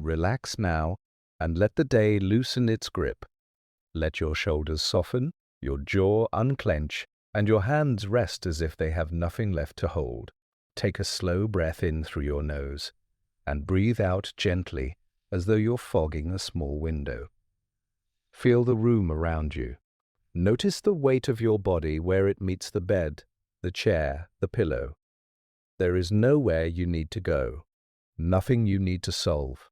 relax now and let the day loosen its grip. Let your shoulders soften, your jaw unclench, and your hands rest as if they have nothing left to hold. Take a slow breath in through your nose and breathe out gently as though you're fogging a small window. Feel the room around you. Notice the weight of your body where it meets the bed, the chair, the pillow. There is nowhere you need to go, nothing you need to solve,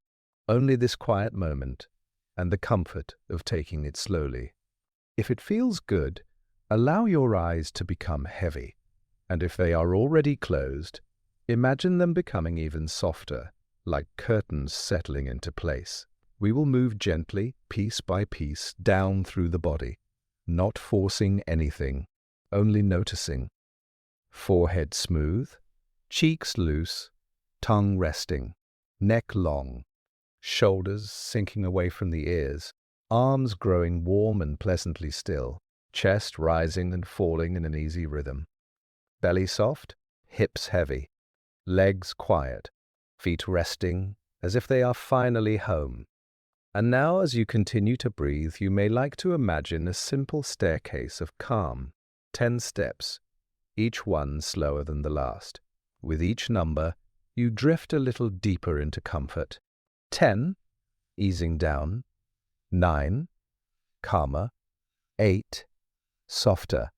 only this quiet moment and the comfort of taking it slowly. If it feels good, allow your eyes to become heavy, and if they are already closed, imagine them becoming even softer, like curtains settling into place. We will move gently, piece by piece, down through the body, not forcing anything, only noticing. Forehead smooth, cheeks loose, tongue resting, neck long, shoulders sinking away from the ears, arms growing warm and pleasantly still, chest rising and falling in an easy rhythm. Belly soft, hips heavy, legs quiet, feet resting as if they are finally home. And now, as you continue to breathe, you may like to imagine a simple staircase of calm, 10 steps, each one slower than the last. With each number, you drift a little deeper into comfort. 10, easing down. 9, calmer. 8, softer.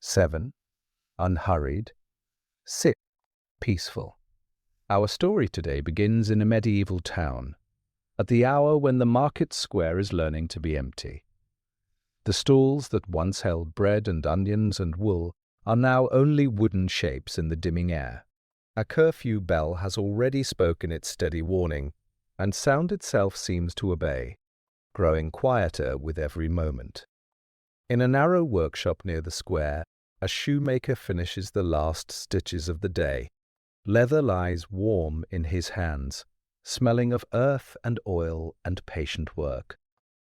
7, unhurried. 6, peaceful. Our story today begins in a medieval town, at the hour when the market square is learning to be empty. The stalls that once held bread and onions and wool are now only wooden shapes in the dimming air. A curfew bell has already spoken its steady warning, and sound itself seems to obey, growing quieter with every moment. In a narrow workshop near the square, a shoemaker finishes the last stitches of the day. Leather lies warm in his hands, smelling of earth and oil and patient work.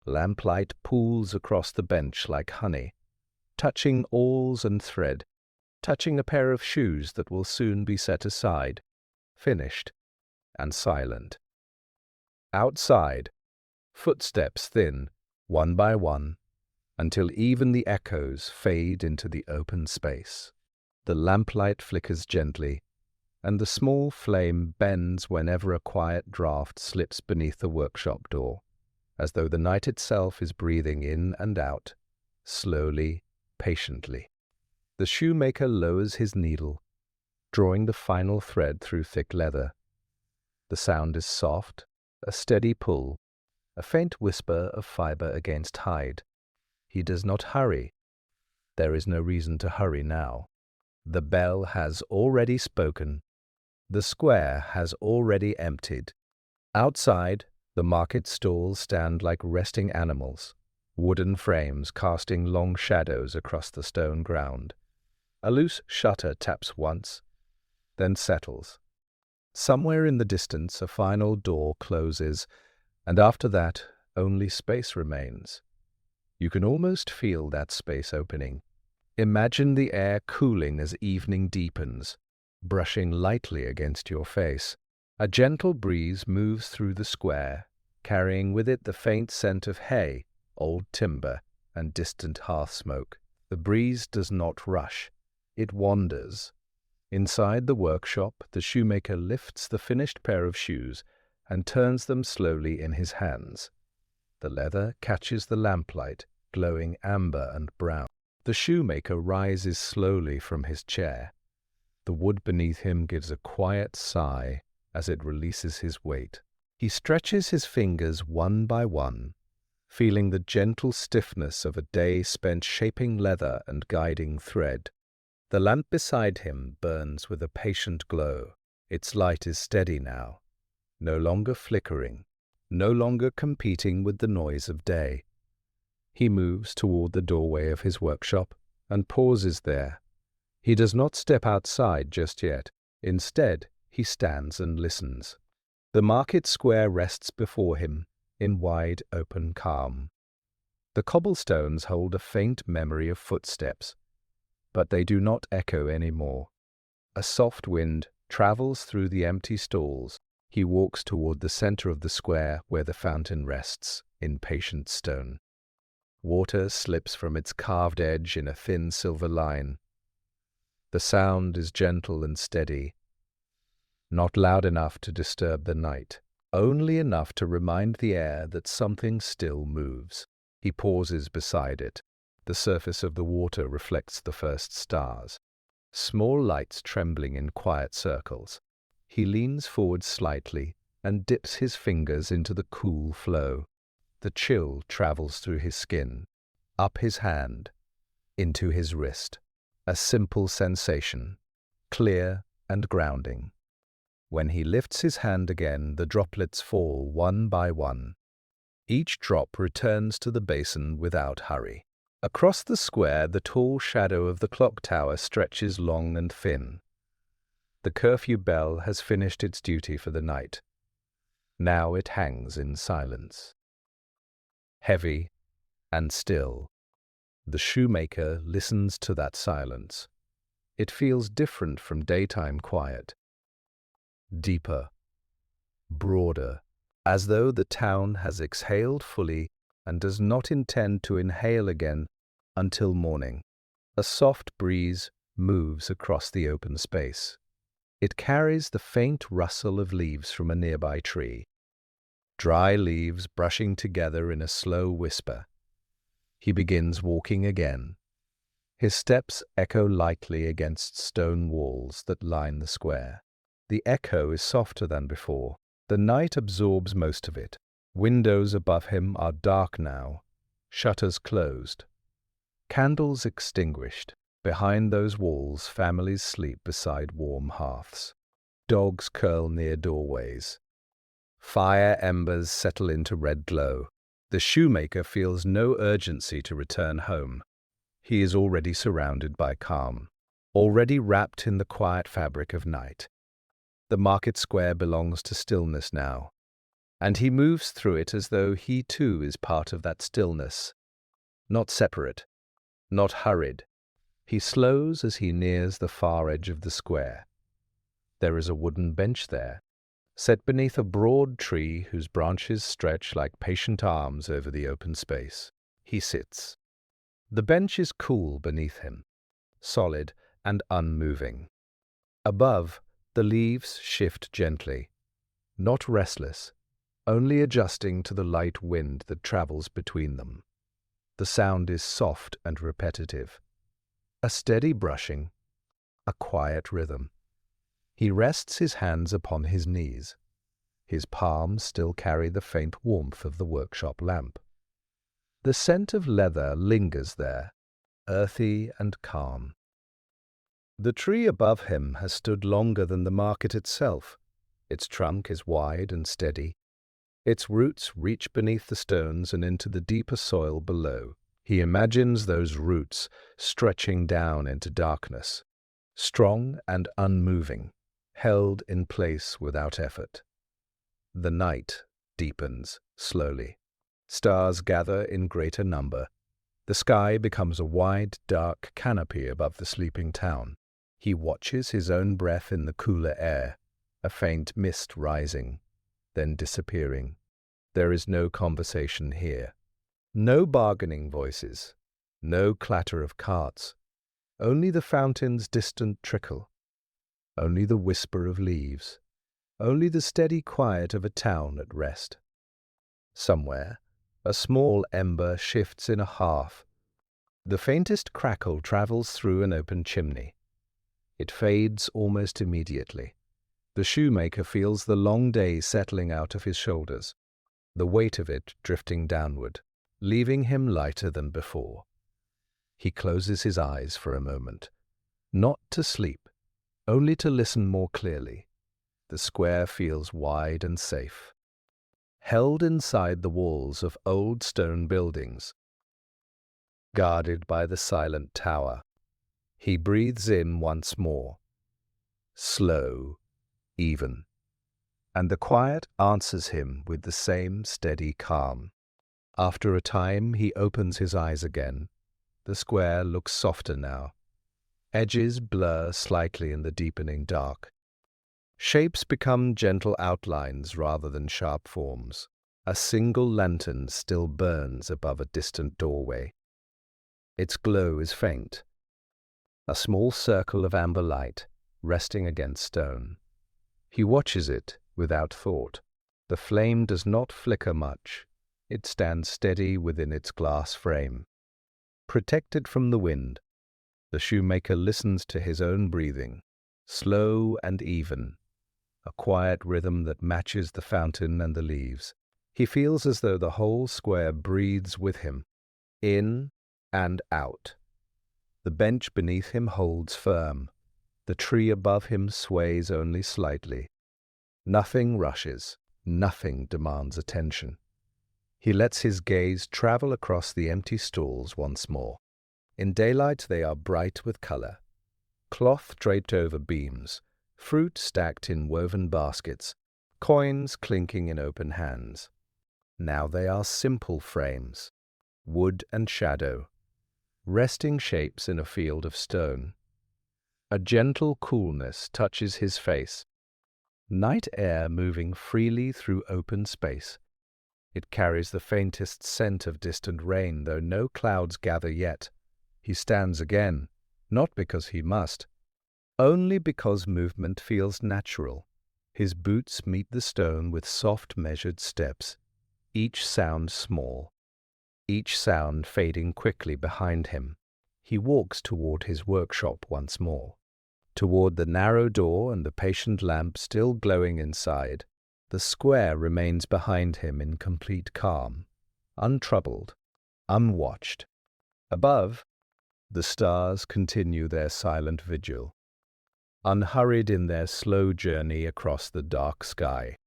Lamplight pools across the bench like honey, touching awls and thread, touching a pair of shoes that will soon be set aside, finished and silent. Outside, footsteps thin, one by one, until even the echoes fade into the open space. The lamplight flickers gently, and the small flame bends whenever a quiet draught slips beneath the workshop door, as though the night itself is breathing in and out, slowly, patiently. The shoemaker lowers his needle, drawing the final thread through thick leather. The sound is soft, a steady pull, a faint whisper of fibre against hide. He does not hurry. There is no reason to hurry now. The bell has already spoken. The square has already emptied. Outside, the market stalls stand like resting animals, wooden frames casting long shadows across the stone ground. A loose shutter taps once, then settles. Somewhere in the distance, a final door closes, and after that, only space remains. You can almost feel that space opening. Imagine the air cooling as evening deepens, brushing lightly against your face. A gentle breeze moves through the square, carrying with it the faint scent of hay, old timber, and distant hearth smoke. The breeze does not rush. It wanders. Inside the workshop, the shoemaker lifts the finished pair of shoes and turns them slowly in his hands. The leather catches the lamplight, glowing amber and brown. The shoemaker rises slowly from his chair. The wood beneath him gives a quiet sigh as it releases his weight. He stretches his fingers one by one, feeling the gentle stiffness of a day spent shaping leather and guiding thread. The lamp beside him burns with a patient glow. Its light is steady now, no longer flickering, no longer competing with the noise of day. He moves toward the doorway of his workshop and pauses there. He does not step outside just yet. Instead, he stands and listens. The market square rests before him in wide open calm. The cobblestones hold a faint memory of footsteps, but they do not echo any more. A soft wind travels through the empty stalls. He walks toward the center of the square where the fountain rests, in patient stone. Water slips from its carved edge in a thin silver line. The sound is gentle and steady, not loud enough to disturb the night, only enough to remind the air that something still moves. He pauses beside it. The surface of the water reflects the first stars, small lights trembling in quiet circles. He leans forward slightly and dips his fingers into the cool flow. The chill travels through his skin, up his hand, into his wrist. A simple sensation, clear and grounding. When he lifts his hand again, the droplets fall one by one. Each drop returns to the basin without hurry. Across the square, the tall shadow of the clock tower stretches long and thin. The curfew bell has finished its duty for the night. Now it hangs in silence. Heavy and still, the shoemaker listens to that silence. It feels different from daytime quiet. Deeper, broader, as though the town has exhaled fully and does not intend to inhale again until morning. A soft breeze moves across the open space. It carries the faint rustle of leaves from a nearby tree. Dry leaves brushing together in a slow whisper. He begins walking again. His steps echo lightly against stone walls that line the square. The echo is softer than before. The night absorbs most of it. Windows above him are dark now, shutters closed, candles extinguished. Behind those walls, families sleep beside warm hearths. Dogs curl near doorways. Fire embers settle into red glow. The shoemaker feels no urgency to return home. He is already surrounded by calm, already wrapped in the quiet fabric of night. The market square belongs to stillness now, and he moves through it as though he too is part of that stillness. Not separate, not hurried. He slows as he nears the far edge of the square. There is a wooden bench there, set beneath a broad tree whose branches stretch like patient arms over the open space. He sits. The bench is cool beneath him, solid and unmoving. Above, the leaves shift gently, not restless, only adjusting to the light wind that travels between them. The sound is soft and repetitive. A steady brushing, a quiet rhythm. He rests his hands upon his knees. His palms still carry the faint warmth of the workshop lamp. The scent of leather lingers there, earthy and calm. The tree above him has stood longer than the market itself. Its trunk is wide and steady. Its roots reach beneath the stones and into the deeper soil below. He imagines those roots stretching down into darkness, strong and unmoving, held in place without effort. The night deepens slowly. Stars gather in greater number. The sky becomes a wide, dark canopy above the sleeping town. He watches his own breath in the cooler air, a faint mist rising, then disappearing. There is no conversation here. No bargaining voices, no clatter of carts, only the fountain's distant trickle, only the whisper of leaves, only the steady quiet of a town at rest. Somewhere, a small ember shifts in a hearth. The faintest crackle travels through an open chimney. It fades almost immediately. The shoemaker feels the long day settling out of his shoulders, the weight of it drifting downward, leaving him lighter than before. He closes his eyes for a moment, not to sleep, only to listen more clearly. The square feels wide and safe, held inside the walls of old stone buildings, guarded by the silent tower. He breathes in once more, slow, even, and the quiet answers him with the same steady calm. After a time, he opens his eyes again. The square looks softer now. Edges blur slightly in the deepening dark. Shapes become gentle outlines rather than sharp forms. A single lantern still burns above a distant doorway. Its glow is faint, a small circle of amber light resting against stone. He watches it without thought. The flame does not flicker much. It stands steady within its glass frame. Protected from the wind, the shoemaker listens to his own breathing, slow and even, a quiet rhythm that matches the fountain and the leaves. He feels as though the whole square breathes with him, in and out. The bench beneath him holds firm. The tree above him sways only slightly. Nothing rushes, nothing demands attention. He lets his gaze travel across the empty stalls once more. In daylight they are bright with color. Cloth draped over beams, fruit stacked in woven baskets, coins clinking in open hands. Now they are simple frames, wood and shadow, resting shapes in a field of stone. A gentle coolness touches his face, night air moving freely through open space. It carries the faintest scent of distant rain, though no clouds gather yet. He stands again, not because he must, only because movement feels natural. His boots meet the stone with soft, measured steps, each sound small, each sound fading quickly behind him. He walks toward his workshop once more, toward the narrow door and the patient lamp still glowing inside. The square remains behind him in complete calm, untroubled, unwatched. Above, the stars continue their silent vigil, unhurried in their slow journey across the dark sky,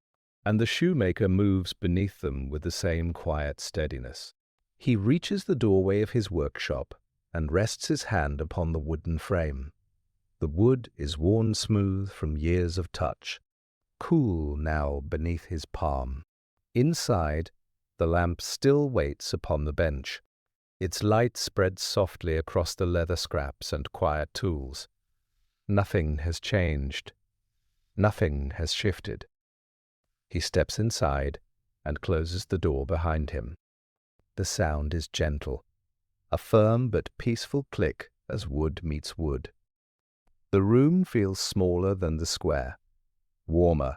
and the shoemaker moves beneath them with the same quiet steadiness. He reaches the doorway of his workshop and rests his hand upon the wooden frame. The wood is worn smooth from years of touch, cool now beneath his palm. Inside, the lamp still waits upon the bench. Its light spreads softly across the leather scraps and quiet tools. Nothing has changed. Nothing has shifted. He steps inside and closes the door behind him. The sound is gentle, a firm but peaceful click as wood meets wood. The room feels smaller than the square, warmer,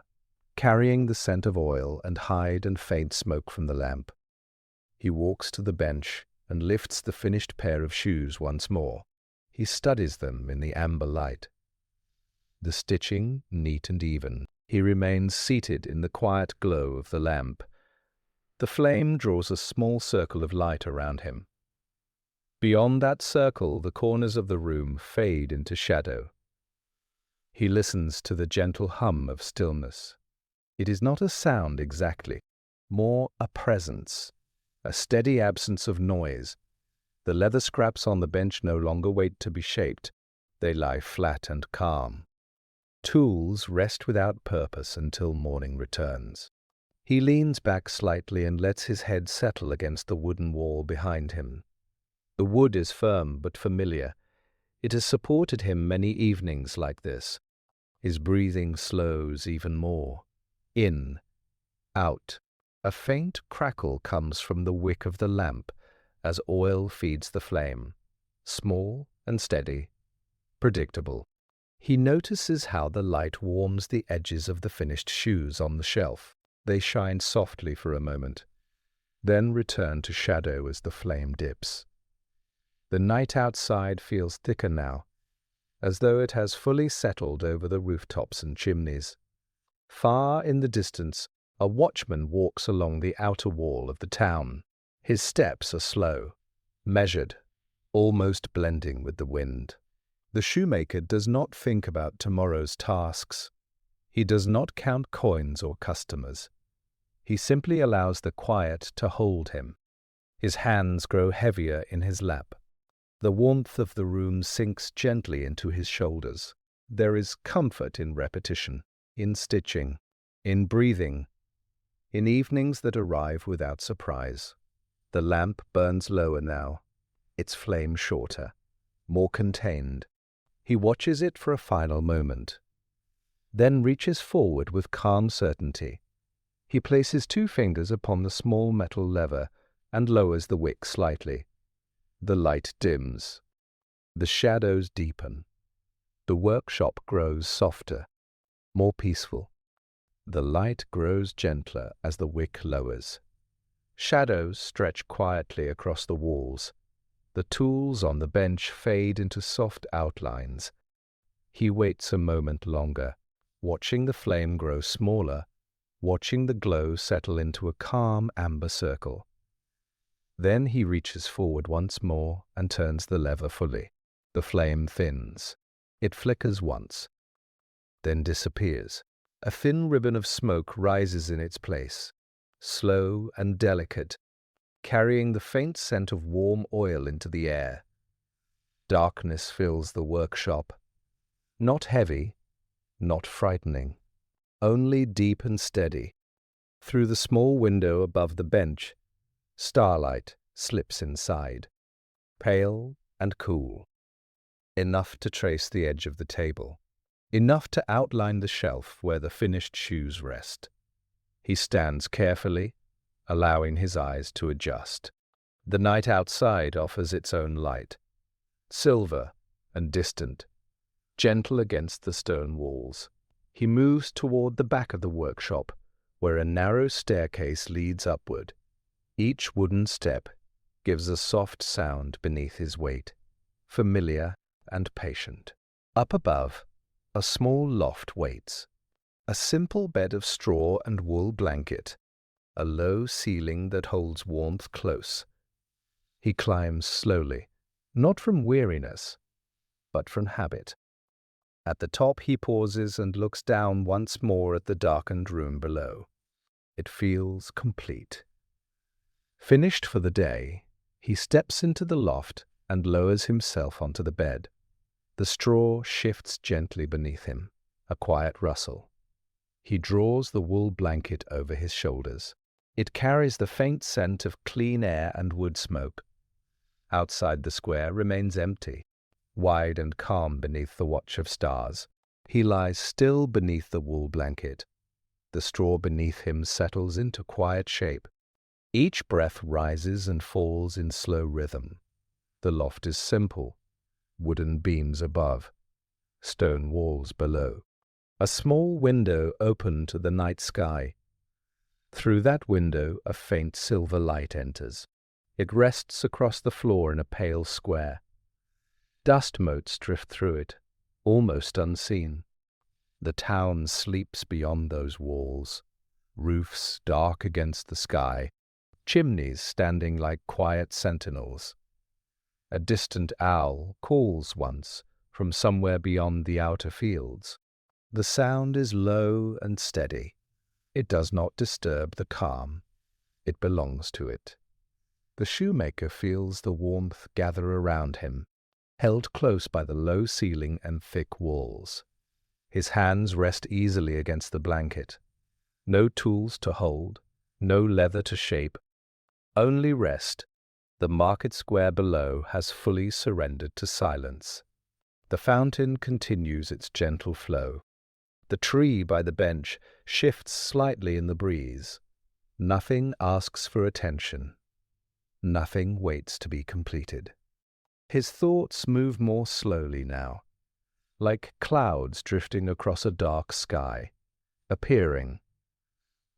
carrying the scent of oil and hide and faint smoke from the lamp. He walks to the bench and lifts the finished pair of shoes once more. He studies them in the amber light. The stitching neat and even. He remains seated in the quiet glow of the lamp. The flame draws a small circle of light around him. Beyond that circle, the corners of the room fade into shadow. He listens to the gentle hum of stillness. It is not a sound exactly, more a presence, a steady absence of noise. The leather scraps on the bench no longer wait to be shaped. They lie flat and calm. Tools rest without purpose until morning returns. He leans back slightly and lets his head settle against the wooden wall behind him. The wood is firm but familiar. It has supported him many evenings like this. His breathing slows even more. In, out. A faint crackle comes from the wick of the lamp as oil feeds the flame. Small and steady, predictable. He notices how the light warms the edges of the finished shoes on the shelf. They shine softly for a moment, then return to shadow as the flame dips. The night outside feels thicker now, as though it has fully settled over the rooftops and chimneys. Far in the distance, a watchman walks along the outer wall of the town. His steps are slow, measured, almost blending with the wind. The shoemaker does not think about tomorrow's tasks. He does not count coins or customers. He simply allows the quiet to hold him. His hands grow heavier in his lap. The warmth of the room sinks gently into his shoulders. There is comfort in repetition, in stitching, in breathing, in evenings that arrive without surprise. The lamp burns lower now, its flame shorter, more contained. He watches it for a final moment. then reaches forward with calm certainty. He places 2 fingers upon the small metal lever and lowers the wick slightly. The light dims. The shadows deepen. The workshop grows softer, more peaceful. The light grows gentler as the wick lowers. Shadows stretch quietly across the walls. The tools on the bench fade into soft outlines. He waits a moment longer, watching the flame grow smaller, watching the glow settle into a calm amber circle. Then he reaches forward once more and turns the lever fully. The flame thins. It flickers once, then disappears. A thin ribbon of smoke rises in its place, slow and delicate, carrying the faint scent of warm oil into the air. Darkness fills the workshop. Not heavy, not frightening, only deep and steady. Through the small window above the bench, starlight slips inside, pale and cool. Enough to trace the edge of the table, enough to outline the shelf where the finished shoes rest. He stands carefully, allowing his eyes to adjust. The night outside offers its own light, silver and distant, gentle against the stone walls. He moves toward the back of the workshop, where a narrow staircase leads upward. Each wooden step gives a soft sound beneath his weight, familiar and patient. Up above, a small loft waits. A simple bed of straw and wool blanket, a low ceiling that holds warmth close. He climbs slowly, not from weariness, but from habit. At the top he pauses and looks down once more at the darkened room below. It feels complete. Finished for the day, he steps into the loft and lowers himself onto the bed. The straw shifts gently beneath him, a quiet rustle. He draws the wool blanket over his shoulders. It carries the faint scent of clean air and wood smoke. Outside the square remains empty, wide and calm beneath the watch of stars. He lies still beneath the wool blanket. The straw beneath him settles into quiet shape. Each breath rises and falls in slow rhythm. The loft is simple, wooden beams above, stone walls below. A small window open to the night sky. Through that window a faint silver light enters. It rests across the floor in a pale square. Dust motes drift through it, almost unseen. The town sleeps beyond those walls, roofs dark against the sky, chimneys standing like quiet sentinels. A distant owl calls once from somewhere beyond the outer fields. The sound is low and steady. It does not disturb the calm. It belongs to it. The shoemaker feels the warmth gather around him, held close by the low ceiling and thick walls. His hands rest easily against the blanket. No tools to hold, no leather to shape, only rest. The market square below has fully surrendered to silence. The fountain continues its gentle flow. The tree by the bench shifts slightly in the breeze. Nothing asks for attention. Nothing waits to be completed. His thoughts move more slowly now, like clouds drifting across a dark sky, appearing,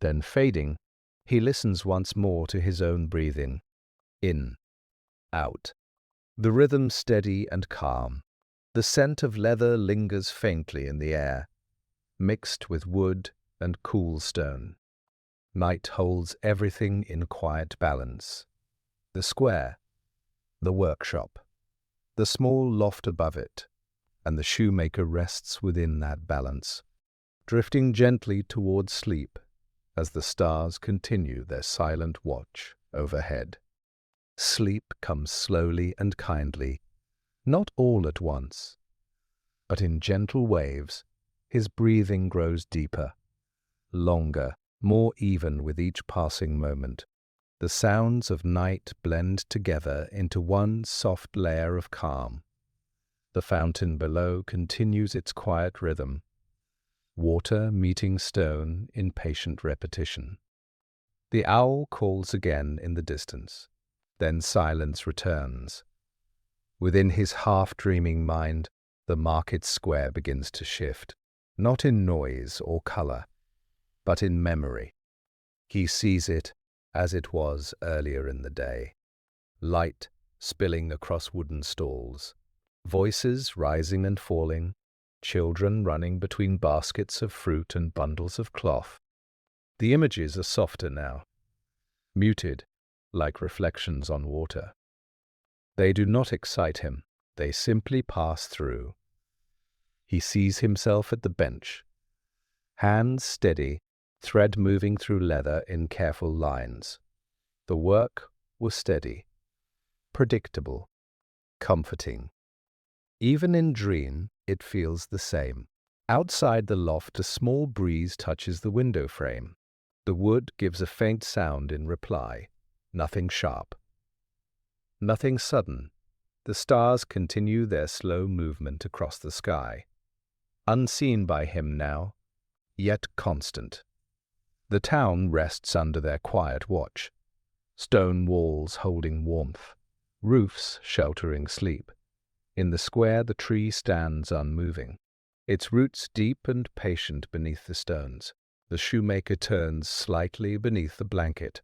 then fading. He listens once more to his own breathing. In, out. The rhythm steady and calm. The scent of leather lingers faintly in the air, mixed with wood and cool stone. Night holds everything in quiet balance. The square, the workshop, the small loft above it, and the shoemaker rests within that balance, drifting gently towards sleep as the stars continue their silent watch overhead. Sleep comes slowly and kindly, not all at once, but in gentle waves. His breathing grows deeper, longer, more even with each passing moment. The sounds of night blend together into one soft layer of calm. The fountain below continues its quiet rhythm. water meeting stone in patient repetition. The owl calls again in the distance. Then silence returns. Within his half-dreaming mind, the market square begins to shift, not in noise or color, but in memory. He sees it as it was earlier in the day. Light spilling across wooden stalls, voices rising and falling, children running between baskets of fruit and bundles of cloth. The images are softer now, muted, like reflections on water. They do not excite him, they simply pass through. He sees himself at the bench, hands steady, thread moving through leather in careful lines. The work was steady, predictable, comforting. Even in dream, it feels the same. Outside the loft, a small breeze touches the window frame. The wood gives a faint sound in reply. Nothing sharp. Nothing sudden. The stars continue their slow movement across the sky. Unseen by him now, yet constant. The town rests under their quiet watch. Stone walls holding warmth. Roofs sheltering sleep. In the square the tree stands unmoving, its roots deep and patient beneath the stones. The shoemaker turns slightly beneath the blanket,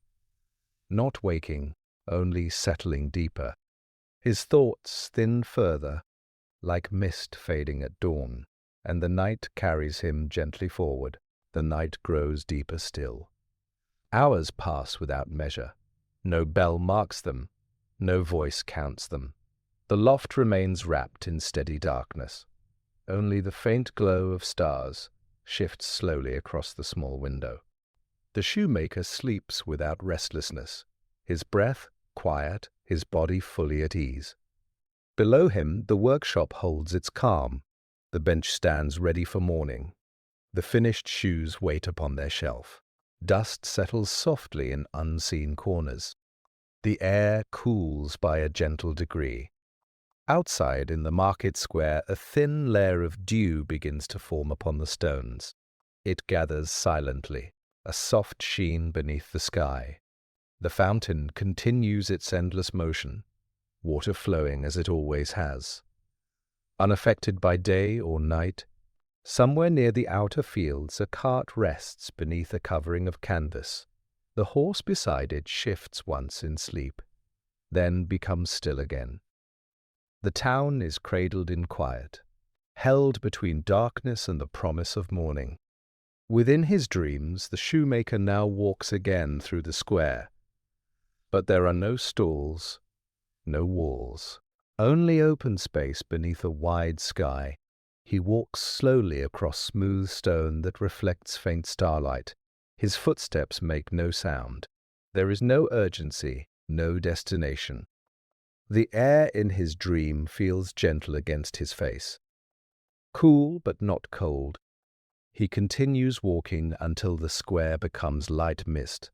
not waking, only settling deeper. His thoughts thin further, like mist fading at dawn, and the night carries him gently forward. The night grows deeper still. Hours pass without measure. No bell marks them, no voice counts them. The loft remains wrapped in steady darkness. Only the faint glow of stars shifts slowly across the small window. The shoemaker sleeps without restlessness, his breath quiet, his body fully at ease. Below him, the workshop holds its calm. The bench stands ready for morning. The finished shoes wait upon their shelf. Dust settles softly in unseen corners. The air cools by a gentle degree. Outside, in the market square, a thin layer of dew begins to form upon the stones. It gathers silently, a soft sheen beneath the sky. The fountain continues its endless motion, water flowing as it always has. Unaffected by day or night, somewhere near the outer fields a cart rests beneath a covering of canvas. The horse beside it shifts once in sleep, then becomes still again. The town is cradled in quiet, held between darkness and the promise of morning. Within his dreams, the shoemaker now walks again through the square. But there are no stalls, no walls, only open space beneath a wide sky. He walks slowly across smooth stone that reflects faint starlight. His footsteps make no sound. There is no urgency, no destination. The air in his dream feels gentle against his face. Cool but not cold. He continues walking until the square becomes light mist,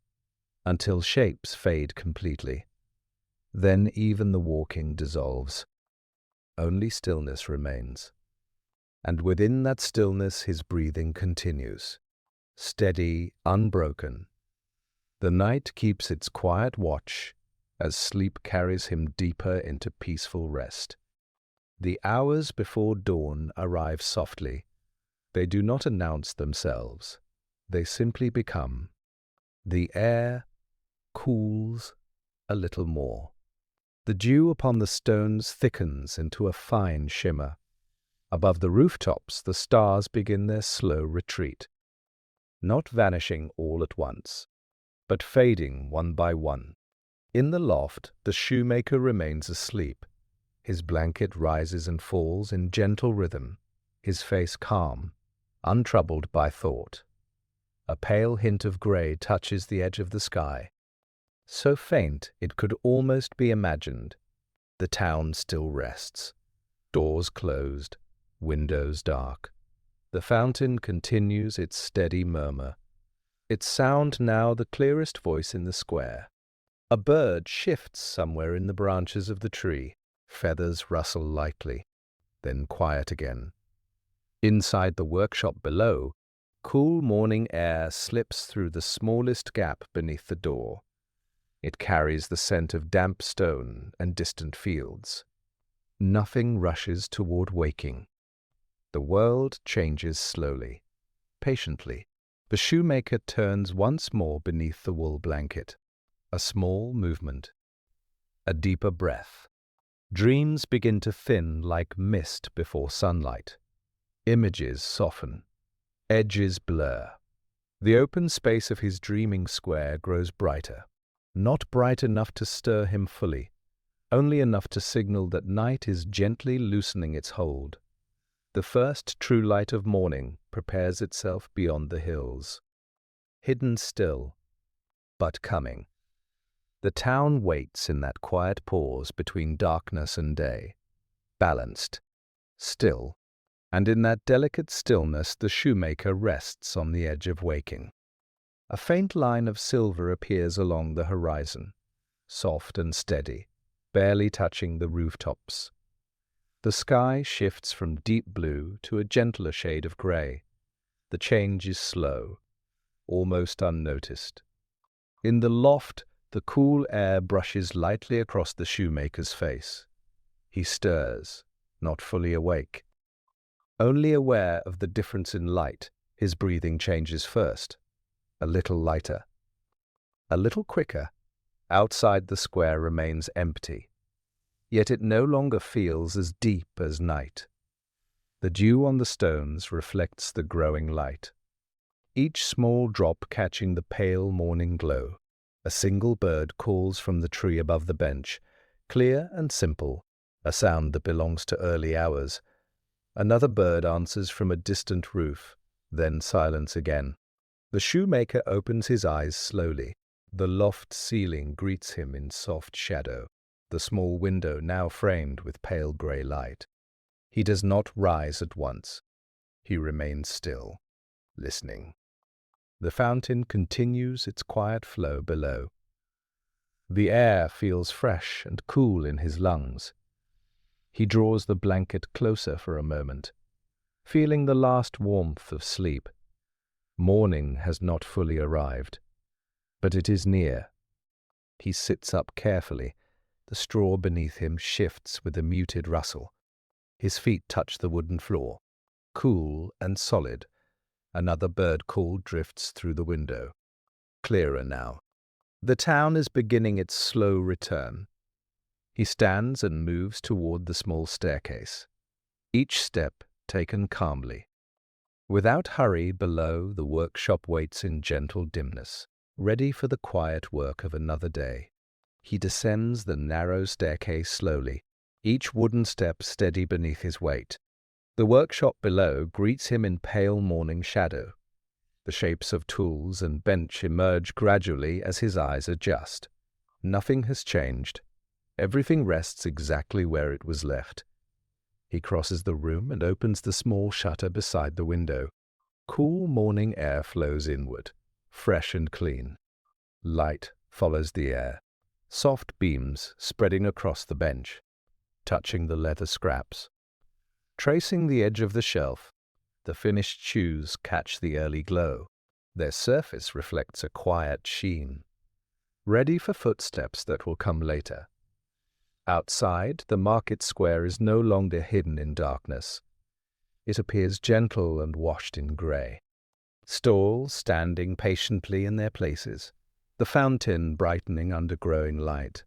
until shapes fade completely. Then even the walking dissolves. Only stillness remains. And within that stillness his breathing continues, steady, unbroken. The night keeps its quiet watch as sleep carries him deeper into peaceful rest. The hours before dawn arrive softly. They do not announce themselves. They simply become. The air cools a little more. The dew upon the stones thickens into a fine shimmer. Above the rooftops, the stars begin their slow retreat, not vanishing all at once, but fading one by one. In the loft, the shoemaker remains asleep. His blanket rises and falls in gentle rhythm, his face calm, untroubled by thought. A pale hint of grey touches the edge of the sky, so faint it could almost be imagined. The town still rests, doors closed, windows dark. The fountain continues its steady murmur, its sound now the clearest voice in the square. A bird shifts somewhere in the branches of the tree. Feathers rustle lightly, then quiet again. Inside the workshop below, Cool morning air slips through the smallest gap beneath the door. It carries the scent of damp stone and distant fields. Nothing rushes toward waking. The world changes slowly, patiently. The shoemaker turns once more beneath the wool blanket. A small movement. A deeper breath. Dreams begin to thin like mist before sunlight. Images soften. Edges blur. The open space of his dreaming square grows brighter. Not bright enough to stir him fully, only enough to signal that night is gently loosening its hold. The first true light of morning prepares itself beyond the hills. Hidden still, but coming. The town waits in that quiet pause between darkness and day, balanced, still, and in that delicate stillness the shoemaker rests on the edge of waking. A faint line of silver appears along the horizon, soft and steady, barely touching the rooftops. The sky shifts from deep blue to a gentler shade of grey. The change is slow, almost unnoticed. In the loft, the cool air brushes lightly across the shoemaker's face. He stirs, not fully awake. Only aware of the difference in light, his breathing changes first. A little lighter. A little quicker. Outside the square remains empty. Yet it no longer feels as deep as night. The dew on the stones reflects the growing light. Each small drop catching the pale morning glow. A single bird calls from the tree above the bench, clear and simple, a sound that belongs to early hours. Another bird answers from a distant roof, then silence again. The shoemaker opens his eyes slowly. The loft ceiling greets him in soft shadow, the small window now framed with pale grey light. He does not rise at once. He remains still, listening. The fountain continues its quiet flow below. The air feels fresh and cool in his lungs. He draws the blanket closer for a moment, feeling the last warmth of sleep. Morning has not fully arrived, but it is near. He sits up carefully. The straw beneath him shifts with a muted rustle. His feet touch the wooden floor, cool and solid. Another bird call drifts through the window. Clearer now. The town is beginning its slow return. He stands and moves toward the small staircase, each step taken calmly. Without hurry, below, the workshop waits in gentle dimness, ready for the quiet work of another day. He descends the narrow staircase slowly, each wooden step steady beneath his weight. The workshop below greets him in pale morning shadow. The shapes of tools and bench emerge gradually as his eyes adjust. Nothing has changed. Everything rests exactly where it was left. He crosses the room and opens the small shutter beside the window. Cool morning air flows inward, fresh and clean. Light follows the air, soft beams spreading across the bench, touching the leather scraps. Tracing the edge of the shelf, the finished shoes catch the early glow. Their surface reflects a quiet sheen, ready for footsteps that will come later. Outside, the market square is no longer hidden in darkness. It appears gentle and washed in grey. Stalls standing patiently in their places, the fountain brightening under growing light.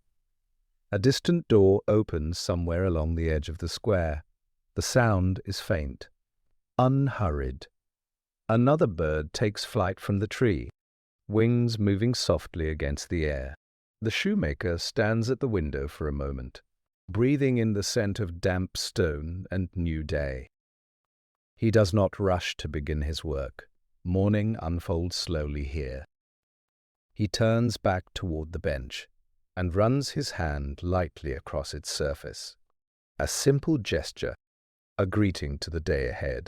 A distant door opens somewhere along the edge of the square. The sound is faint, unhurried. Another bird takes flight from the tree, wings moving softly against the air. The shoemaker stands at the window for a moment, breathing in the scent of damp stone and new day. He does not rush to begin his work. Morning unfolds slowly here. He turns back toward the bench and runs his hand lightly across its surface. A simple gesture, a greeting to the day ahead.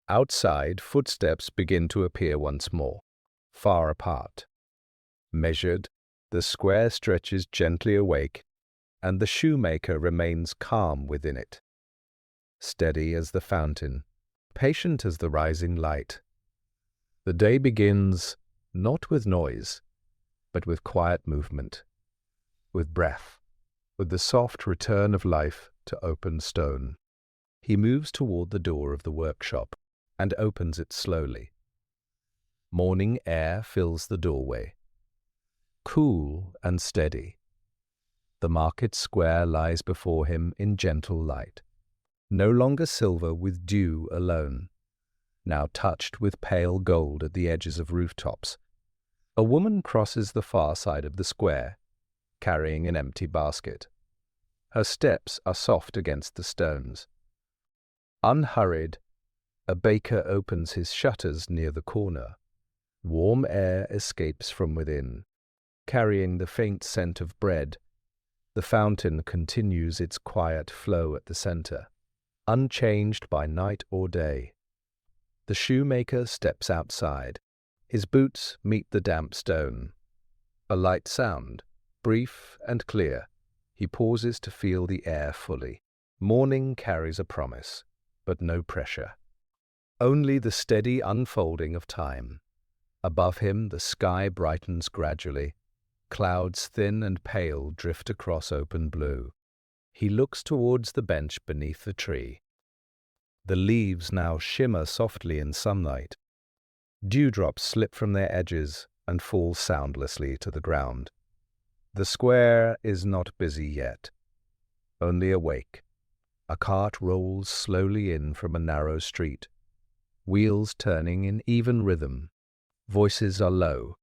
Outside, footsteps begin to appear once more, far apart. Measured, the square stretches gently awake, and the shoemaker remains calm within it. Steady as the fountain, patient as the rising light, The day begins not with noise, but with quiet movement, with breath, with the soft return of life to open stone. He moves toward the door of the workshop and opens it slowly. Morning air fills the doorway, cool and steady. The market square lies before him in gentle light, no longer silver with dew alone, now touched with pale gold at the edges of rooftops. A woman crosses the far side of the square, carrying an empty basket. Her steps are soft against the stones. Unhurried, a baker opens his shutters near the corner. Warm air escapes from within, carrying the faint scent of bread. The fountain continues its quiet flow at the center, unchanged by night or day. The shoemaker steps outside. His boots meet the damp stone. A light sound, brief and clear. He pauses to feel the air fully. Morning carries a promise, but no pressure. Only the steady unfolding of time. Above him the sky brightens gradually. Clouds thin and pale drift across open blue. He looks towards the bench beneath the tree. The leaves now shimmer softly in sunlight. Dewdrops slip from their edges and fall soundlessly to the ground. The square is not busy yet, only awake. A cart rolls slowly in from a narrow street, wheels turning in even rhythm. Voices are low.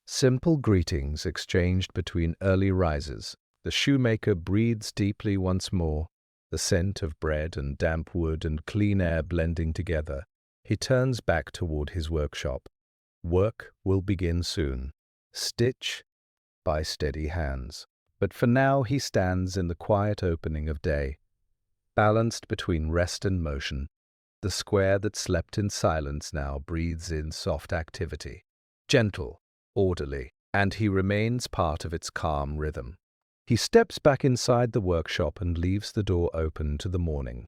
Simple greetings exchanged between early risers. The shoemaker breathes deeply once more, the scent of bread and damp wood and clean air blending together. He turns back toward his workshop. Work will begin soon, stitch by steady hands. But for now he stands in the quiet opening of day, balanced between rest and motion. The square that slept in silence now breathes in soft activity, gentle, orderly, and he remains part of its calm rhythm. He steps back inside the workshop and leaves the door open to the morning.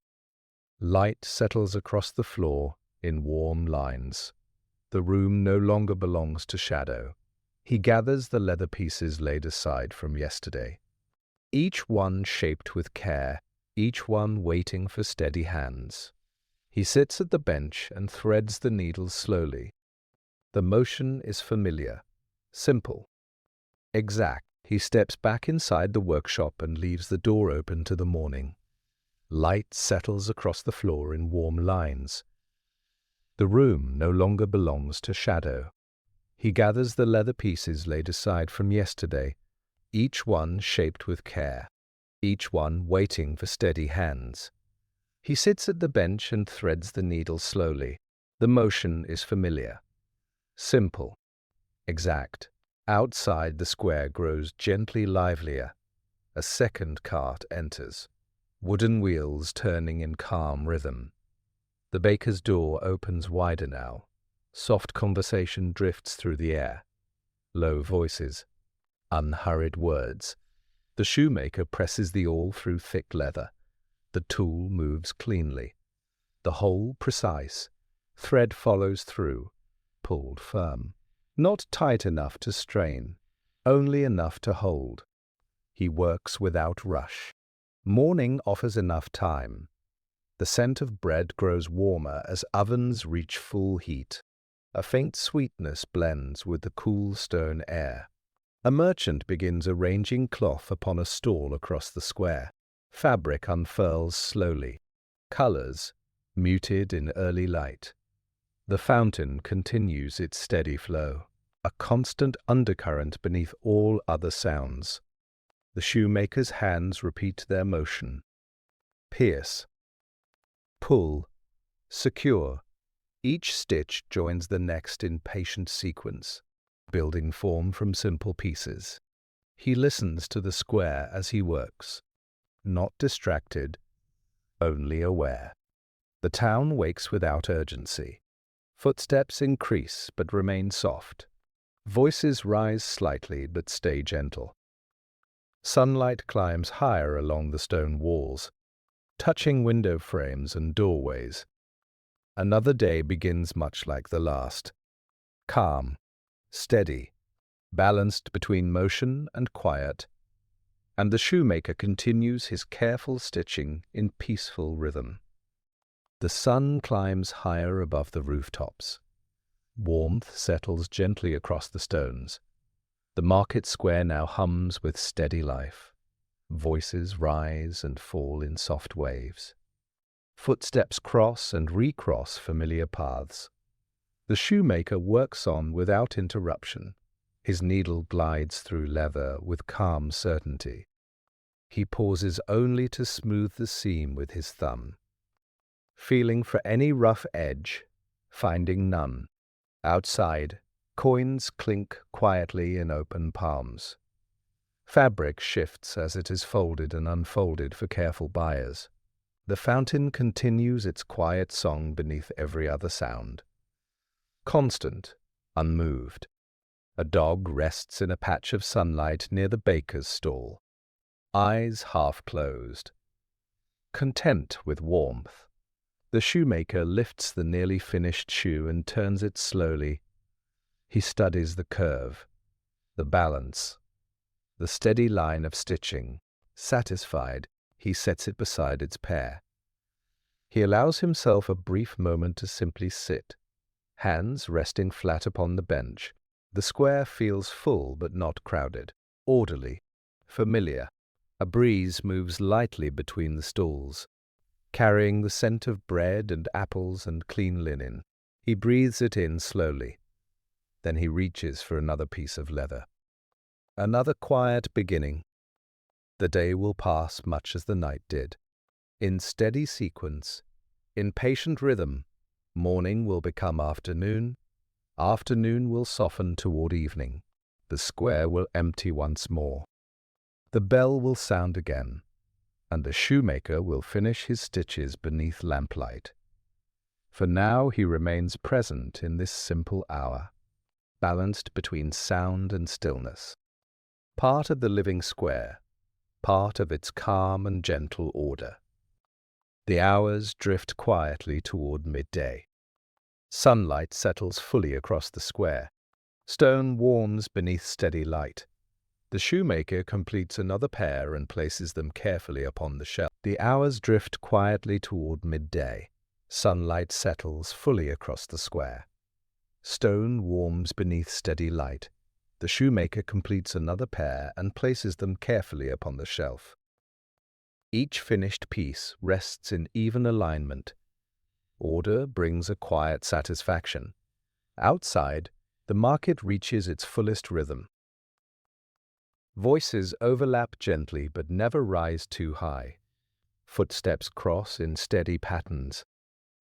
Light settles across the floor in warm lines. The room no longer belongs to shadow. He gathers the leather pieces laid aside from yesterday, each one shaped with care, each one waiting for steady hands. He sits at the bench and threads the needles slowly. The motion is familiar, simple, exact. He steps back inside the workshop and leaves the door open to the morning. Light settles across the floor in warm lines. The room no longer belongs to shadow. He gathers the leather pieces laid aside from yesterday, each one shaped with care, each one waiting for steady hands. He sits at the bench and threads the needle slowly. The motion is familiar, simple, exact. Outside the square grows gently livelier. A second cart enters, wooden wheels turning in calm rhythm. The baker's door opens wider now. Soft conversation drifts through the air. Low voices, unhurried words. The shoemaker presses the awl through thick leather. The tool moves cleanly. The hole precise. Thread follows through, pulled firm. Not tight enough to strain, only enough to hold. He works without rush. Morning offers enough time. The scent of bread grows warmer as ovens reach full heat. A faint sweetness blends with the cool stone air. A merchant begins arranging cloth upon a stall across the square. Fabric unfurls slowly, colors muted in early light. The fountain continues its steady flow, a constant undercurrent beneath all other sounds. The shoemaker's hands repeat their motion. Pierce, pull, secure. Each stitch joins the next in patient sequence, building form from simple pieces. He listens to the square as he works, not distracted, only aware. The town wakes without urgency. Footsteps increase but remain soft. Voices rise slightly but stay gentle. Sunlight climbs higher along the stone walls, touching window frames and doorways. Another day begins much like the last. calm, steady, balanced between motion and quiet, and the shoemaker continues his careful stitching in peaceful rhythm. The sun climbs higher above the rooftops. Warmth settles gently across the stones. The market square now hums with steady life. Voices rise and fall in soft waves. Footsteps cross and recross familiar paths. The shoemaker works on without interruption. His needle glides through leather with calm certainty. He pauses only to smooth the seam with his thumb, feeling for any rough edge, finding none. Outside, coins clink quietly in open palms. Fabric shifts as it is folded and unfolded for careful buyers. The fountain continues its quiet song beneath every other sound. Constant, unmoved. A dog rests in a patch of sunlight near the baker's stall, eyes half closed. Content with warmth, the shoemaker lifts the nearly finished shoe and turns it slowly. He studies the curve, the balance, the steady line of stitching. Satisfied, he sets it beside its pair. He allows himself a brief moment to simply sit, hands resting flat upon the bench. The square feels full but not crowded, orderly, familiar. A breeze moves lightly between the stools, carrying the scent of bread and apples and clean linen. He breathes it in slowly. Then he reaches for another piece of leather. Another quiet beginning. The day will pass much as the night did. In steady sequence, in patient rhythm, morning will become afternoon, afternoon will soften toward evening. The square will empty once more. The bell will sound again, and the shoemaker will finish his stitches beneath lamplight. For now he remains present in this simple hour, balanced between sound and stillness. Part of the living square, part of its calm and gentle order. The hours drift quietly toward midday. Sunlight settles fully across the square. Stone warms beneath steady light. The shoemaker completes another pair and places them carefully upon the shelf. The hours drift quietly toward midday. Sunlight settles fully across the square. Stone warms beneath steady light. The shoemaker completes another pair and places them carefully upon the shelf. Each finished piece rests in even alignment. Order brings a quiet satisfaction. Outside, the market reaches its fullest rhythm. Voices overlap gently but never rise too high. Footsteps cross in steady patterns.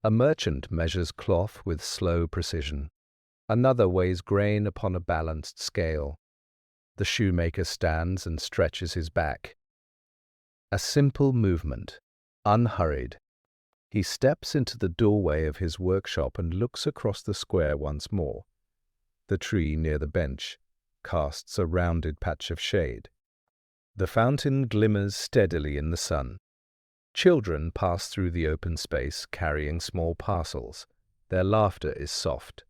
A merchant measures cloth with slow precision. Another weighs grain upon a balanced scale. The shoemaker stands and stretches his back. A simple movement, unhurried. He steps into the doorway of his workshop and looks across the square once more. The tree near the bench casts a rounded patch of shade. The fountain glimmers steadily in the sun. Children pass through the open space carrying small parcels. Their laughter is soft,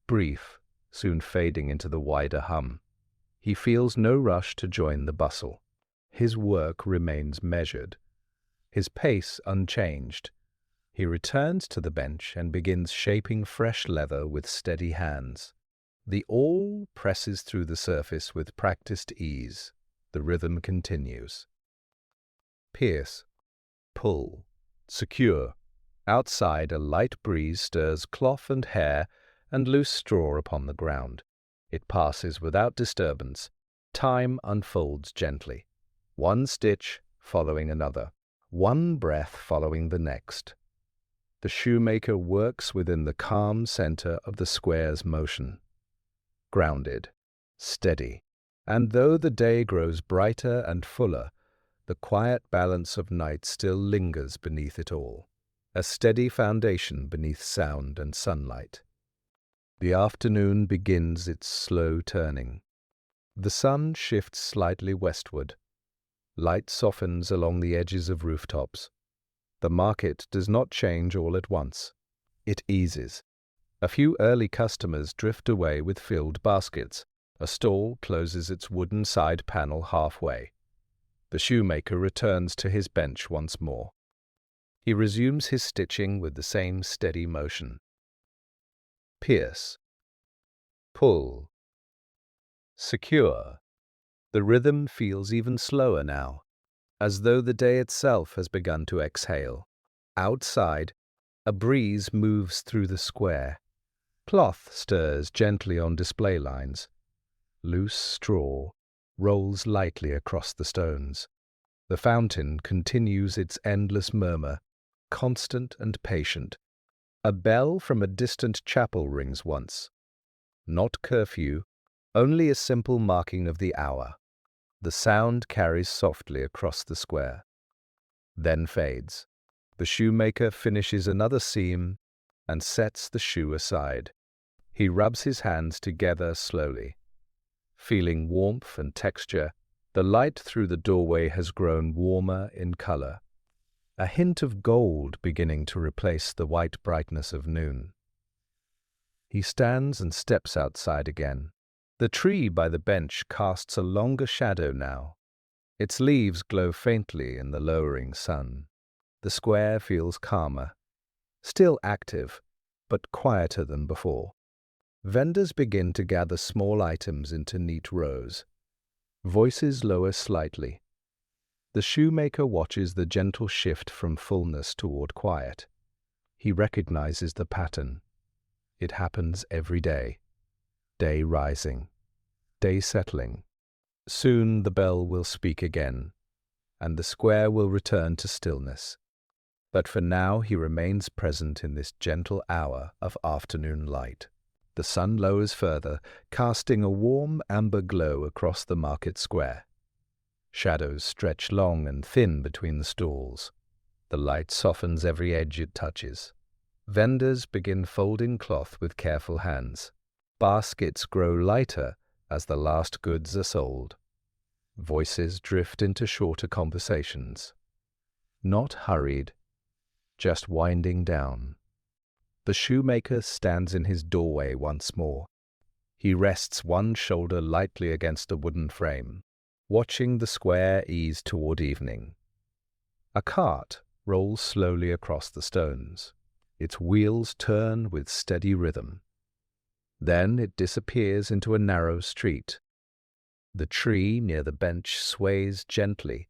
brief, soon fading into the wider hum. He feels no rush to join the bustle. His work remains measured, his pace unchanged. He returns to the bench and begins shaping fresh leather with steady hands. The awl presses through the surface with practiced ease. The rhythm continues. Pierce, pull, secure. Outside, a light breeze stirs cloth and hair and loose straw upon the ground. It passes without disturbance. Time unfolds gently. One stitch following another, one breath following the next. The shoemaker works within the calm center of the square's motion. Grounded, steady, and though the day grows brighter and fuller, the quiet balance of night still lingers beneath it all, a steady foundation beneath sound and sunlight. The afternoon begins its slow turning. The sun shifts slightly westward. Light softens along the edges of rooftops. The market does not change all at once. It eases. A few early customers drift away with filled baskets. A stall closes its wooden side panel halfway. The shoemaker returns to his bench once more. He resumes his stitching with the same steady motion. Pierce. Pull. Secure. The rhythm feels even slower now, as though the day itself has begun to exhale. Outside, a breeze moves through the square. Cloth stirs gently on display lines. Loose straw rolls lightly across the stones. The fountain continues its endless murmur, constant and patient. A bell from a distant chapel rings once. Not curfew, only a simple marking of the hour. The sound carries softly across the square, then fades. The shoemaker finishes another seam and sets the shoe aside. He rubs his hands together slowly. Feeling warmth and texture, the light through the doorway has grown warmer in color, a hint of gold beginning to replace the white brightness of noon. He stands and steps outside again. The tree by the bench casts a longer shadow now. Its leaves glow faintly in the lowering sun. The square feels calmer, still active, but quieter than before. Vendors begin to gather small items into neat rows. Voices lower slightly. The shoemaker watches the gentle shift from fullness toward quiet. He recognizes the pattern. It happens every day. Day rising, day settling. Soon the bell will speak again, and the square will return to stillness. But for now he remains present in this gentle hour of afternoon light. The sun lowers further, casting a warm amber glow across the market square. Shadows stretch long and thin between the stalls. The light softens every edge it touches. Vendors begin folding cloth with careful hands. Baskets grow lighter as the last goods are sold. Voices drift into shorter conversations. Not hurried, just winding down. The shoemaker stands in his doorway once more. He rests one shoulder lightly against a wooden frame, watching the square ease toward evening. A cart rolls slowly across the stones. Its wheels turn with steady rhythm. Then it disappears into a narrow street. The tree near the bench sways gently,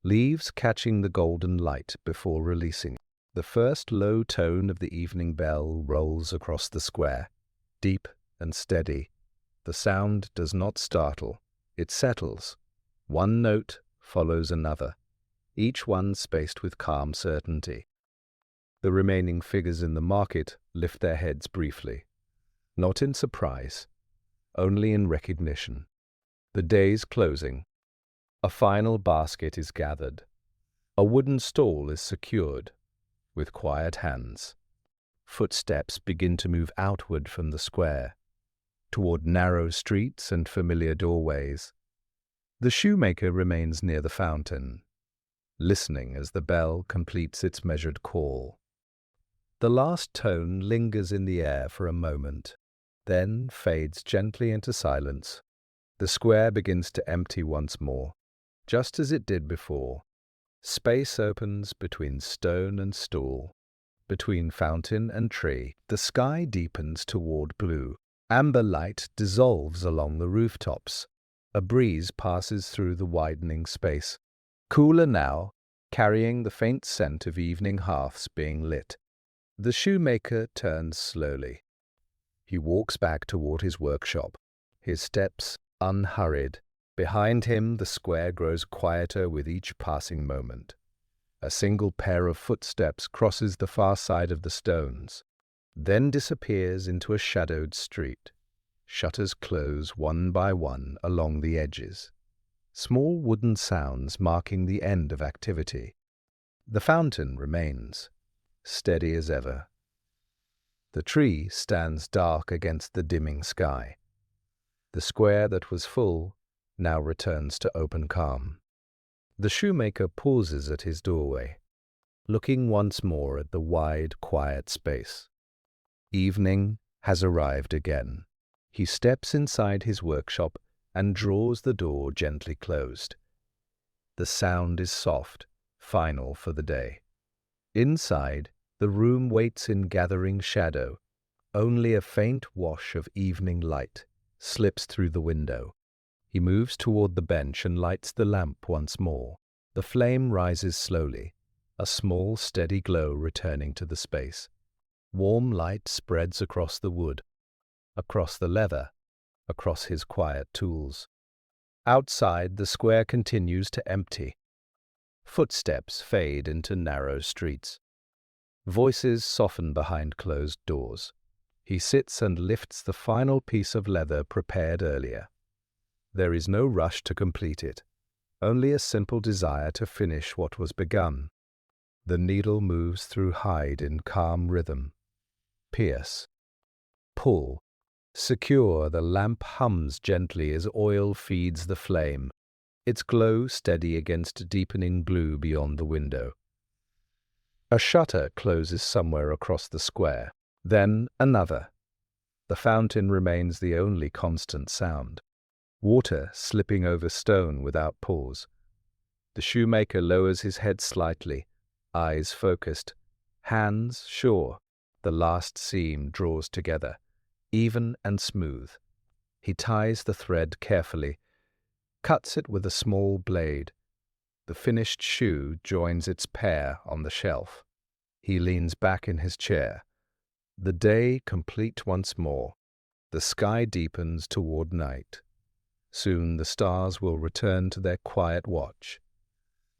leaves catching the golden light before releasing. The first low tone of the evening bell rolls across the square, deep and steady. The sound does not startle. It settles. One note follows another, each one spaced with calm certainty. The remaining figures in the market lift their heads briefly, not in surprise, only in recognition. The day's closing. A final basket is gathered. A wooden stall is secured. With quiet hands, footsteps begin to move outward from the square, toward narrow streets and familiar doorways. The shoemaker remains near the fountain, listening as the bell completes its measured call. The last tone lingers in the air for a moment, then fades gently into silence. The square begins to empty once more, just as it did before. Space opens between stone and stool, between fountain and tree. The sky deepens toward blue. Amber light dissolves along the rooftops. A breeze passes through the widening space. Cooler now, carrying the faint scent of evening hearths being lit. The shoemaker turns slowly. He walks back toward his workshop, his steps unhurried. Behind him, the square grows quieter with each passing moment. A single pair of footsteps crosses the far side of the stones, then disappears into a shadowed street. Shutters close one by one along the edges. Small wooden sounds marking the end of activity. The fountain remains, steady as ever. The tree stands dark against the dimming sky. The square that was full now returns to open calm. The shoemaker pauses at his doorway, looking once more at the wide, quiet space. Evening has arrived again. He steps inside his workshop and draws the door gently closed. The sound is soft, final for the day. Inside, the room waits in gathering shadow. Only a faint wash of evening light slips through the window. He moves toward the bench and lights the lamp once more. The flame rises slowly, a small, steady glow returning to the space. Warm light spreads across the wood, across the leather, across his quiet tools. Outside, the square continues to empty. Footsteps fade into narrow streets. Voices soften behind closed doors. He sits and lifts the final piece of leather prepared earlier. There is no rush to complete it, only a simple desire to finish what was begun. The needle moves through hide in calm rhythm. Pierce. Pull. Secure, the lamp hums gently as oil feeds the flame, its glow steady against deepening blue beyond the window. A shutter closes somewhere across the square, then another. The fountain remains the only constant sound. Water slipping over stone without pause. The shoemaker lowers his head slightly, eyes focused, hands sure. The last seam draws together, even and smooth. He ties the thread carefully, cuts it with a small blade. The finished shoe joins its pair on the shelf. He leans back in his chair. The day complete once more. The sky deepens toward night. Soon the stars will return to their quiet watch,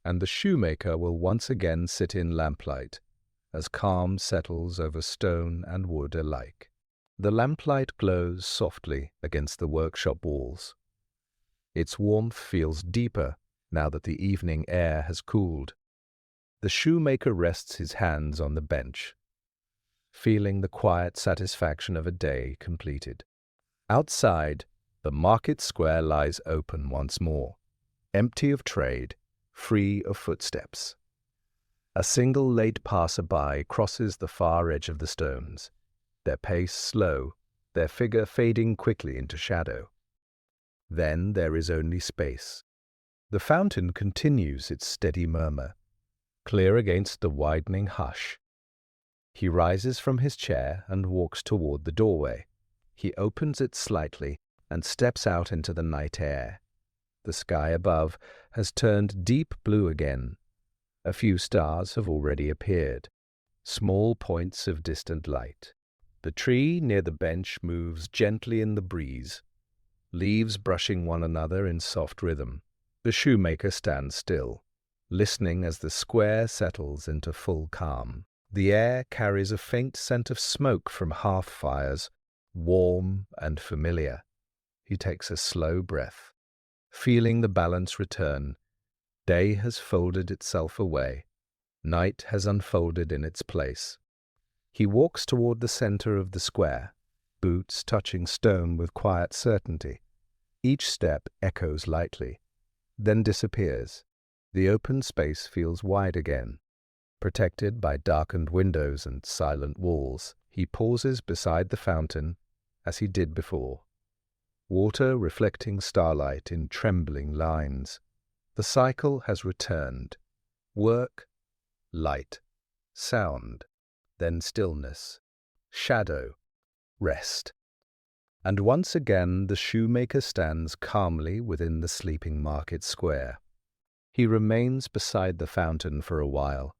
and the shoemaker will once again sit in lamplight, as calm settles over stone and wood alike. The lamplight glows softly against the workshop walls. Its warmth feels deeper now that the evening air has cooled. The shoemaker rests his hands on the bench, feeling the quiet satisfaction of a day completed. Outside, the market square lies open once more, empty of trade, free of footsteps. A single late passer-by crosses the far edge of the stones, their pace slow, their figure fading quickly into shadow. Then there is only space. The fountain continues its steady murmur, clear against the widening hush. He rises from his chair and walks toward the doorway. He opens it slightly and steps out into the night air. The sky above has turned deep blue again. A few stars have already appeared, small points of distant light. The tree near the bench moves gently in the breeze, leaves brushing one another in soft rhythm. The shoemaker stands still, listening as the square settles into full calm. The air carries a faint scent of smoke from hearth fires, warm and familiar. He takes a slow breath, feeling the balance return. Day has folded itself away. Night has unfolded in its place. He walks toward the center of the square, boots touching stone with quiet certainty. Each step echoes lightly, then disappears. The open space feels wide again, protected by darkened windows and silent walls. He pauses beside the fountain, as he did before. Water reflecting starlight in trembling lines. The cycle has returned. Work, light, sound, then stillness, shadow, rest. And once again the shoemaker stands calmly within the sleeping market square. He remains beside the fountain for a while,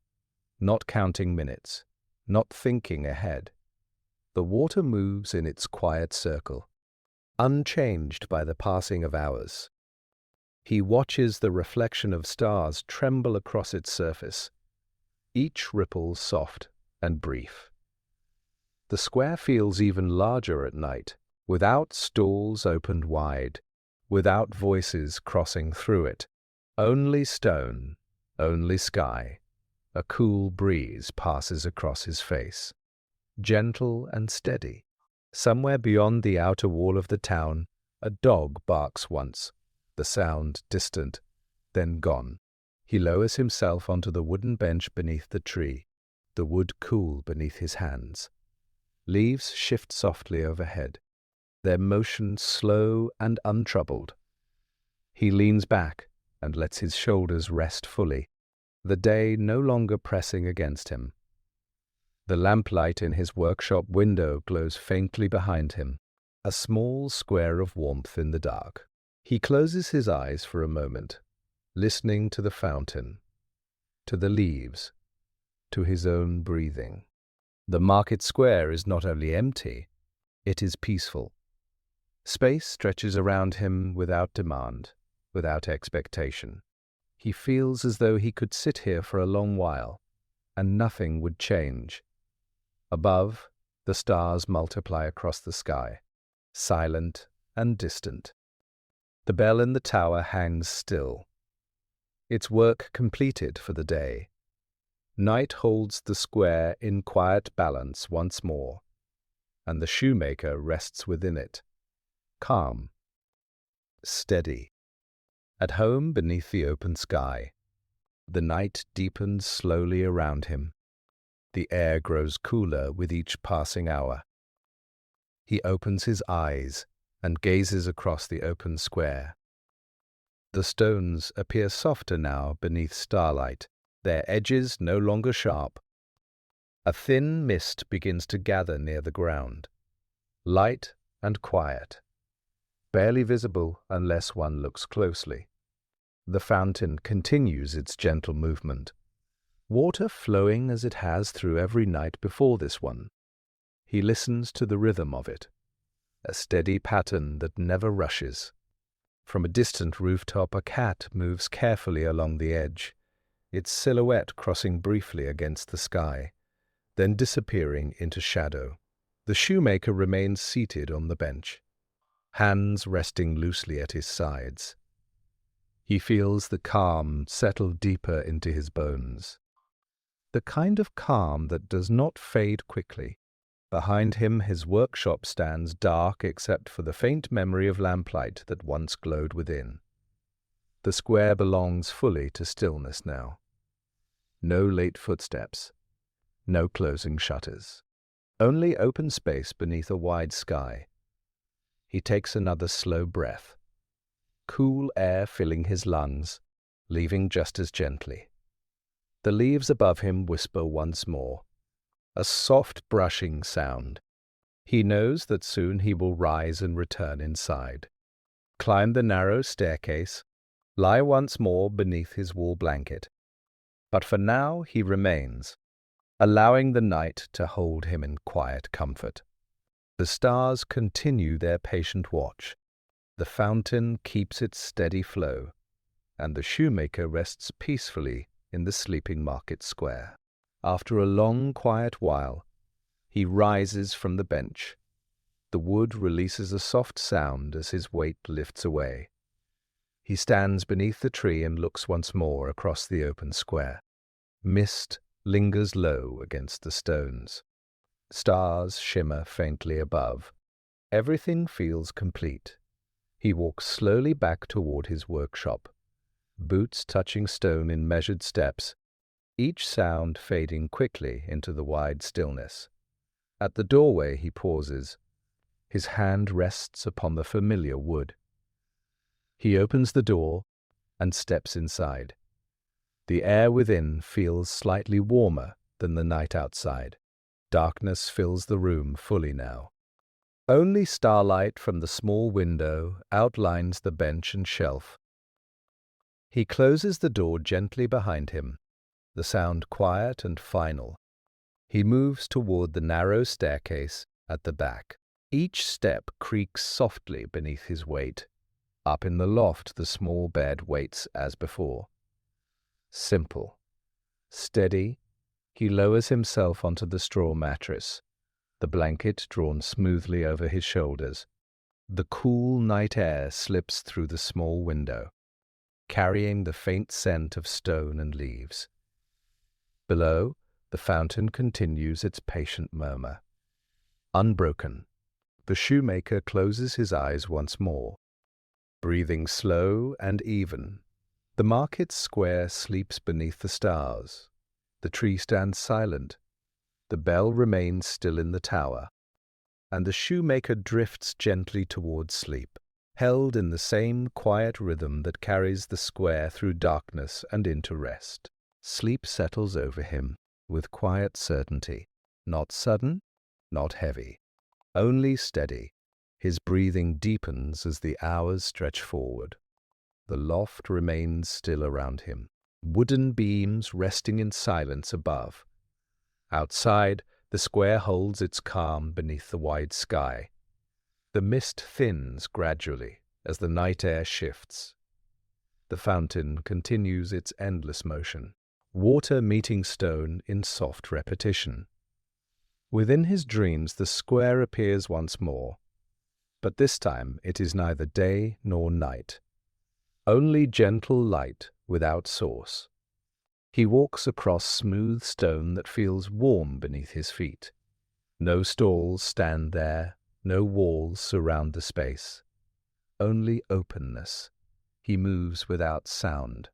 not counting minutes, not thinking ahead. The water moves in its quiet circle, unchanged by the passing of hours. He watches the reflection of stars tremble across its surface, each ripple soft and brief. The square feels even larger at night, without stalls opened wide, without voices crossing through it. Only stone, only sky. A cool breeze passes across his face, gentle and steady. Somewhere beyond the outer wall of the town, a dog barks once, the sound distant, then gone. He lowers himself onto the wooden bench beneath the tree, the wood cool beneath his hands. Leaves shift softly overhead, their motion slow and untroubled. He leans back and lets his shoulders rest fully, the day no longer pressing against him. The lamplight in his workshop window glows faintly behind him, a small square of warmth in the dark. He closes his eyes for a moment, listening to the fountain, to the leaves, to his own breathing. The market square is not only empty, it is peaceful. Space stretches around him without demand, without expectation. He feels as though he could sit here for a long while, and nothing would change. Above, the stars multiply across the sky, silent and distant. The bell in the tower hangs still, its work completed for the day. Night holds the square in quiet balance once more, and the shoemaker rests within it, calm, steady. At home beneath the open sky, the night deepens slowly around him. The air grows cooler with each passing hour. He opens his eyes and gazes across the open square. The stones appear softer now beneath starlight, their edges no longer sharp. A thin mist begins to gather near the ground, light and quiet, barely visible unless one looks closely. The fountain continues its gentle movement, water flowing as it has through every night before this one. He listens to the rhythm of it, a steady pattern that never rushes. From a distant rooftop, a cat moves carefully along the edge, its silhouette crossing briefly against the sky, then disappearing into shadow. The shoemaker remains seated on the bench, hands resting loosely at his sides. He feels the calm settle deeper into his bones, the kind of calm that does not fade quickly. Behind him, his workshop stands dark except for the faint memory of lamplight that once glowed within. The square belongs fully to stillness now. No late footsteps, no closing shutters, only open space beneath a wide sky. He takes another slow breath, cool air filling his lungs, leaving just as gently. The leaves above him whisper once more, a soft brushing sound. He knows that soon he will rise and return inside, climb the narrow staircase, lie once more beneath his wool blanket. But for now he remains, allowing the night to hold him in quiet comfort. The stars continue their patient watch. The fountain keeps its steady flow, and the shoemaker rests peacefully in the sleeping market square. After a long, quiet while, he rises from the bench. The wood releases a soft sound as his weight lifts away. He stands beneath the tree and looks once more across the open square. Mist lingers low against the stones. Stars shimmer faintly above. Everything feels complete. He walks slowly back toward his workshop, boots touching stone in measured steps, each sound fading quickly into the wide stillness. At the doorway he pauses. His hand rests upon the familiar wood. He opens the door and steps inside. The air within feels slightly warmer than the night outside. Darkness fills the room fully now. Only starlight from the small window outlines the bench and shelf. He closes the door gently behind him, the sound quiet and final. He moves toward the narrow staircase at the back. Each step creaks softly beneath his weight. Up in the loft, the small bed waits as before. Simple, steady, he lowers himself onto the straw mattress, the blanket drawn smoothly over his shoulders. The cool night air slips through the small window, carrying the faint scent of stone and leaves. Below, the fountain continues its patient murmur. Unbroken, the shoemaker closes his eyes once more, breathing slow and even. The market square sleeps beneath the stars. The tree stands silent. The bell remains still in the tower. and the shoemaker drifts gently towards sleep, held in the same quiet rhythm that carries the square through darkness and into rest. Sleep settles over him with quiet certainty, not sudden, not heavy, only steady. His breathing deepens as the hours stretch forward. The loft remains still around him, wooden beams resting in silence above. Outside, the square holds its calm beneath the wide sky. The mist thins gradually as the night air shifts. The fountain continues its endless motion, water meeting stone in soft repetition. Within his dreams the square appears once more, but this time it is neither day nor night. Only gentle light without source. He walks across smooth stone that feels warm beneath his feet. No stalls stand there, no walls surround the space. Only openness. He moves without sound,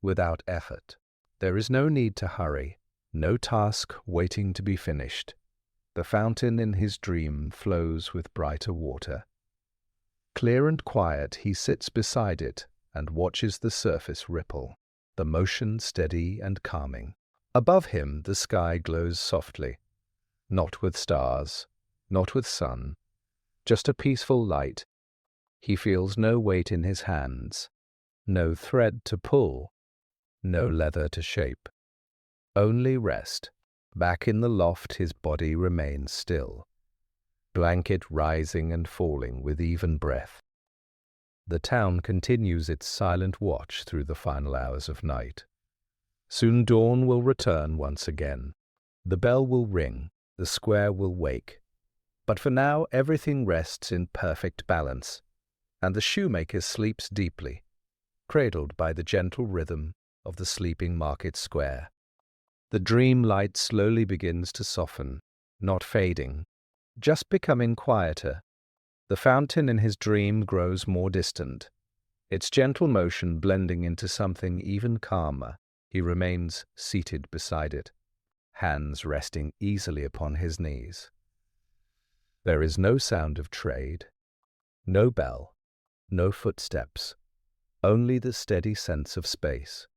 without effort. There is no need to hurry, no task waiting to be finished. The fountain in his dream flows with brighter water. Clear and quiet, he sits beside it and watches the surface ripple, the motion steady and calming. Above him, the sky glows softly, not with stars, not with sun, just a peaceful light. He feels no weight in his hands, no thread to pull, no leather to shape. Only rest. Back in the loft, his body remains still, blanket rising and falling with even breath. The town continues its silent watch through the final hours of night. Soon dawn will return once again. The bell will ring, the square will wake. But for now, everything rests in perfect balance, and the shoemaker sleeps deeply, cradled by the gentle rhythm of the sleeping market square. The dream light slowly begins to soften, not fading, just becoming quieter. The fountain in his dream grows more distant, its gentle motion blending into something even calmer. He remains seated beside it, hands resting easily upon his knees. There is no sound of trade, no bell, no footsteps, only the steady sense of space.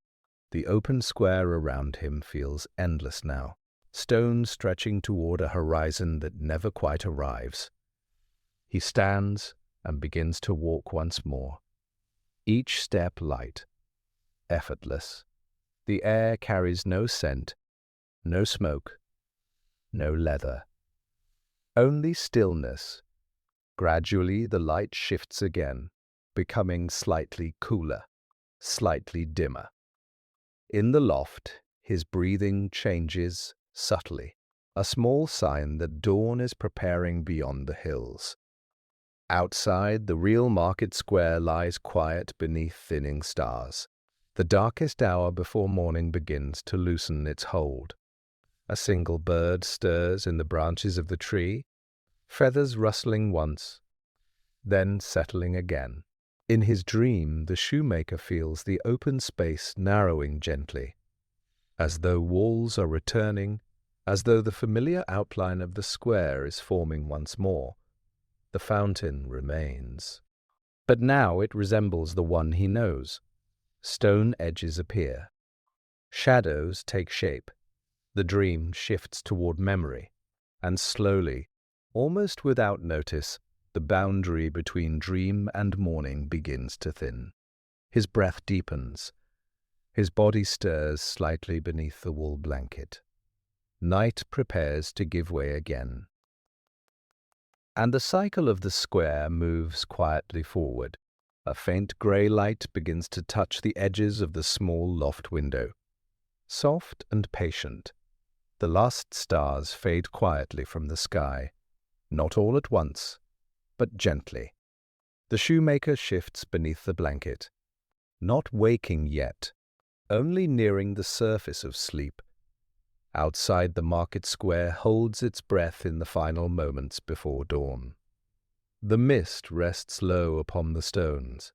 The open square around him feels endless now, stone stretching toward a horizon that never quite arrives. He stands and begins to walk once more, each step light, effortless. The air carries no scent, no smoke, no leather. Only stillness. Gradually the light shifts again, becoming slightly cooler, slightly dimmer. In the loft, his breathing changes subtly, a small sign that dawn is preparing beyond the hills. Outside, the real market square lies quiet beneath thinning stars. The darkest hour before morning begins to loosen its hold. A single bird stirs in the branches of the tree, feathers rustling once, then settling again. In his dream, the shoemaker feels the open space narrowing gently, as though walls are returning, as though the familiar outline of the square is forming once more. The fountain remains. But now it resembles the one he knows. Stone edges appear. Shadows take shape. The dream shifts toward memory, and slowly, almost without notice, the boundary between dream and morning begins to thin. His breath deepens. His body stirs slightly beneath the wool blanket. Night prepares to give way again. And the cycle of the square moves quietly forward. A faint grey light begins to touch the edges of the small loft window. Soft and patient, the last stars fade quietly from the sky, not all at once, but gently. The shoemaker shifts beneath the blanket, not waking yet, only nearing the surface of sleep. Outside, the market square holds its breath in the final moments before dawn. The mist rests low upon the stones.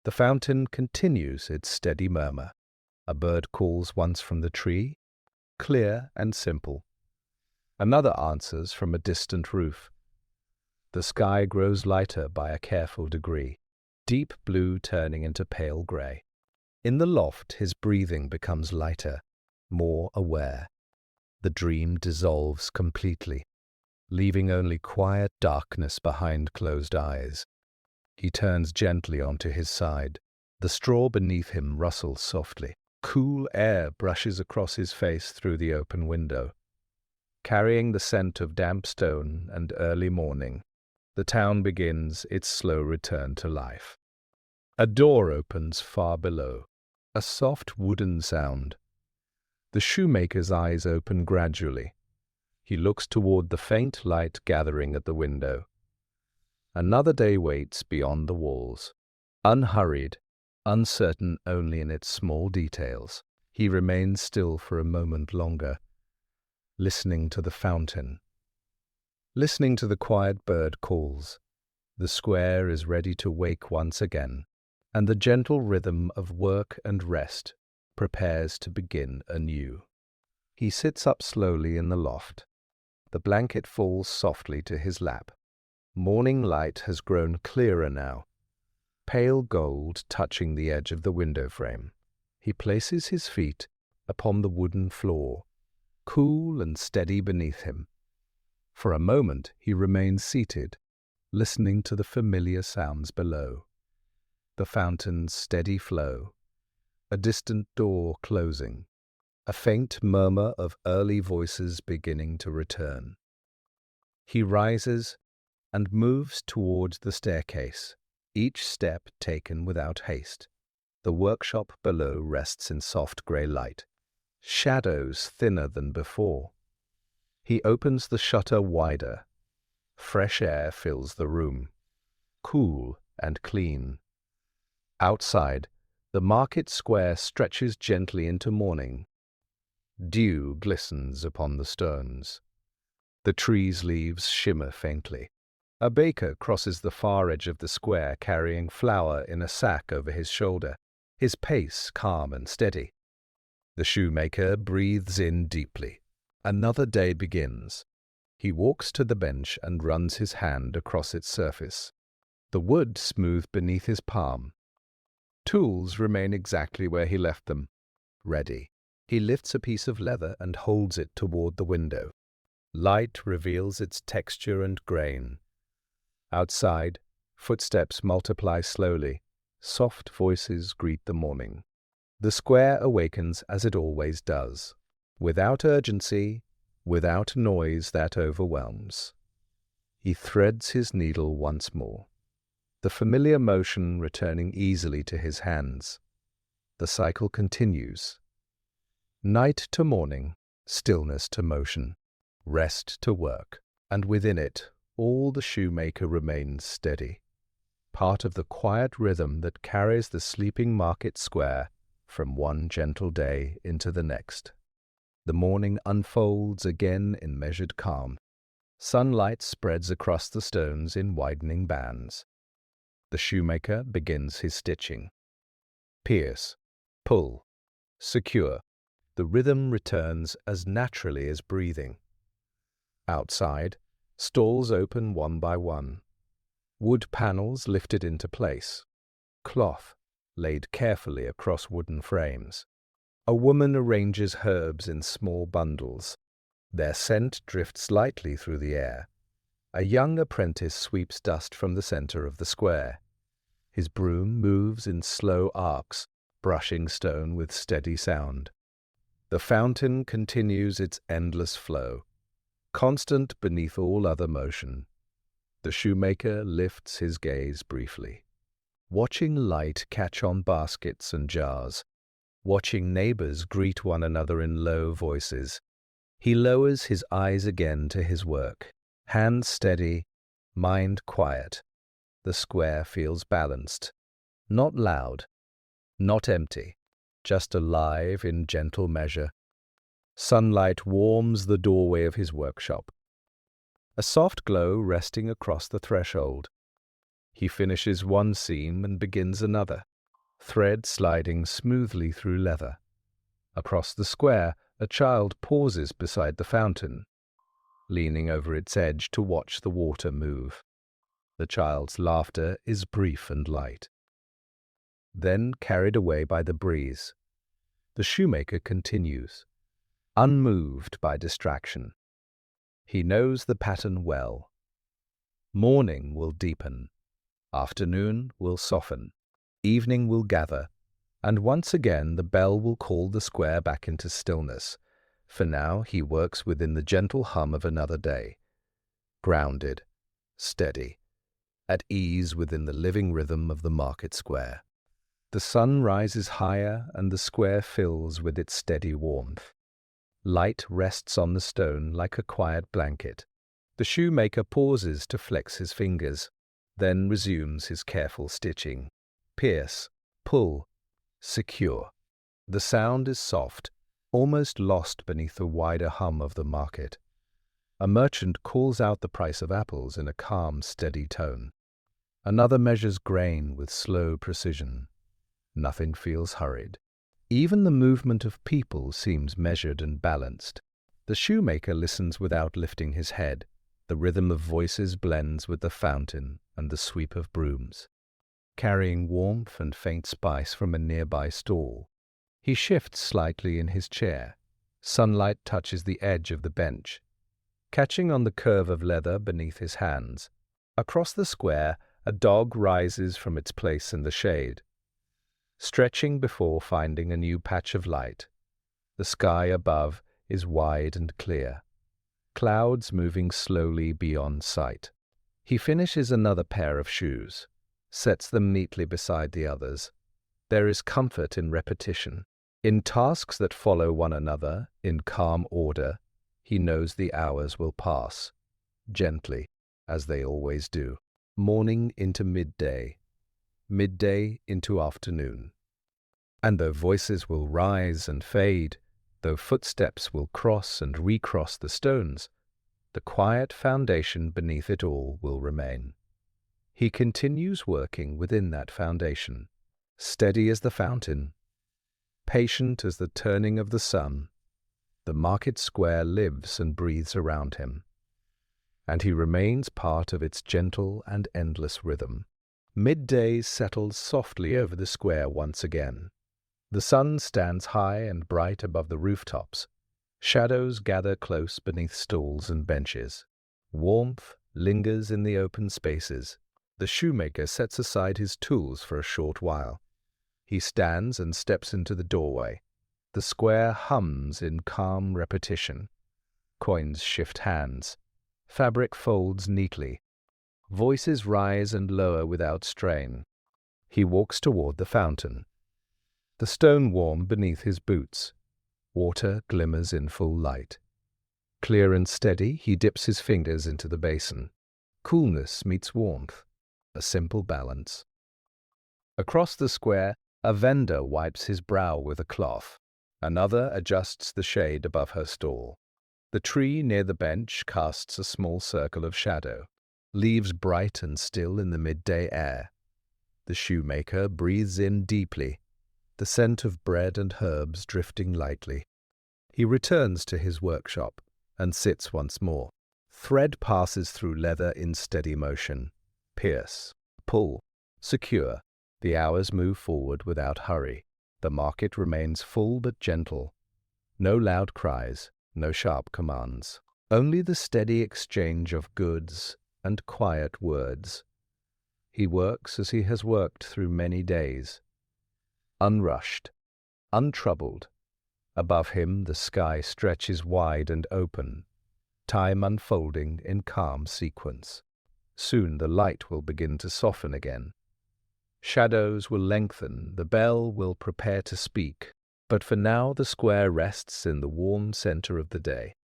The fountain continues its steady murmur. A bird calls once from the tree, clear and simple. Another answers from a distant roof. The sky grows lighter by a careful degree, deep blue turning into pale grey. In the loft, his breathing becomes lighter, more aware. The dream dissolves completely, leaving only quiet darkness behind closed eyes. He turns gently onto his side. The straw beneath him rustles softly. Cool air brushes across his face through the open window, carrying the scent of damp stone and early morning. The town begins its slow return to life. A door opens far below, a soft wooden sound. The shoemaker's eyes open gradually. He looks toward the faint light gathering at the window. Another day waits beyond the walls. Unhurried, uncertain only in its small details, he remains still for a moment longer, listening to the fountain, listening to the quiet bird calls. The square is ready to wake once again, and the gentle rhythm of work and rest prepares to begin anew. He sits up slowly in the loft. The blanket falls softly to his lap. Morning light has grown clearer now, pale gold touching the edge of the window frame. He places his feet upon the wooden floor, cool and steady beneath him. For a moment he remains seated, listening to the familiar sounds below. The fountain's steady flow, a distant door closing, a faint murmur of early voices beginning to return. He rises and moves towards the staircase, each step taken without haste. The workshop below rests in soft grey light, shadows thinner than before. He opens the shutter wider. Fresh air fills the room, cool and clean. Outside, the market square stretches gently into morning. Dew glistens upon the stones. The trees' leaves shimmer faintly. A baker crosses the far edge of the square carrying flour in a sack over his shoulder, his pace calm and steady. The shoemaker breathes in deeply. Another day begins. He walks to the bench and runs his hand across its surface. The wood smooth beneath his palm. Tools remain exactly where he left them, ready. He lifts a piece of leather and holds it toward the window. Light reveals its texture and grain. Outside, footsteps multiply slowly. Soft voices greet the morning. The square awakens as it always does, without urgency, without noise that overwhelms. He threads his needle once more, the familiar motion returning easily to his hands. The cycle continues. Night to morning, stillness to motion, rest to work, and within it, all the shoemaker remains steady, part of the quiet rhythm that carries the sleeping market square from one gentle day into the next. The morning unfolds again in measured calm. Sunlight spreads across the stones in widening bands. The shoemaker begins his stitching. Pierce, pull, secure. The rhythm returns as naturally as breathing. Outside, stalls open one by one. Wood panels lifted into place. Cloth laid carefully across wooden frames. A woman arranges herbs in small bundles. Their scent drifts lightly through the air. A young apprentice sweeps dust from the center of the square. His broom moves in slow arcs, brushing stone with steady sound. The fountain continues its endless flow, constant beneath all other motion. The shoemaker lifts his gaze briefly, watching light catch on baskets and jars, watching neighbors greet one another in low voices. He lowers his eyes again to his work, hands steady, mind quiet. The square feels balanced, not loud, not empty, just alive in gentle measure. Sunlight warms the doorway of his workshop, a soft glow resting across the threshold. He finishes one seam and begins another, thread sliding smoothly through leather. Across the square, a child pauses beside the fountain, leaning over its edge to watch the water move. The child's laughter is brief and light. Then, carried away by the breeze, the shoemaker continues, unmoved by distraction. He knows the pattern well. Morning will deepen, afternoon will soften, evening will gather, and once again the bell will call the square back into stillness. For now he works within the gentle hum of another day, grounded, steady, at ease within the living rhythm of the market square. The sun rises higher and the square fills with its steady warmth. Light rests on the stone like a quiet blanket. The shoemaker pauses to flex his fingers, then resumes his careful stitching. Pierce, pull, secure. The sound is soft, almost lost beneath the wider hum of the market. A merchant calls out the price of apples in a calm, steady tone. Another measures grain with slow precision. Nothing feels hurried. Even the movement of people seems measured and balanced. The shoemaker listens without lifting his head. The rhythm of voices blends with the fountain and the sweep of brooms. Carrying warmth and faint spice from a nearby stall, he shifts slightly in his chair. Sunlight touches the edge of the bench, catching on the curve of leather beneath his hands. Across the square, a dog rises from its place in the shade, stretching before finding a new patch of light. The sky above is wide and clear, clouds moving slowly beyond sight. He finishes another pair of shoes, sets them neatly beside the others. There is comfort in repetition. In tasks that follow one another, in calm order, he knows the hours will pass, gently, as they always do. Morning into midday, midday into afternoon. And though voices will rise and fade, though footsteps will cross and recross the stones, the quiet foundation beneath it all will remain. He continues working within that foundation, steady as the fountain, patient as the turning of the sun. The market square lives and breathes around him, and he remains part of its gentle and endless rhythm. Midday settles softly over the square once again. The sun stands high and bright above the rooftops. Shadows gather close beneath stalls and benches. Warmth lingers in the open spaces. The shoemaker sets aside his tools for a short while. He stands and steps into the doorway. The square hums in calm repetition. Coins shift hands. Fabric folds neatly. Voices rise and lower without strain. He walks toward the fountain. The stone warm beneath his boots. Water glimmers in full light. Clear and steady, he dips his fingers into the basin. Coolness meets warmth. A simple balance. Across the square, a vendor wipes his brow with a cloth. Another adjusts the shade above her stall. The tree near the bench casts a small circle of shadow. Leaves bright and still in the midday air. The shoemaker breathes in deeply, the scent of bread and herbs drifting lightly. He returns to his workshop and sits once more. Thread passes through leather in steady motion. Pierce, pull, secure. The hours move forward without hurry. The market remains full but gentle. No loud cries, no sharp commands. Only the steady exchange of goods and quiet words. He works as he has worked through many days. Unrushed, untroubled. Above him the sky stretches wide and open, time unfolding in calm sequence. Soon the light will begin to soften again. Shadows will lengthen, the bell will prepare to speak, but for now the square rests in the warm center of the day.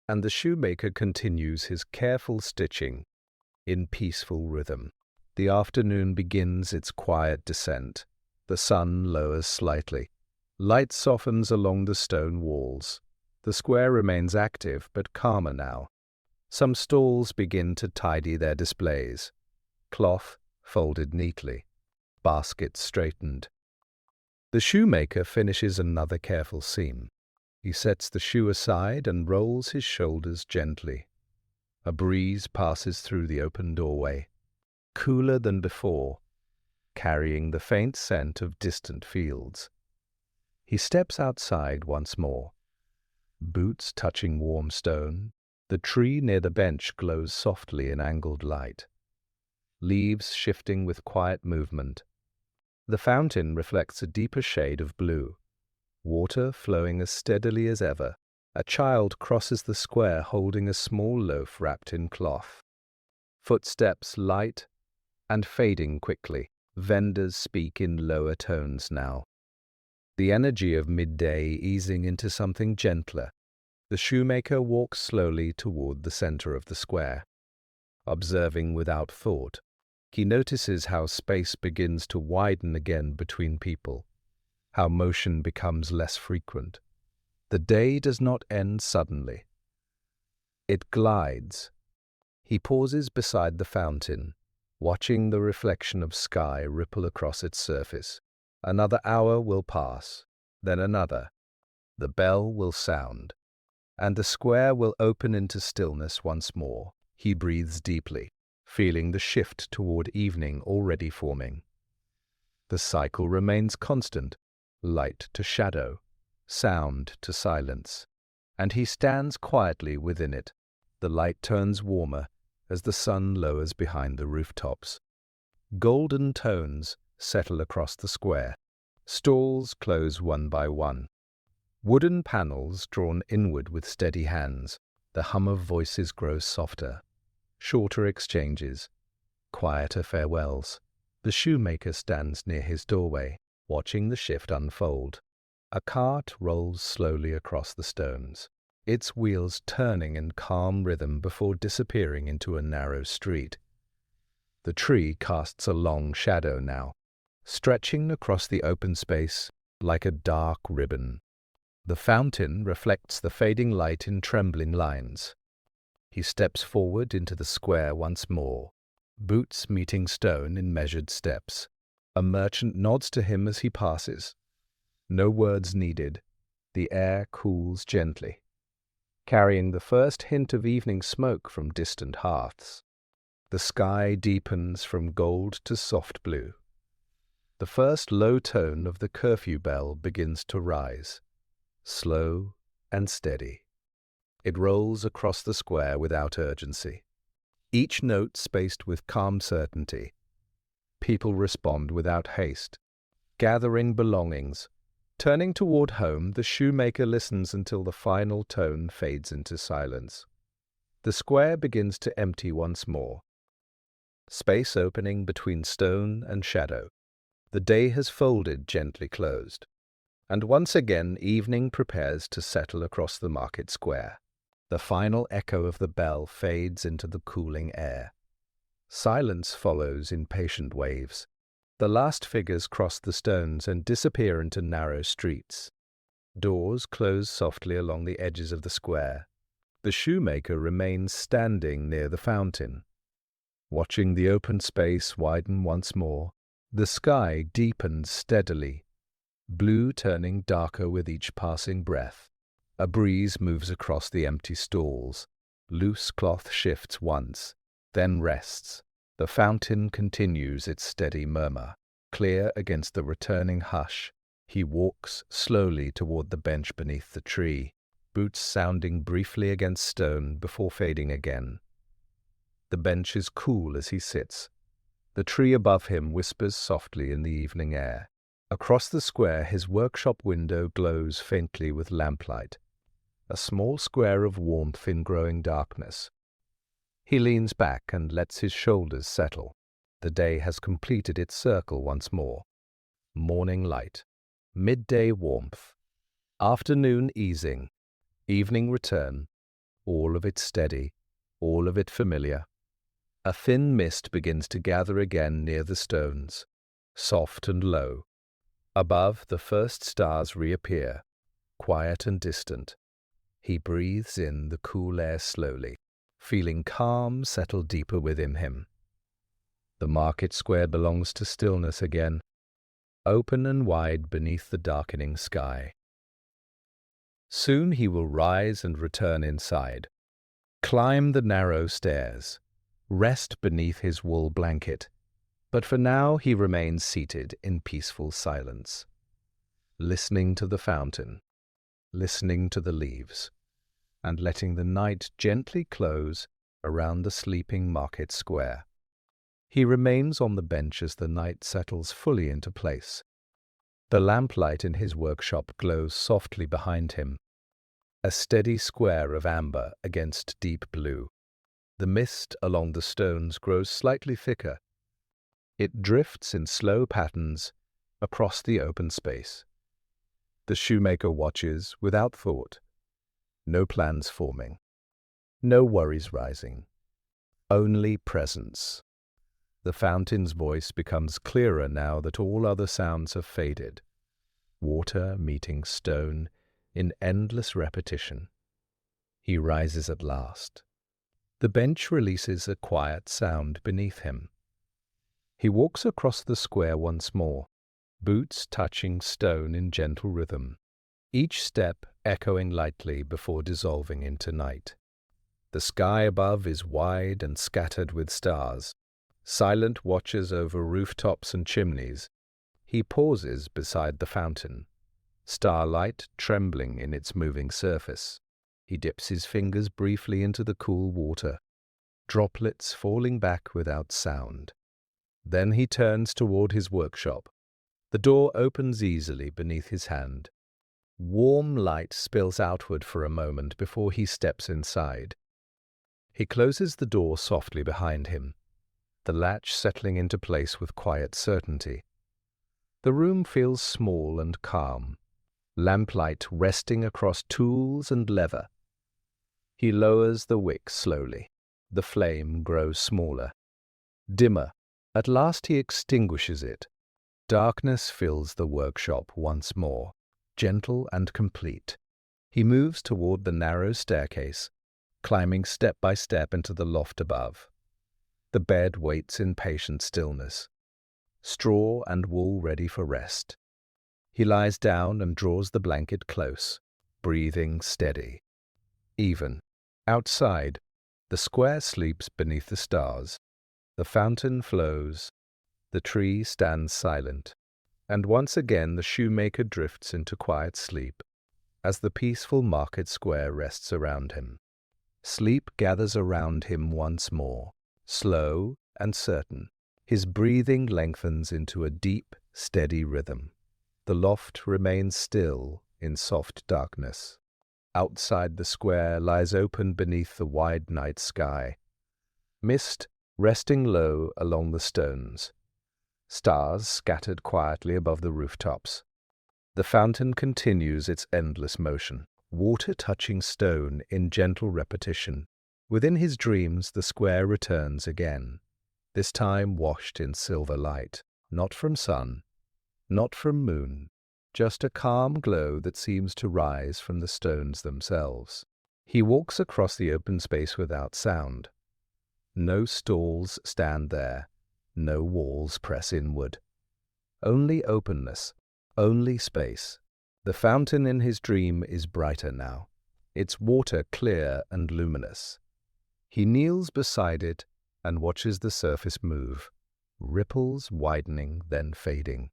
And the shoemaker continues his careful stitching in peaceful rhythm. The afternoon begins its quiet descent. The sun lowers slightly. Light softens along the stone walls. The square remains active but calmer now. Some stalls begin to tidy their displays. Cloth folded neatly. Baskets straightened. The shoemaker finishes another careful seam. He sets the shoe aside and rolls his shoulders gently. A breeze passes through the open doorway. cooler than before, carrying the faint scent of distant fields. He steps outside once more. Boots touching warm stone, the tree near the bench glows softly in angled light. Leaves shifting with quiet movement. The fountain reflects a deeper shade of blue. Water flowing as steadily as ever. A child crosses the square holding a small loaf wrapped in cloth. Footsteps light and fading quickly. Vendors speak in lower tones now. The energy of midday easing into something gentler. The shoemaker walks slowly toward the center of the square. Observing without thought, he notices how space begins to widen again between people, how motion becomes less frequent. The day does not end suddenly. It glides. He pauses beside the fountain, watching the reflection of sky ripple across its surface. Another hour will pass, then another. The bell will sound, and the square will open into stillness once more. He breathes deeply, feeling the shift toward evening already forming. The cycle remains constant, light to shadow, sound to silence, and he stands quietly within it. The light turns warmer as the sun lowers behind the rooftops. Golden tones settle across the square. Stalls close one by one. Wooden panels drawn inward with steady hands. The hum of voices grows softer. Shorter exchanges, quieter farewells. The shoemaker stands near his doorway, watching the shift unfold. A cart rolls slowly across the stones, its wheels turning in calm rhythm before disappearing into a narrow street. The tree casts a long shadow now, stretching across the open space like a dark ribbon. The fountain reflects the fading light in trembling lines. He steps forward into the square once more, boots meeting stone in measured steps. A merchant nods to him as he passes. No words needed. The air cools gently, carrying the first hint of evening smoke from distant hearths. The sky deepens from gold to soft blue. The first low tone of the curfew bell begins to rise, slow and steady. It rolls across the square without urgency, each note spaced with calm certainty. People respond without haste, gathering belongings. Turning toward home, the shoemaker listens until the final tone fades into silence. The square begins to empty once more. Space opening between stone and shadow. The day has folded, gently closed. And once again evening prepares to settle across the market square. The final echo of the bell fades into the cooling air. Silence follows in patient waves. The last figures cross the stones and disappear into narrow streets. Doors close softly along the edges of the square. The shoemaker remains standing near the fountain, watching the open space widen once more. The sky deepens steadily, blue turning darker with each passing breath. A breeze moves across the empty stalls. Loose cloth shifts once, then rests. The fountain continues its steady murmur, clear against the returning hush. He walks slowly toward the bench beneath the tree, boots sounding briefly against stone before fading again. The bench is cool as he sits. The tree above him whispers softly in the evening air. Across the square, his workshop window glows faintly with lamplight, a small square of warmth in growing darkness. He leans back and lets his shoulders settle. The day has completed its circle once more. Morning light, midday warmth, afternoon easing, evening return, all of it steady, all of it familiar. A thin mist begins to gather again near the stones, soft and low. Above, the first stars reappear, quiet and distant. He breathes in the cool air slowly, feeling calm settle deeper within him. The market square belongs to stillness again, open and wide beneath the darkening sky. Soon he will rise and return inside, climb the narrow stairs, rest beneath his wool blanket, but for now he remains seated in peaceful silence, listening to the fountain, listening to the leaves, and letting the night gently close around the sleeping market square. He remains on the bench as the night settles fully into place. The lamplight in his workshop glows softly behind him, a steady square of amber against deep blue. The mist along the stones grows slightly thicker. It drifts in slow patterns across the open space. The shoemaker watches without thought, no plans forming, no worries rising, only presence. The fountain's voice becomes clearer now that all other sounds have faded. Water meeting stone in endless repetition. He rises at last. The bench releases a quiet sound beneath him. He walks across the square once more, boots touching stone in gentle rhythm, each step echoing lightly before dissolving into night. The sky above is wide and scattered with stars, silent watchers over rooftops and chimneys. He pauses beside the fountain, starlight trembling in its moving surface. He dips his fingers briefly into the cool water, droplets falling back without sound. Then he turns toward his workshop. The door opens easily beneath his hand. Warm light spills outward for a moment before he steps inside. He closes the door softly behind him, the latch settling into place with quiet certainty. The room feels small and calm, lamplight resting across tools and leather. He lowers the wick slowly. The flame grows smaller, dimmer. At last he extinguishes it. Darkness fills the workshop once more, gentle and complete. He moves toward the narrow staircase, climbing step by step into the loft above. The bed waits in patient stillness, straw and wool ready for rest. He lies down and draws the blanket close, breathing steady. Even. Outside, the square sleeps beneath the stars. The fountain flows. The tree stands silent. And once again the shoemaker drifts into quiet sleep as the peaceful market square rests around him. Sleep gathers around him once more, slow and certain. His breathing lengthens into a deep, steady rhythm. The loft remains still in soft darkness. Outside the square lies open beneath the wide night sky. Mist resting low along the stones. Stars scattered quietly above the rooftops. The fountain continues its endless motion, water touching stone in gentle repetition. Within his dreams the square returns again, this time washed in silver light, not from sun, not from moon, just a calm glow that seems to rise from the stones themselves. He walks across the open space without sound. No stalls stand there, no walls press inward. Only openness, only space. The fountain in his dream is brighter now, its water clear and luminous. He kneels beside it and watches the surface move, ripples widening, then fading.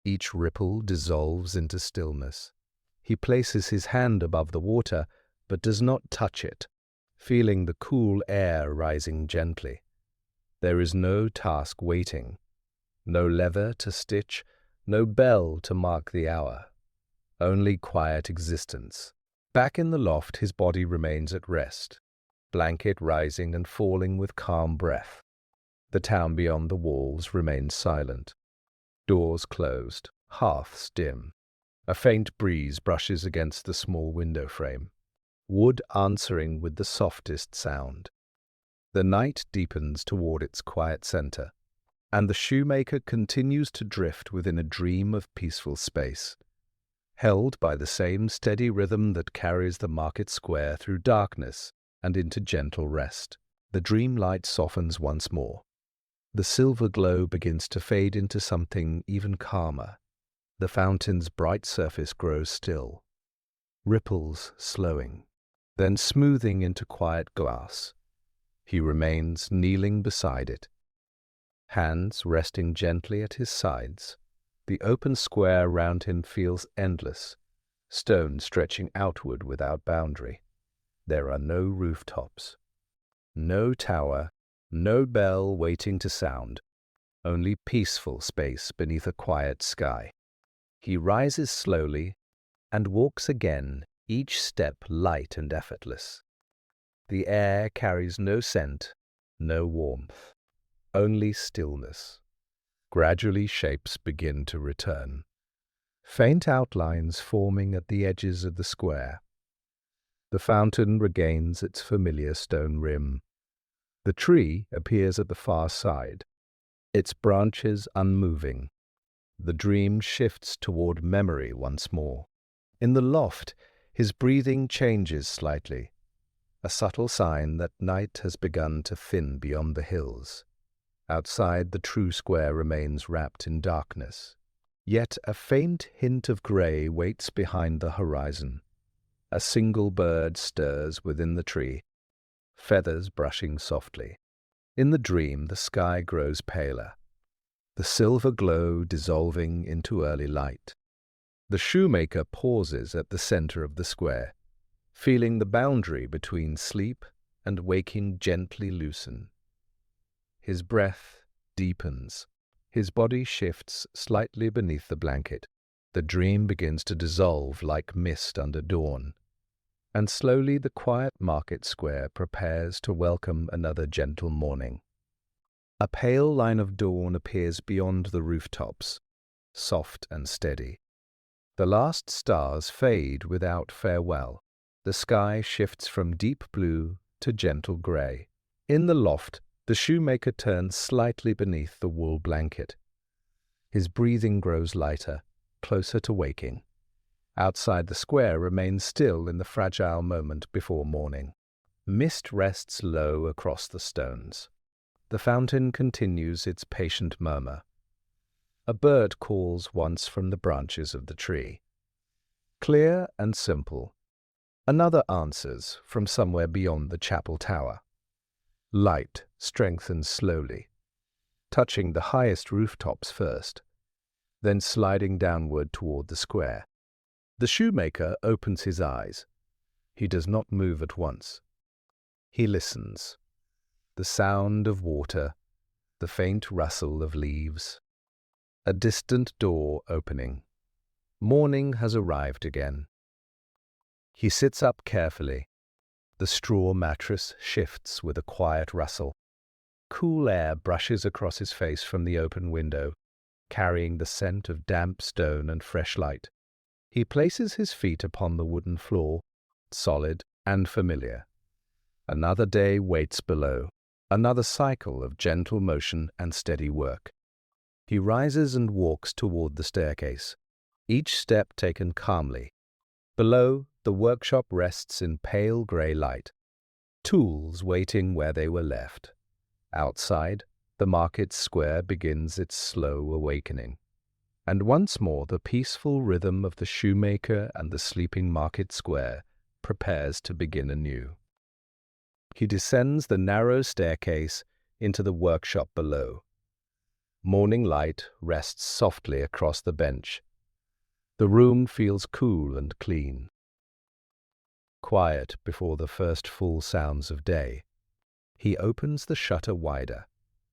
Each ripple dissolves into stillness. He places his hand above the water, but does not touch it, feeling the cool air rising gently. There is no task waiting, no lever to stitch, no bell to mark the hour. Only quiet existence. Back in the loft, his body remains at rest, blanket rising and falling with calm breath. The town beyond the walls remains silent. Doors closed, hearths dim. A faint breeze brushes against the small window frame, wood answering with the softest sound. The night deepens toward its quiet center, and the shoemaker continues to drift within a dream of peaceful space, held by the same steady rhythm that carries the market square through darkness and into gentle rest. The dream light softens once more. The silver glow begins to fade into something even calmer. The fountain's bright surface grows still, ripples slowing, then smoothing into quiet glass. He remains kneeling beside it, hands resting gently at his sides. The open square round him feels endless, stone stretching outward without boundary. There are no rooftops, no tower, no bell waiting to sound, only peaceful space beneath a quiet sky. He rises slowly and walks again, each step light and effortless. The air carries no scent, no warmth, only stillness. Gradually shapes begin to return, faint outlines forming at the edges of the square. The fountain regains its familiar stone rim. The tree appears at the far side, its branches unmoving. The dream shifts toward memory once more. In the loft, his breathing changes slightly, a subtle sign that night has begun to thin beyond the hills. Outside, the true square remains wrapped in darkness. Yet a faint hint of grey waits behind the horizon. A single bird stirs within the tree, feathers brushing softly. In the dream, the sky grows paler, the silver glow dissolving into early light. The shoemaker pauses at the center of the square, feeling the boundary between sleep and waking gently loosen. His breath deepens. His body shifts slightly beneath the blanket. The dream begins to dissolve like mist under dawn, and slowly the quiet market square prepares to welcome another gentle morning. A pale line of dawn appears beyond the rooftops, soft and steady. The last stars fade without farewell. The sky shifts from deep blue to gentle grey. In the loft, the shoemaker turns slightly beneath the wool blanket. His breathing grows lighter, closer to waking. Outside, the square remains still in the fragile moment before morning. Mist rests low across the stones. The fountain continues its patient murmur. A bird calls once from the branches of the tree. Clear and simple. Another answers from somewhere beyond the chapel tower. Light strengthens slowly, touching the highest rooftops first, then sliding downward toward the square. The shoemaker opens his eyes. He does not move at once. He listens. The sound of water, the faint rustle of leaves, a distant door opening. Morning has arrived again. He sits up carefully. The straw mattress shifts with a quiet rustle. Cool air brushes across his face from the open window, carrying the scent of damp stone and fresh light. He places his feet upon the wooden floor, solid and familiar. Another day waits below, another cycle of gentle motion and steady work. He rises and walks toward the staircase, each step taken calmly. Below, the workshop rests in pale grey light, tools waiting where they were left. Outside, the market square begins its slow awakening, and once more the peaceful rhythm of the shoemaker and the sleeping market square prepares to begin anew. He descends the narrow staircase into the workshop below. Morning light rests softly across the bench. The room feels cool and clean, quiet before the first full sounds of day. He opens the shutter wider.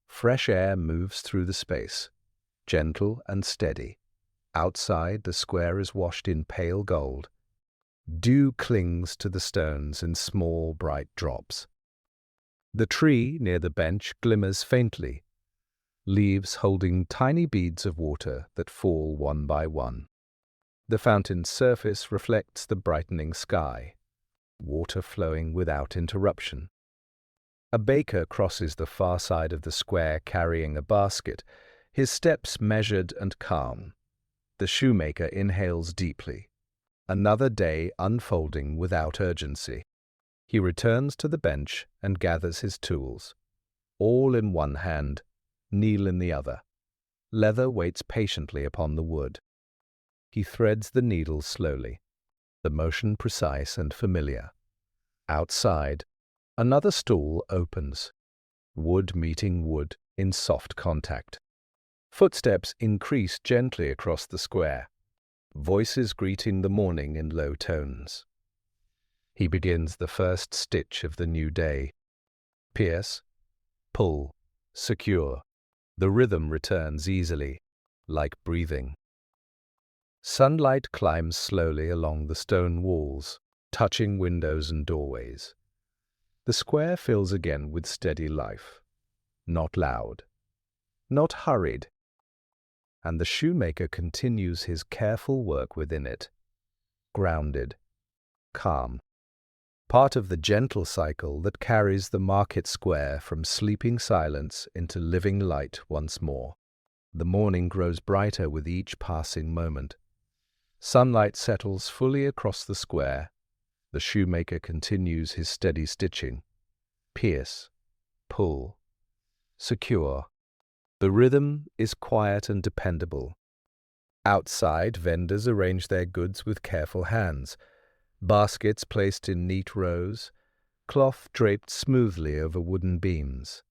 Fresh air moves through the space, gentle and steady. Outside, the square is washed in pale gold. Dew clings to the stones in small, bright drops. The tree near the bench glimmers faintly, leaves holding tiny beads of water that fall one by one. The fountain's surface reflects the brightening sky, water flowing without interruption. A baker crosses the far side of the square carrying a basket, his steps measured and calm. The shoemaker inhales deeply, another day unfolding without urgency. He returns to the bench and gathers his tools. All in one hand, needle in the other. Leather waits patiently upon the wood. He threads the needle slowly, the motion precise and familiar. Outside, Another stall opens, wood meeting wood in soft contact. Footsteps increase gently across the square, voices greeting the morning in low tones. He begins the first stitch of the new day. Pierce, pull, secure. The rhythm returns easily, like breathing. Sunlight climbs slowly along the stone walls, touching windows and doorways. The square fills again with steady life, not loud, not hurried, and the shoemaker continues his careful work within it, grounded, calm, part of the gentle cycle that carries the market square from sleeping silence into living light once more. The morning grows brighter with each passing moment. Sunlight settles fully across the square. The shoemaker continues his steady stitching. Pierce, pull, secure. The rhythm is quiet and dependable. Outside, vendors arrange their goods with careful hands, baskets placed in neat rows, cloth draped smoothly over wooden beams.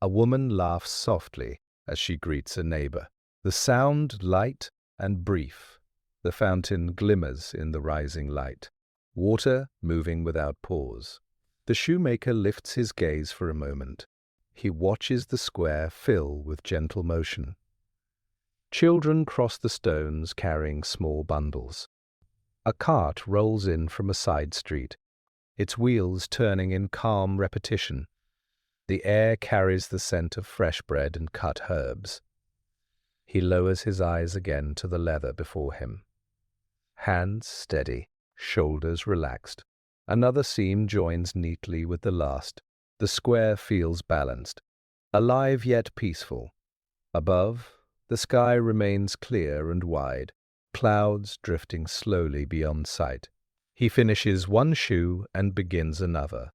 A woman laughs softly as she greets a neighbor. The sound light and brief. The fountain glimmers in the rising light, water moving without pause. The shoemaker lifts his gaze for a moment. He watches the square fill with gentle motion. Children cross the stones carrying small bundles. A cart rolls in from a side street, its wheels turning in calm repetition. The air carries the scent of fresh bread and cut herbs. He lowers his eyes again to the leather before him. Hands steady, shoulders relaxed. Another seam joins neatly with the last. The square feels balanced, alive yet peaceful. Above, the sky remains clear and wide, clouds drifting slowly beyond sight. He finishes one shoe and begins another,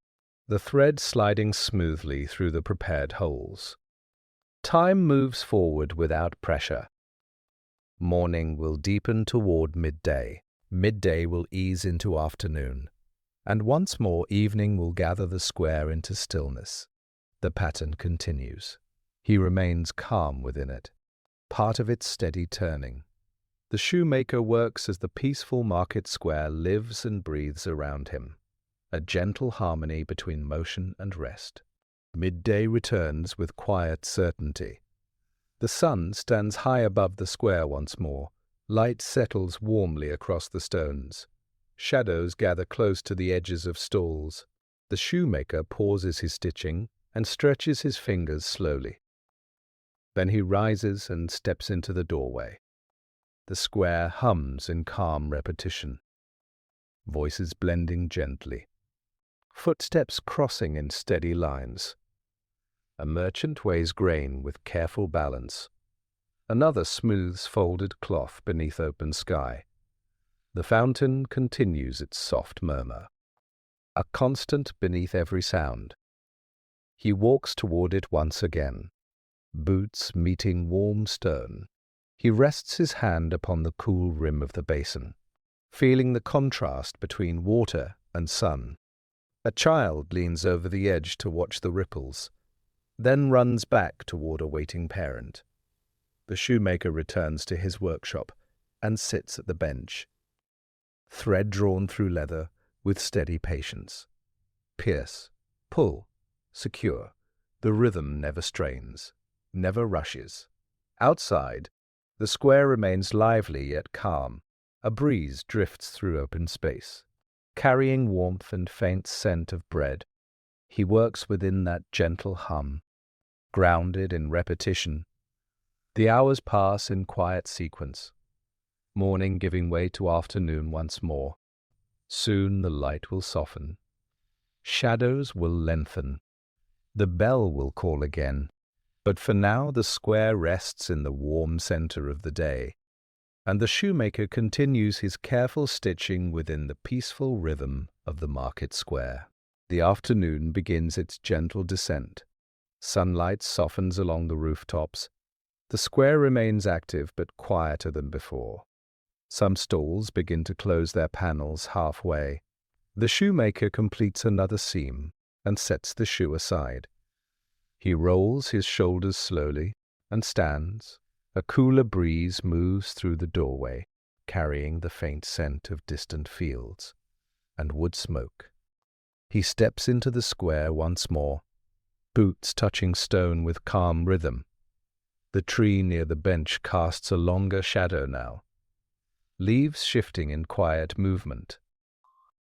the thread sliding smoothly through the prepared holes. Time moves forward without pressure. Morning will deepen toward midday. Midday will ease into afternoon. And once more evening will gather the square into stillness. The pattern continues. He remains calm within it, part of its steady turning. The shoemaker works as the peaceful market square lives and breathes around him, a gentle harmony between motion and rest. Midday returns with quiet certainty. The sun stands high above the square once more. Light settles warmly across the stones. Shadows gather close to the edges of stalls. The shoemaker pauses his stitching and stretches his fingers slowly. Then he rises and steps into the doorway. The square hums in calm repetition, voices blending gently, footsteps crossing in steady lines. A merchant weighs grain with careful balance. Another smooths folded cloth beneath open sky. The fountain continues its soft murmur, a constant beneath every sound. He walks toward it once again, boots meeting warm stone. He rests his hand upon the cool rim of the basin, feeling the contrast between water and sun. A child leans over the edge to watch the ripples, then runs back toward a waiting parent. The shoemaker returns to his workshop and sits at the bench, thread drawn through leather with steady patience. Pierce, pull, secure. The rhythm never strains, never rushes. Outside, the square remains lively yet calm. A breeze drifts through open space, carrying warmth and faint scent of bread. He works within that gentle hum, grounded in repetition. The hours pass in quiet sequence, morning giving way to afternoon once more. Soon the light will soften. Shadows will lengthen. The bell will call again. But for now the square rests in the warm center of the day, and the shoemaker continues his careful stitching within the peaceful rhythm of the market square. The afternoon begins its gentle descent. Sunlight softens along the rooftops. The square remains active but quieter than before. Some stalls begin to close their panels halfway. The shoemaker completes another seam, and sets the shoe aside. He rolls his shoulders slowly and stands. A cooler breeze moves through the doorway, carrying the faint scent of distant fields and wood smoke. He steps into the square once more, boots touching stone with calm rhythm. The tree near the bench casts a longer shadow now, leaves shifting in quiet movement.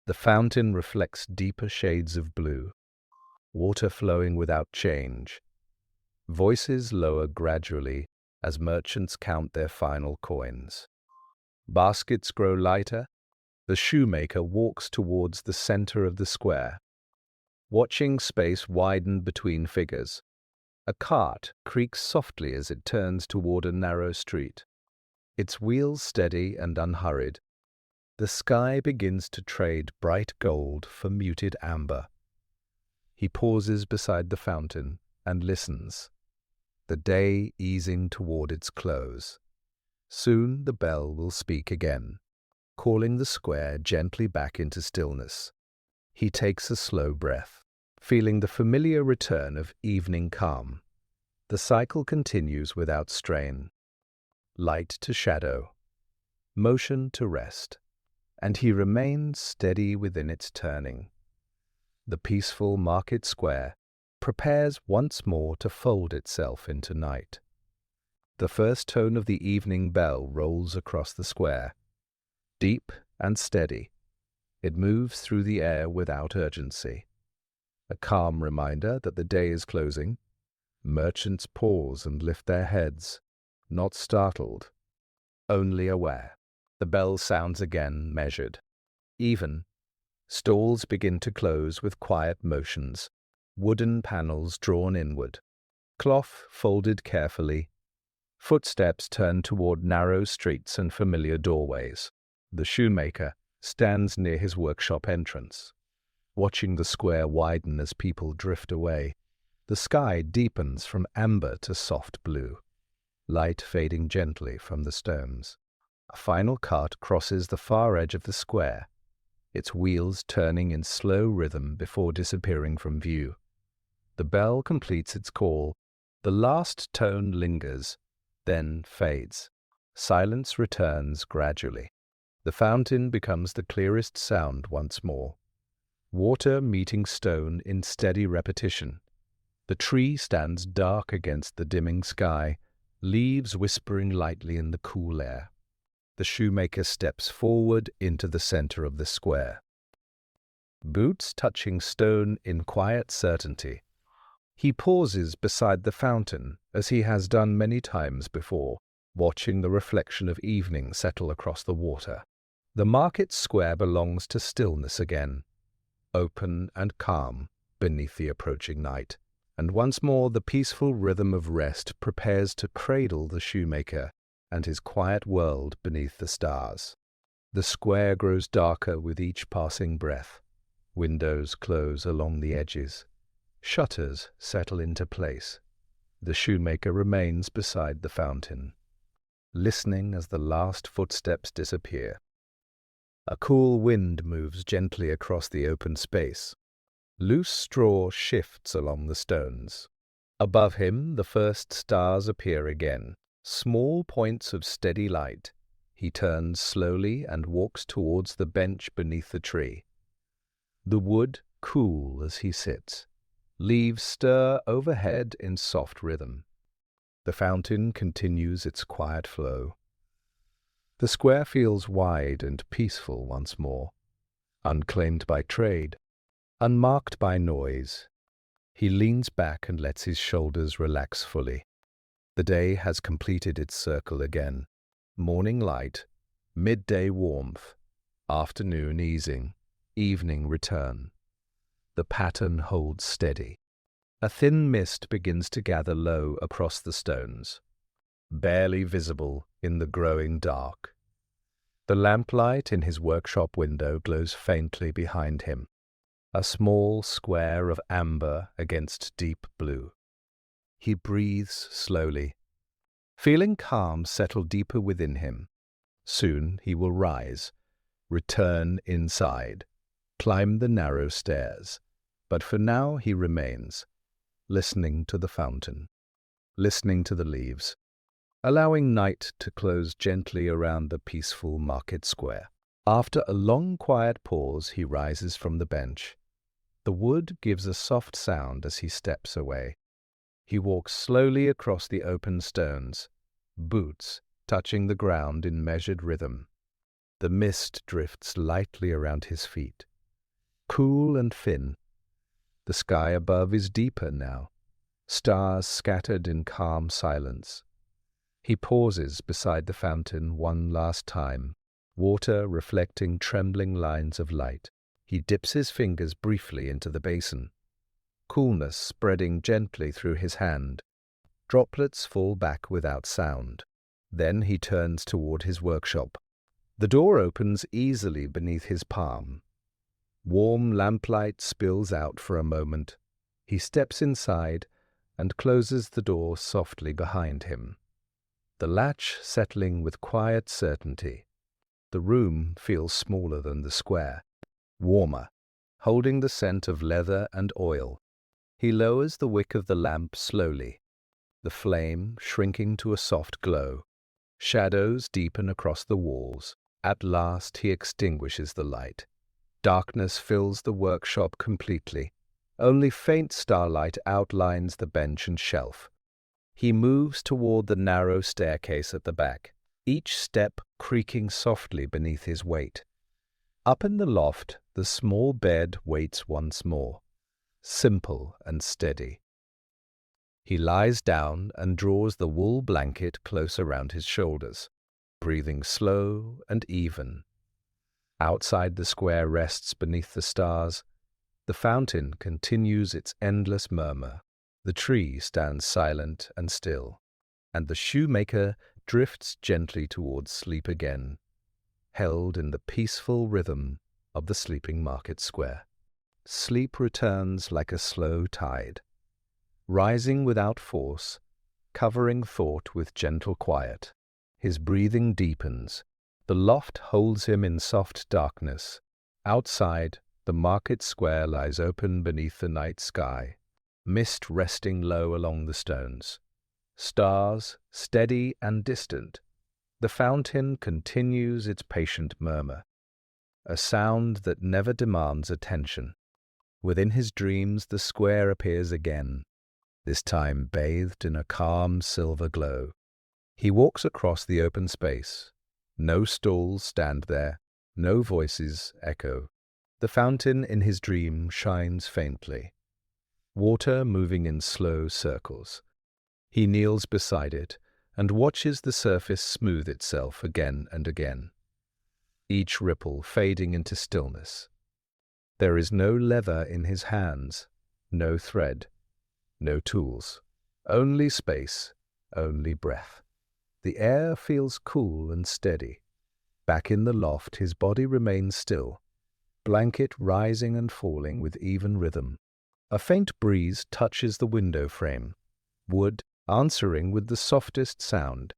The fountain reflects deeper shades of blue, water flowing without change. Voices lower gradually as merchants count their final coins. Baskets grow lighter. The shoemaker walks towards the center of the square, watching space widen between figures. A cart creaks softly as it turns toward a narrow street, its wheels steady and unhurried. The sky begins to trade bright gold for muted amber. He pauses beside the fountain and listens, the day easing toward its close. Soon the bell will speak again, calling the square gently back into stillness. He takes a slow breath, feeling the familiar return of evening calm. The cycle continues without strain. Light to shadow, motion to rest, and he remains steady within its turning. The peaceful market square prepares once more to fold itself into night. The first tone of the evening bell rolls across the square, deep and steady. It moves through the air without urgency, a calm reminder that the day is closing. Merchants pause and lift their heads, not startled, only aware. The bell sounds again, measured, even. Stalls begin to close with quiet motions, wooden panels drawn inward, cloth folded carefully. Footsteps turn toward narrow streets and familiar doorways. The shoemaker stands near his workshop entrance, watching the square widen as people drift away. The sky deepens from amber to soft blue, light fading gently from the stones. A final cart crosses the far edge of the square, its wheels turning in slow rhythm before disappearing from view. The bell completes its call. The last tone lingers, then fades. Silence returns gradually. The fountain becomes the clearest sound once more, water meeting stone in steady repetition. The tree stands dark against the dimming sky, leaves whispering lightly in the cool air. The shoemaker steps forward into the center of the square, boots touching stone in quiet certainty. He pauses beside the fountain, as he has done many times before, watching the reflection of evening settle across the water. The market square belongs to stillness again, open and calm beneath the approaching night. And once more the peaceful rhythm of rest prepares to cradle the shoemaker and his quiet world beneath the stars. The square grows darker with each passing breath. Windows close along the edges. Shutters settle into place. The shoemaker remains beside the fountain, listening as the last footsteps disappear. A cool wind moves gently across the open space. Loose straw shifts along the stones. Above him, the first stars appear again, small points of steady light. He turns slowly and walks towards the bench beneath the tree. The wood cool as he sits. Leaves stir overhead in soft rhythm. The fountain continues its quiet flow. The square feels wide and peaceful once more, unclaimed by trade, unmarked by noise. He leans back and lets his shoulders relax fully. The day has completed its circle again. Morning light, midday warmth, afternoon easing, evening return. The pattern holds steady. A thin mist begins to gather low across the stones, barely visible in the growing dark. The lamplight in his workshop window glows faintly behind him, a small square of amber against deep blue. He breathes slowly, feeling calm settle deeper within him. Soon he will rise, return inside, climb the narrow stairs, But for now he remains, listening to the fountain, listening to the leaves, allowing night to close gently around the peaceful market square. After a long quiet pause, he rises from the bench. The wood gives a soft sound as he steps away. He walks slowly across the open stones, boots touching the ground in measured rhythm. The mist drifts lightly around his feet, cool and thin. The sky above is deeper now, stars scattered in calm silence. He pauses beside the fountain one last time, water reflecting trembling lines of light. He dips his fingers briefly into the basin, coolness spreading gently through his hand. Droplets fall back without sound. Then he turns toward his workshop. The door opens easily beneath his palm. Warm lamplight spills out for a moment. He steps inside and closes the door softly behind him, the latch settling with quiet certainty. The room feels smaller than the square, warmer, holding the scent of leather and oil. He lowers the wick of the lamp slowly, the flame shrinking to a soft glow. Shadows deepen across the walls. At last he extinguishes the light. Darkness fills the workshop completely. Only faint starlight outlines the bench and shelf. He moves toward the narrow staircase at the back, each step creaking softly beneath his weight. Up in the loft, the small bed waits once more, simple and steady. He lies down and draws the wool blanket close around his shoulders, breathing slow and even. Outside the square rests beneath the stars. The fountain continues its endless murmur. The tree stands silent and still, and the shoemaker drifts gently towards sleep again, held in the peaceful rhythm of the sleeping market square. Sleep returns like a slow tide, rising without force, covering thought with gentle quiet. His breathing deepens. The loft holds him in soft darkness. Outside, the market square lies open beneath the night sky, mist resting low along the stones. Stars, steady and distant. The fountain continues its patient murmur, a sound that never demands attention. Within his dreams, the square appears again, this time bathed in a calm silver glow. He walks across the open space. No stalls stand there, no voices echo. The fountain in his dream shines faintly, water moving in slow circles. He kneels beside it and watches the surface smooth itself again and again, each ripple fading into stillness. There is no lever in his hands, no thread, no tools, only space, only breath. The air feels cool and steady. Back in the loft, his body remains still, blanket rising and falling with even rhythm. A faint breeze touches the window frame, wood answering with the softest sound.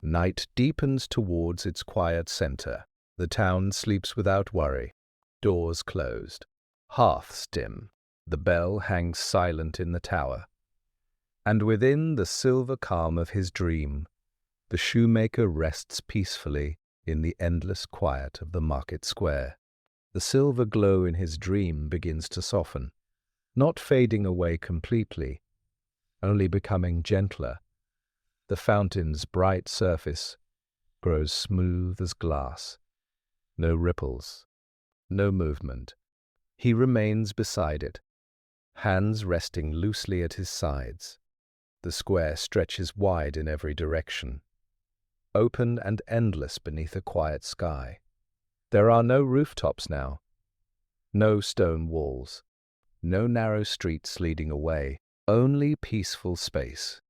Night deepens towards its quiet center. The town sleeps without worry. Doors closed, hearths dim. The bell hangs silent in the tower. And within the silver calm of his dream, the shoemaker rests peacefully in the endless quiet of the market square. The silver glow in his dream begins to soften, not fading away completely, only becoming gentler. The fountain's bright surface grows smooth as glass. No ripples, no movement. He remains beside it, hands resting loosely at his sides. The square stretches wide in every direction, open and endless beneath a quiet sky. There are no rooftops now, no stone walls, no narrow streets leading away, only peaceful space.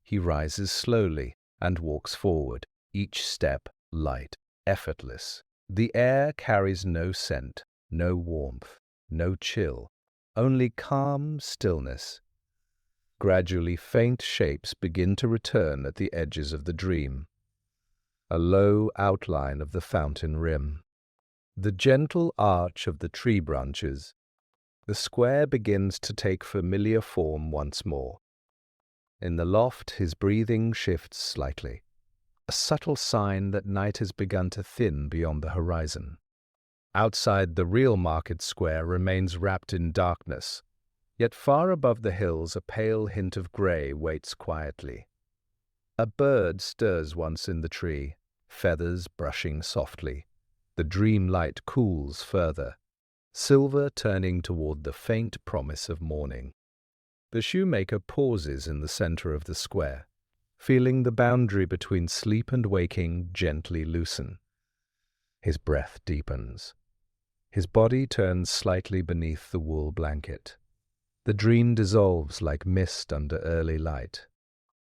He rises slowly and walks forward, each step light, effortless. The air carries no scent, no warmth, no chill, only calm stillness. Gradually faint shapes begin to return at the edges of the dream. A low outline of the fountain rim, the gentle arch of the tree branches, The square begins to take familiar form once more. In the loft, his breathing shifts slightly, a subtle sign that night has begun to thin beyond the horizon. Outside, the real market square remains wrapped in darkness, yet far above the hills a pale hint of grey waits quietly. A bird stirs once in the tree, feathers brushing softly. The dream light cools further, silver turning toward the faint promise of morning. The shoemaker pauses in the center of the square, feeling the boundary between sleep and waking gently loosen. His breath deepens. His body turns slightly beneath the wool blanket. The dream dissolves like mist under early light,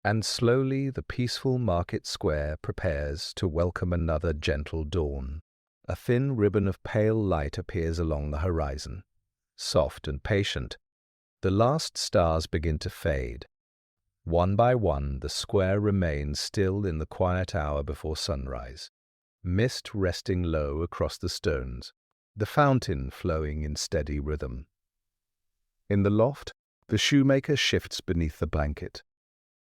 and slowly the peaceful market square prepares to welcome another gentle dawn. A thin ribbon of pale light appears along the horizon. Soft and patient, the last stars begin to fade. One by one, the square remains still in the quiet hour before sunrise. Mist resting low across the stones, the fountain flowing in steady rhythm. In the loft, the shoemaker shifts beneath the blanket.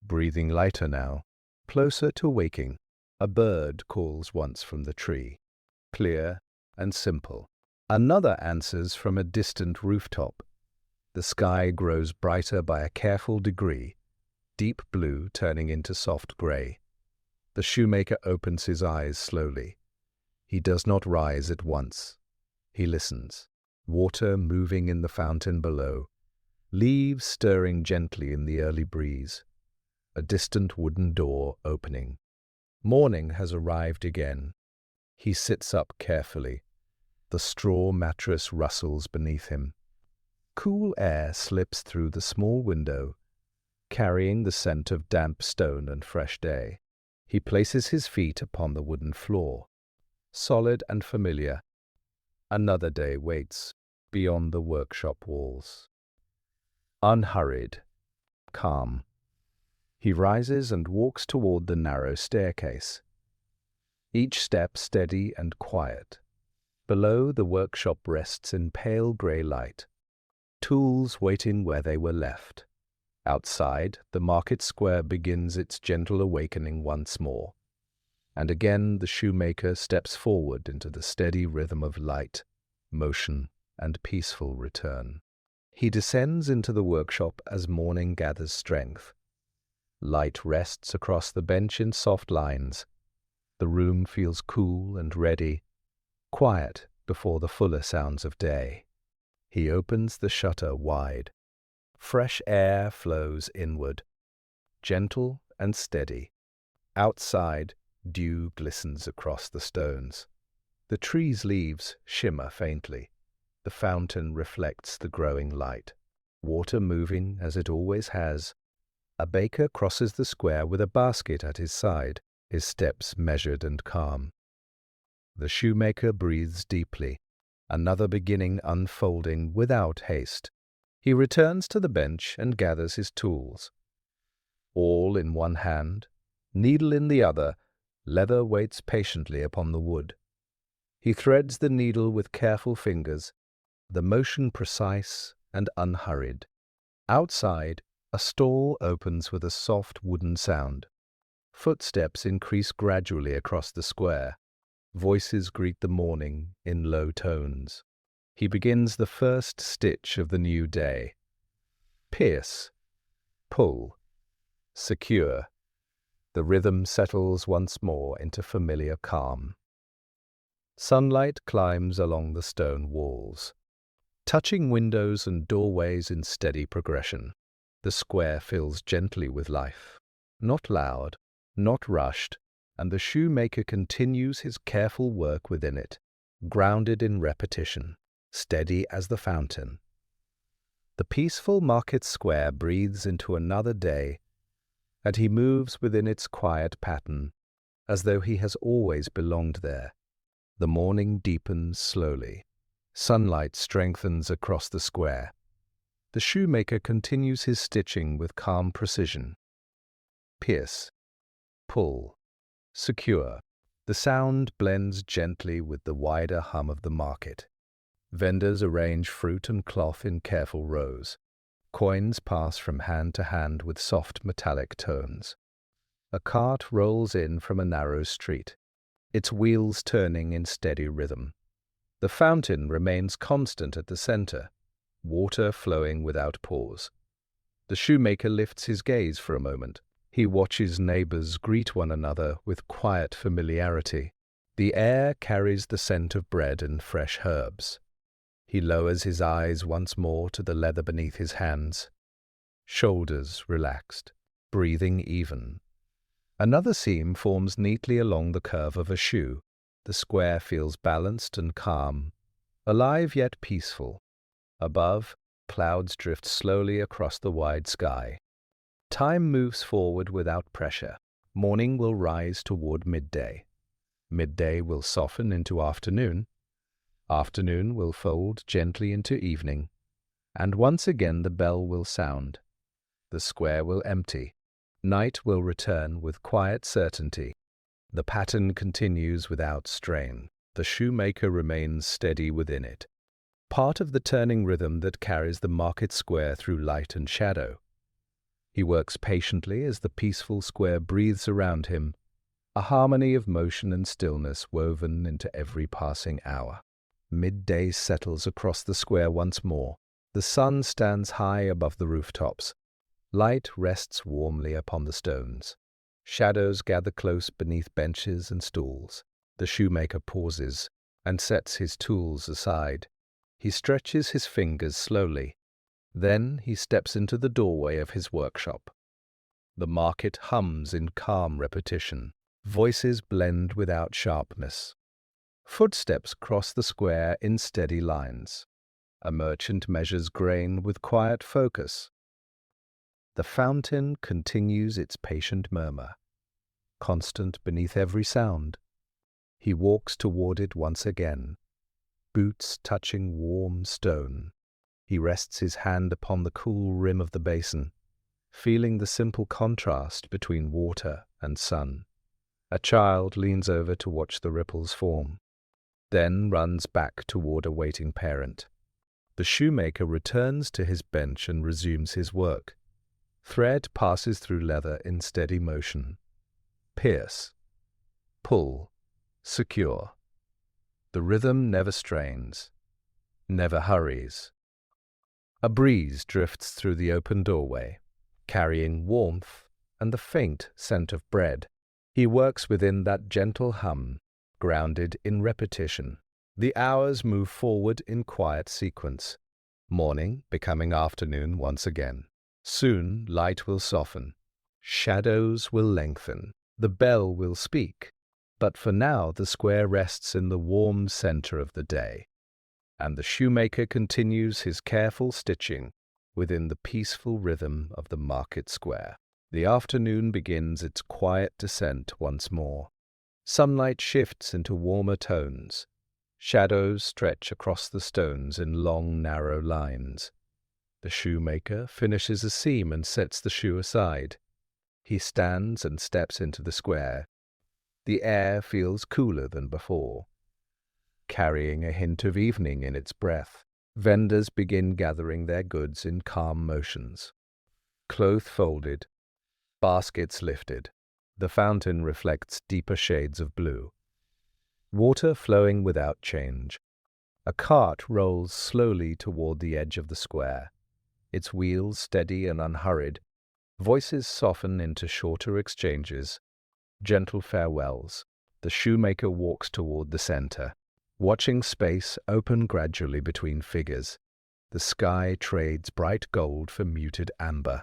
Breathing lighter now, closer to waking, a bird calls once from the tree. Clear and simple. Another answers from a distant rooftop. The sky grows brighter by a careful degree, deep blue turning into soft grey. The shoemaker opens his eyes slowly. He does not rise at once. He listens. Water moving in the fountain below, leaves stirring gently in the early breeze. A distant wooden door opening. Morning has arrived again. He sits up carefully. The straw mattress rustles beneath him. Cool air slips through the small window, carrying the scent of damp stone and fresh day. He places his feet upon the wooden floor. Solid and familiar, another day waits beyond the workshop walls. Unhurried, calm, he rises and walks toward the narrow staircase. Each step steady and quiet. Below, the workshop rests in pale grey light, tools waiting where they were left. Outside, the market square begins its gentle awakening once more. And again the shoemaker steps forward into the steady rhythm of light, motion, and peaceful return. He descends into the workshop as morning gathers strength. Light rests across the bench in soft lines. The room feels cool and ready, quiet before the fuller sounds of day. He opens the shutter wide. Fresh air flows inward, gentle and steady. Outside, dew glistens across the stones. The tree's leaves shimmer faintly. The fountain reflects the growing light. Water moving as it always has. A baker crosses the square with a basket at his side, his steps measured and calm. The shoemaker breathes deeply, another beginning unfolding without haste. He returns to the bench and gathers his tools. Awl in one hand, needle in the other, leather waits patiently upon the wood. He threads the needle with careful fingers, the motion precise and unhurried. Outside, a stall opens with a soft wooden sound. Footsteps increase gradually across the square. Voices greet the morning in low tones. He begins the first stitch of the new day. Pierce, pull, secure. The rhythm settles once more into familiar calm. Sunlight climbs along the stone walls, touching windows and doorways in steady progression. The square fills gently with life, not loud, not rushed, and the shoemaker continues his careful work within it, grounded in repetition, steady as the fountain. The peaceful market square breathes into another day, and he moves within its quiet pattern, as though he has always belonged there. The morning deepens slowly. Sunlight strengthens across the square. The shoemaker continues his stitching with calm precision. Pierce, pull, secure. The sound blends gently with the wider hum of the market. Vendors arrange fruit and cloth in careful rows. Coins pass from hand to hand with soft metallic tones. A cart rolls in from a narrow street, its wheels turning in steady rhythm. The fountain remains constant at the center, water flowing without pause. The shoemaker lifts his gaze for a moment. He watches neighbors greet one another with quiet familiarity. The air carries the scent of bread and fresh herbs. He lowers his eyes once more to the leather beneath his hands. Shoulders relaxed, breathing even. Another seam forms neatly along the curve of a shoe. The square feels balanced and calm, alive yet peaceful. Above, clouds drift slowly across the wide sky. Time moves forward without pressure. Morning will rise toward midday. Midday will soften into afternoon. Afternoon will fold gently into evening. And once again the bell will sound. The square will empty. Night will return with quiet certainty. The pattern continues without strain. The shoemaker remains steady within it, part of the turning rhythm that carries the market square through light and shadow. He works patiently as the peaceful square breathes around him, a harmony of motion and stillness woven into every passing hour. Midday settles across the square once more. The sun stands high above the rooftops. Light rests warmly upon the stones. Shadows gather close beneath benches and stools. The shoemaker pauses and sets his tools aside. He stretches his fingers slowly. Then he steps into the doorway of his workshop. The market hums in calm repetition. Voices blend without sharpness. Footsteps cross the square in steady lines. A merchant measures grain with quiet focus. The fountain continues its patient murmur, constant beneath every sound. He walks toward it once again, boots touching warm stone. He rests his hand upon the cool rim of the basin, feeling the simple contrast between water and sun. A child leans over to watch the ripples form, then runs back toward a waiting parent. The shoemaker returns to his bench and resumes his work. Thread passes through leather in steady motion. Pierce, pull, secure. The rhythm never strains, never hurries. A breeze drifts through the open doorway, carrying warmth and the faint scent of bread. He works within that gentle hum, grounded in repetition. The hours move forward in quiet sequence, morning becoming afternoon once again. Soon light will soften, shadows will lengthen, the bell will speak. But for now the square rests in the warm center of the day, and the shoemaker continues his careful stitching within the peaceful rhythm of the market square. The afternoon begins its quiet descent once more. Sunlight shifts into warmer tones. Shadows stretch across the stones in long, narrow lines. The shoemaker finishes a seam and sets the shoe aside. He stands and steps into the square. The air feels cooler than before, carrying a hint of evening in its breath. Vendors begin gathering their goods in calm motions. Cloth folded, baskets lifted. The fountain reflects deeper shades of blue. Water flowing without change. A cart rolls slowly toward the edge of the square, its wheels steady and unhurried. Voices soften into shorter exchanges, gentle farewells. The shoemaker walks toward the center, watching space open gradually between figures. The sky trades bright gold for muted amber.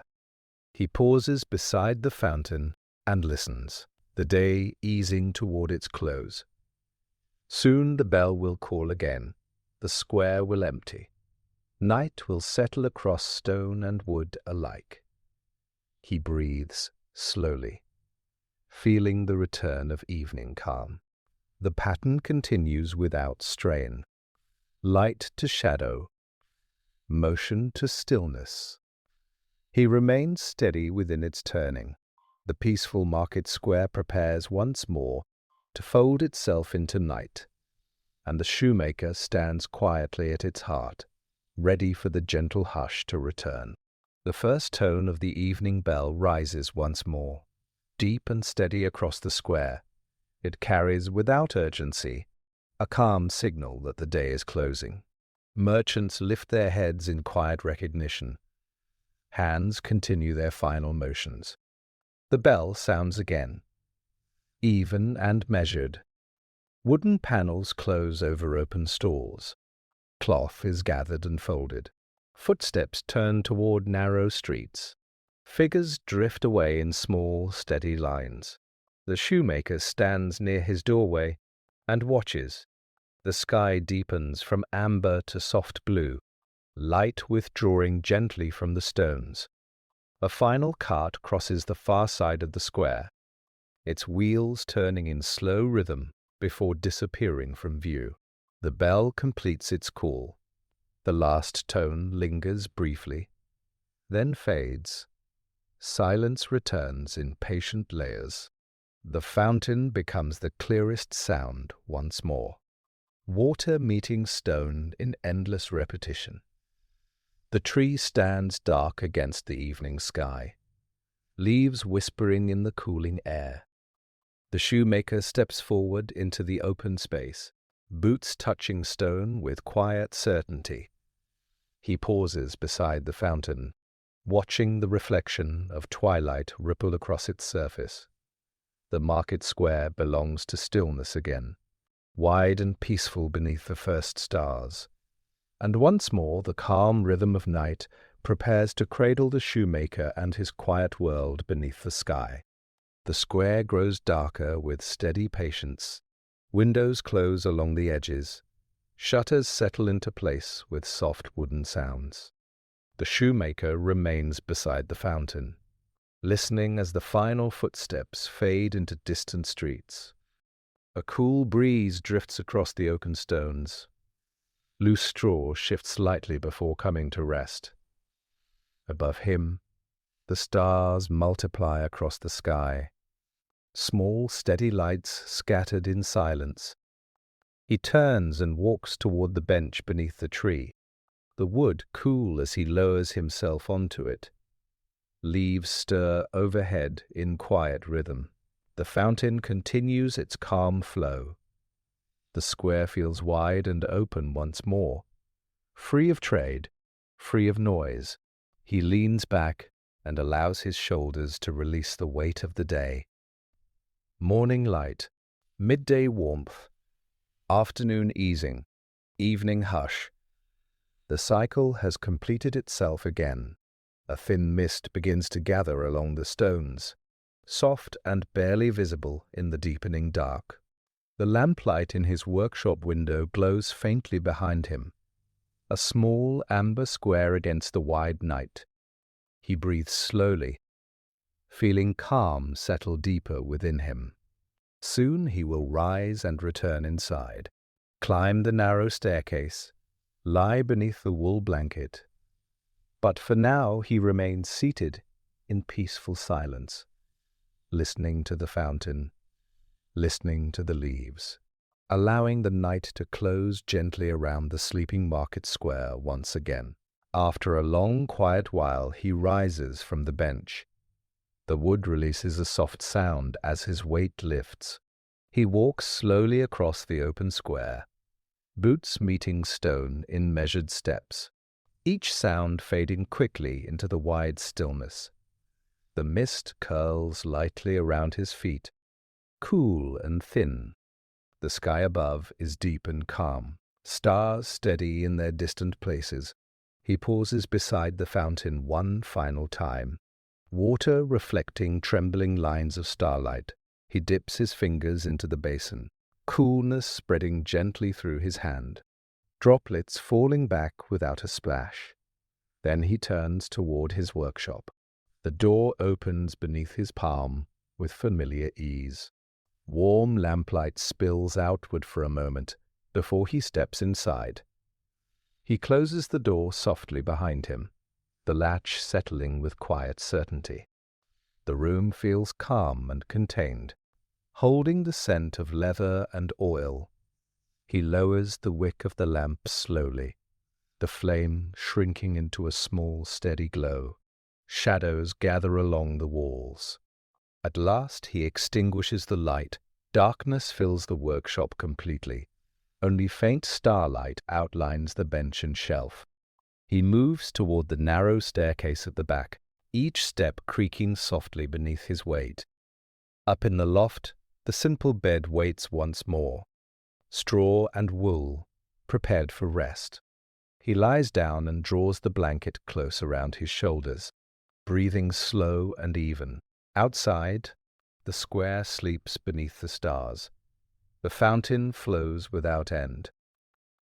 He pauses beside the fountain and listens, the day easing toward its close. Soon the bell will call again. The square will empty. Night will settle across stone and wood alike. He breathes slowly, feeling the return of evening calm. The pattern continues without strain. Light to shadow, motion to stillness. He remains steady within its turning. The peaceful market square prepares once more to fold itself into night. and the shoemaker stands quietly at its heart, ready for the gentle hush to return. The first tone of the evening bell rises once more, deep and steady across the square. It carries, without urgency, a calm signal that the day is closing. Merchants lift their heads in quiet recognition. Hands continue their final motions. The bell sounds again, even and measured. Wooden panels close over open stalls. Cloth is gathered and folded. Footsteps turn toward narrow streets. Figures drift away in small, steady lines. The shoemaker stands near his doorway and watches. The sky deepens from amber to soft blue, light withdrawing gently from the stones. A final cart crosses the far side of the square, its wheels turning in slow rhythm before disappearing from view. The bell completes its call. The last tone lingers briefly, then fades. Silence returns in patient layers. The fountain becomes the clearest sound once more. Water meeting stone in endless repetition. The tree stands dark against the evening sky, leaves whispering in the cooling air. The shoemaker steps forward into the open space, boots touching stone with quiet certainty. He pauses beside the fountain, watching the reflection of twilight ripple across its surface. The market square belongs to stillness again, wide and peaceful beneath the first stars. And once more the calm rhythm of night prepares to cradle the shoemaker and his quiet world beneath the sky. The square grows darker with steady patience. Windows close along the edges. Shutters settle into place with soft wooden sounds. The shoemaker remains beside the fountain, listening as the final footsteps fade into distant streets. A cool breeze drifts across the oaken stones. Loose straw shifts lightly before coming to rest. Above him, the stars multiply across the sky. Small, steady lights scattered in silence. He turns and walks toward the bench beneath the tree, the wood cool as he lowers himself onto it. Leaves stir overhead in quiet rhythm. The fountain continues its calm flow. The square feels wide and open once more, free of trade, free of noise. He leans back and allows his shoulders to release the weight of the day. Morning light, midday warmth, afternoon easing, evening hush. The cycle has completed itself again. A thin mist begins to gather along the stones, soft and barely visible in the deepening dark. The lamplight in his workshop window glows faintly behind him, a small amber square against the wide night. He breathes slowly, feeling calm settle deeper within him. Soon he will rise and return inside, climb the narrow staircase, lie beneath the wool blanket. But for now he remains seated in peaceful silence, listening to the fountain, listening to the leaves, allowing the night to close gently around the sleeping market square once again. After a long, quiet while, he rises from the bench. The wood releases a soft sound as his weight lifts. He walks slowly across the open square, boots meeting stone in measured steps, each sound fading quickly into the wide stillness. The mist curls lightly around his feet, cool and thin. The sky above is deep and calm, stars steady in their distant places. He pauses beside the fountain one final time, water reflecting trembling lines of starlight. He dips his fingers into the basin, coolness spreading gently through his hand, droplets falling back without a splash. Then he turns toward his workshop. The door opens beneath his palm with familiar ease. Warm lamplight spills outward for a moment before he steps inside. He closes the door softly behind him, the latch settling with quiet certainty. The room feels calm and contained, holding the scent of leather and oil. He lowers the wick of the lamp slowly, the flame shrinking into a small, steady glow. Shadows gather along the walls. At last he extinguishes the light. Darkness fills the workshop completely. Only faint starlight outlines the bench and shelf. He moves toward the narrow staircase at the back, each step creaking softly beneath his weight. Up in the loft, the simple bed waits once more. Straw and wool, prepared for rest. He lies down and draws the blanket close around his shoulders, breathing slow and even. Outside, the square sleeps beneath the stars. The fountain flows without end.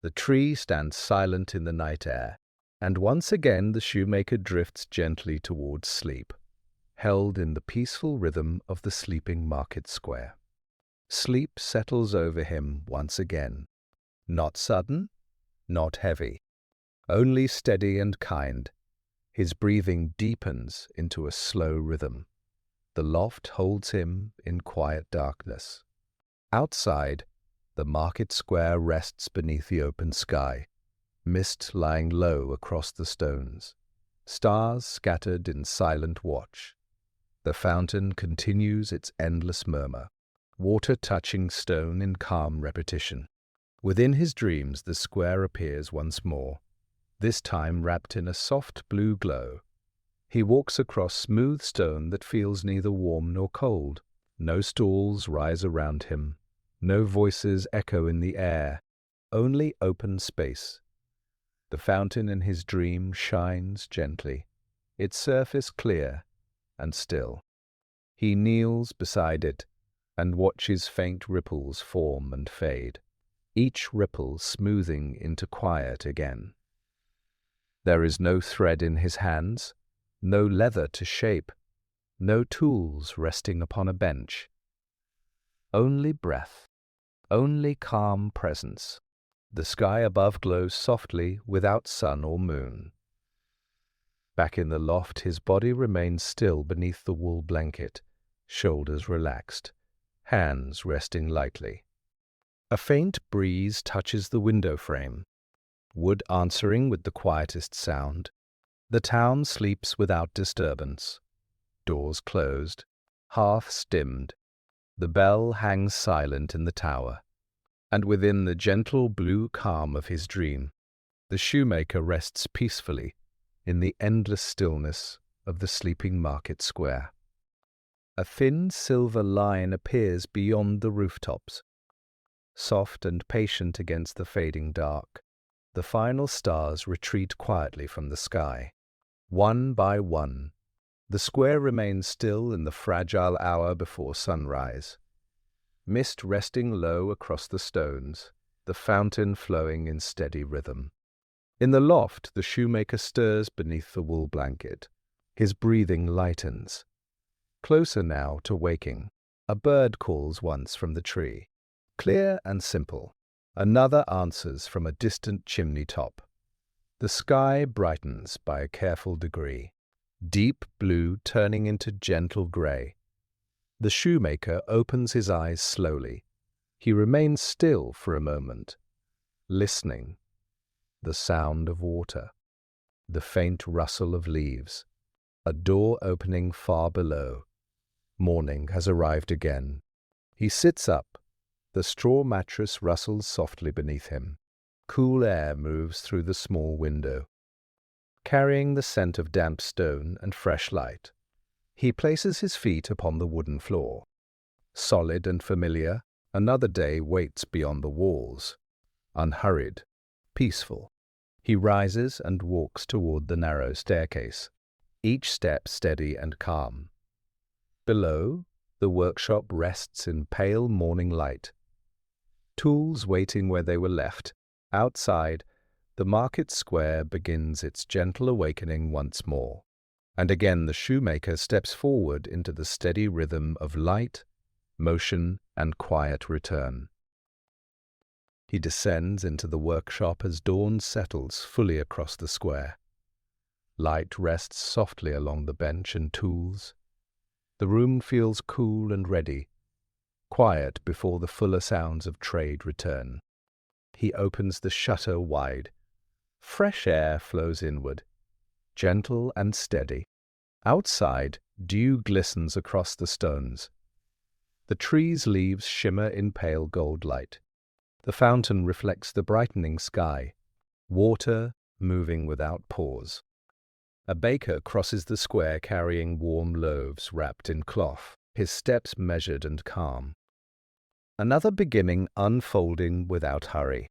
The tree stands silent in the night air, and once again the shoemaker drifts gently towards sleep, held in the peaceful rhythm of the sleeping market square. Sleep settles over him once again, not sudden, not heavy, only steady and kind. His breathing deepens into a slow rhythm. The loft holds him in quiet darkness. Outside, the market square rests beneath the open sky, mist lying low across the stones, stars scattered in silent watch. The fountain continues its endless murmur, water touching stone in calm repetition. Within his dreams, the square appears once more, this time wrapped in a soft blue glow. He walks across smooth stone that feels neither warm nor cold. No stalls rise around him, no voices echo in the air, only open space. The fountain in his dream shines gently, its surface clear and still. He kneels beside it and watches faint ripples form and fade, each ripple smoothing into quiet again. There is no thread in his hands, no leather to shape, no tools resting upon a bench. Only breath, only calm presence. The sky above glows softly without sun or moon. Back in the loft, his body remains still beneath the wool blanket, shoulders relaxed, hands resting lightly. A faint breeze touches the window frame, wood answering with the quietest sound. The town sleeps without disturbance. Doors closed, hearths dimmed. The bell hangs silent in the tower. And within the gentle blue calm of his dream, the shoemaker rests peacefully in the endless stillness of the sleeping market square. A thin silver line appears beyond the rooftops, soft and patient against the fading dark. The final stars retreat quietly from the sky. One by one, the square remains still in the fragile hour before sunrise. Mist resting low across the stones, the fountain flowing in steady rhythm. In the loft, the shoemaker stirs beneath the wool blanket. His breathing lightens. Closer now to waking, a bird calls once from the tree. Clear and simple. Another answers from a distant chimney top. The sky brightens by a careful degree, deep blue turning into gentle grey. The shoemaker opens his eyes slowly. He remains still for a moment, listening. The sound of water, the faint rustle of leaves, a door opening far below. Morning has arrived again. He sits up. The straw mattress rustles softly beneath him. Cool air moves through the small window, carrying the scent of damp stone and fresh light. He places his feet upon the wooden floor. Solid and familiar, another day waits beyond the walls. Unhurried, peaceful. He rises and walks toward the narrow staircase, each step steady and calm. Below, the workshop rests in pale morning light. Tools waiting where they were left. Outside, the market square begins its gentle awakening once more. And again the shoemaker steps forward into the steady rhythm of light, motion, and quiet return. He descends into the workshop as dawn settles fully across the square. Light rests softly along the bench and tools. The room feels cool and ready, quiet before the fuller sounds of trade return. He opens the shutter wide. Fresh air flows inward, gentle and steady. Outside, dew glistens across the stones. The trees' leaves shimmer in pale gold light. The fountain reflects the brightening sky, water moving without pause. A baker crosses the square carrying warm loaves wrapped in cloth, his steps measured and calm. Another beginning unfolding without hurry.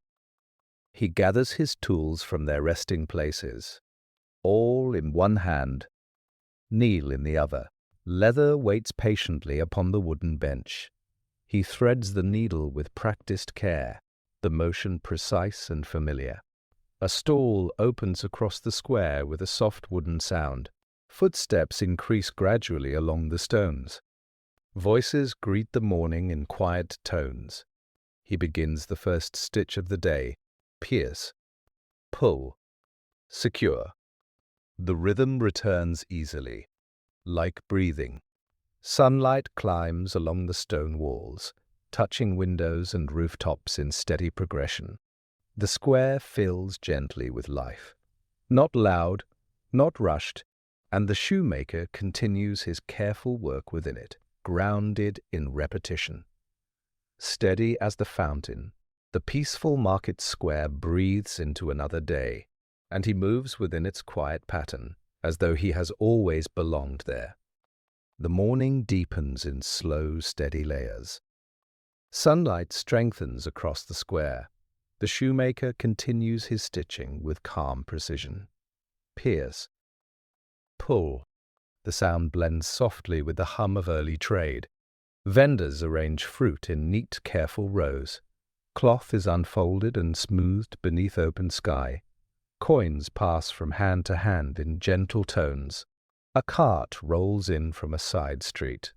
He gathers his tools from their resting places, all in one hand, Neil in the other. Leather waits patiently upon the wooden bench. He threads the needle with practiced care, the motion precise and familiar. A stall opens across the square with a soft wooden sound. Footsteps increase gradually along the stones. Voices greet the morning in quiet tones. He begins the first stitch of the day. Pierce, pull, secure. The rhythm returns easily, like breathing. Sunlight climbs along the stone walls, touching windows and rooftops in steady progression. The square fills gently with life. Not loud, not rushed, and the shoemaker continues his careful work within it, grounded in repetition. Steady as the fountain, the peaceful market square breathes into another day, and he moves within its quiet pattern, as though he has always belonged there. The morning deepens in slow, steady layers. Sunlight strengthens across the square. The shoemaker continues his stitching with calm precision. Pierce, pull. The sound blends softly with the hum of early trade. Vendors arrange fruit in neat, careful rows. Cloth is unfolded and smoothed beneath open sky. Coins pass from hand to hand in gentle tones. A cart rolls in from a side street,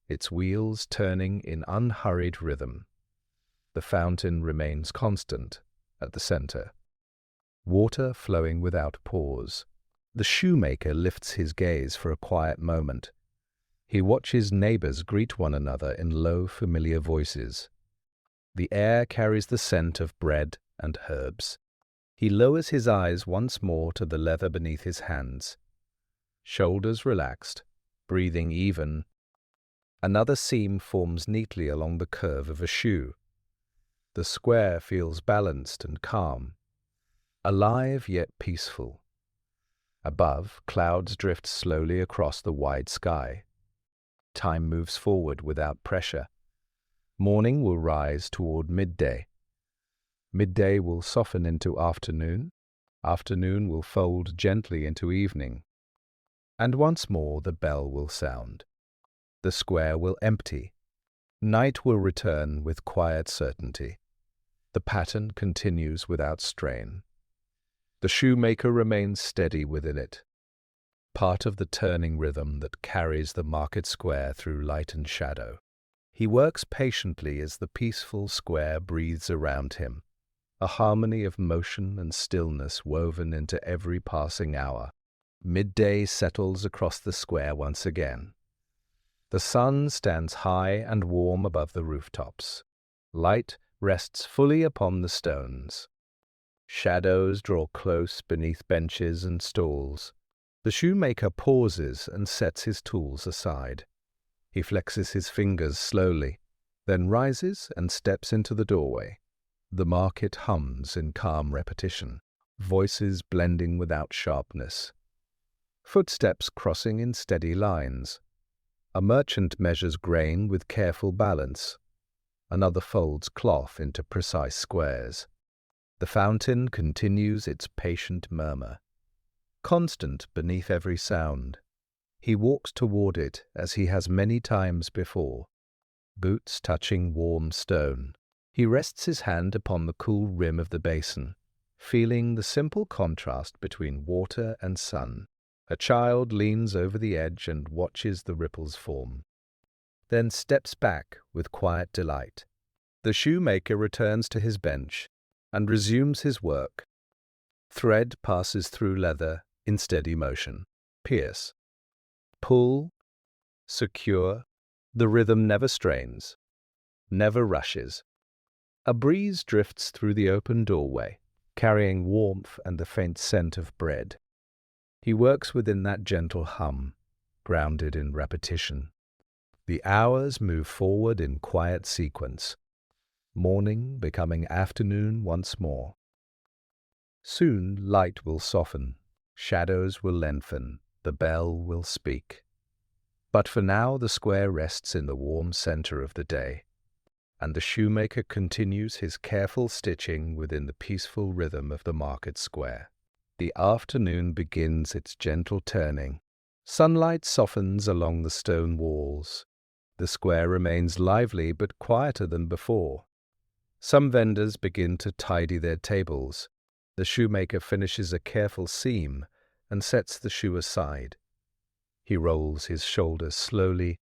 its wheels turning in unhurried rhythm. The fountain remains constant at the center, water flowing without pause. The shoemaker lifts his gaze for a quiet moment. He watches neighbors greet one another in low, familiar voices. The air carries the scent of bread and herbs. He lowers his eyes once more to the leather beneath his hands. Shoulders relaxed, breathing even. Another seam forms neatly along the curve of a shoe. The square feels balanced and calm, alive yet peaceful. Above, clouds drift slowly across the wide sky. Time moves forward without pressure. Morning will rise toward midday. Midday will soften into afternoon. Afternoon will fold gently into evening. And once more the bell will sound. The square will empty. Night will return with quiet certainty. The pattern continues without strain. The shoemaker remains steady within it, part of the turning rhythm that carries the market square through light and shadow. He works patiently as the peaceful square breathes around him, a harmony of motion and stillness woven into every passing hour. Midday settles across the square once again. The sun stands high and warm above the rooftops. Light rests fully upon the stones. Shadows draw close beneath benches and stalls. The shoemaker pauses and sets his tools aside. He flexes his fingers slowly, then rises and steps into the doorway. The market hums in calm repetition, voices blending without sharpness. Footsteps crossing in steady lines. A merchant measures grain with careful balance. Another folds cloth into precise squares. The fountain continues its patient murmur, constant beneath every sound. He walks toward it as he has many times before, boots touching warm stone. He rests his hand upon the cool rim of the basin, feeling the simple contrast between water and sun. A child leans over the edge and watches the ripples form, then steps back with quiet delight. The shoemaker returns to his bench and resumes his work. Thread passes through leather in steady motion. Pierce, pull, secure. The rhythm never strains, never rushes. A breeze drifts through the open doorway, carrying warmth and the faint scent of bread. He works within that gentle hum, grounded in repetition. The hours move forward in quiet sequence, morning becoming afternoon once more. Soon light will soften, shadows will lengthen, the bell will speak. But for now the square rests in the warm center of the day, and the shoemaker continues his careful stitching within the peaceful rhythm of the market square. The afternoon begins its gentle turning. Sunlight softens along the stone walls. The square remains lively but quieter than before. Some vendors begin to tidy their tables. The shoemaker finishes a careful seam and sets the shoe aside. He rolls his shoulders slowly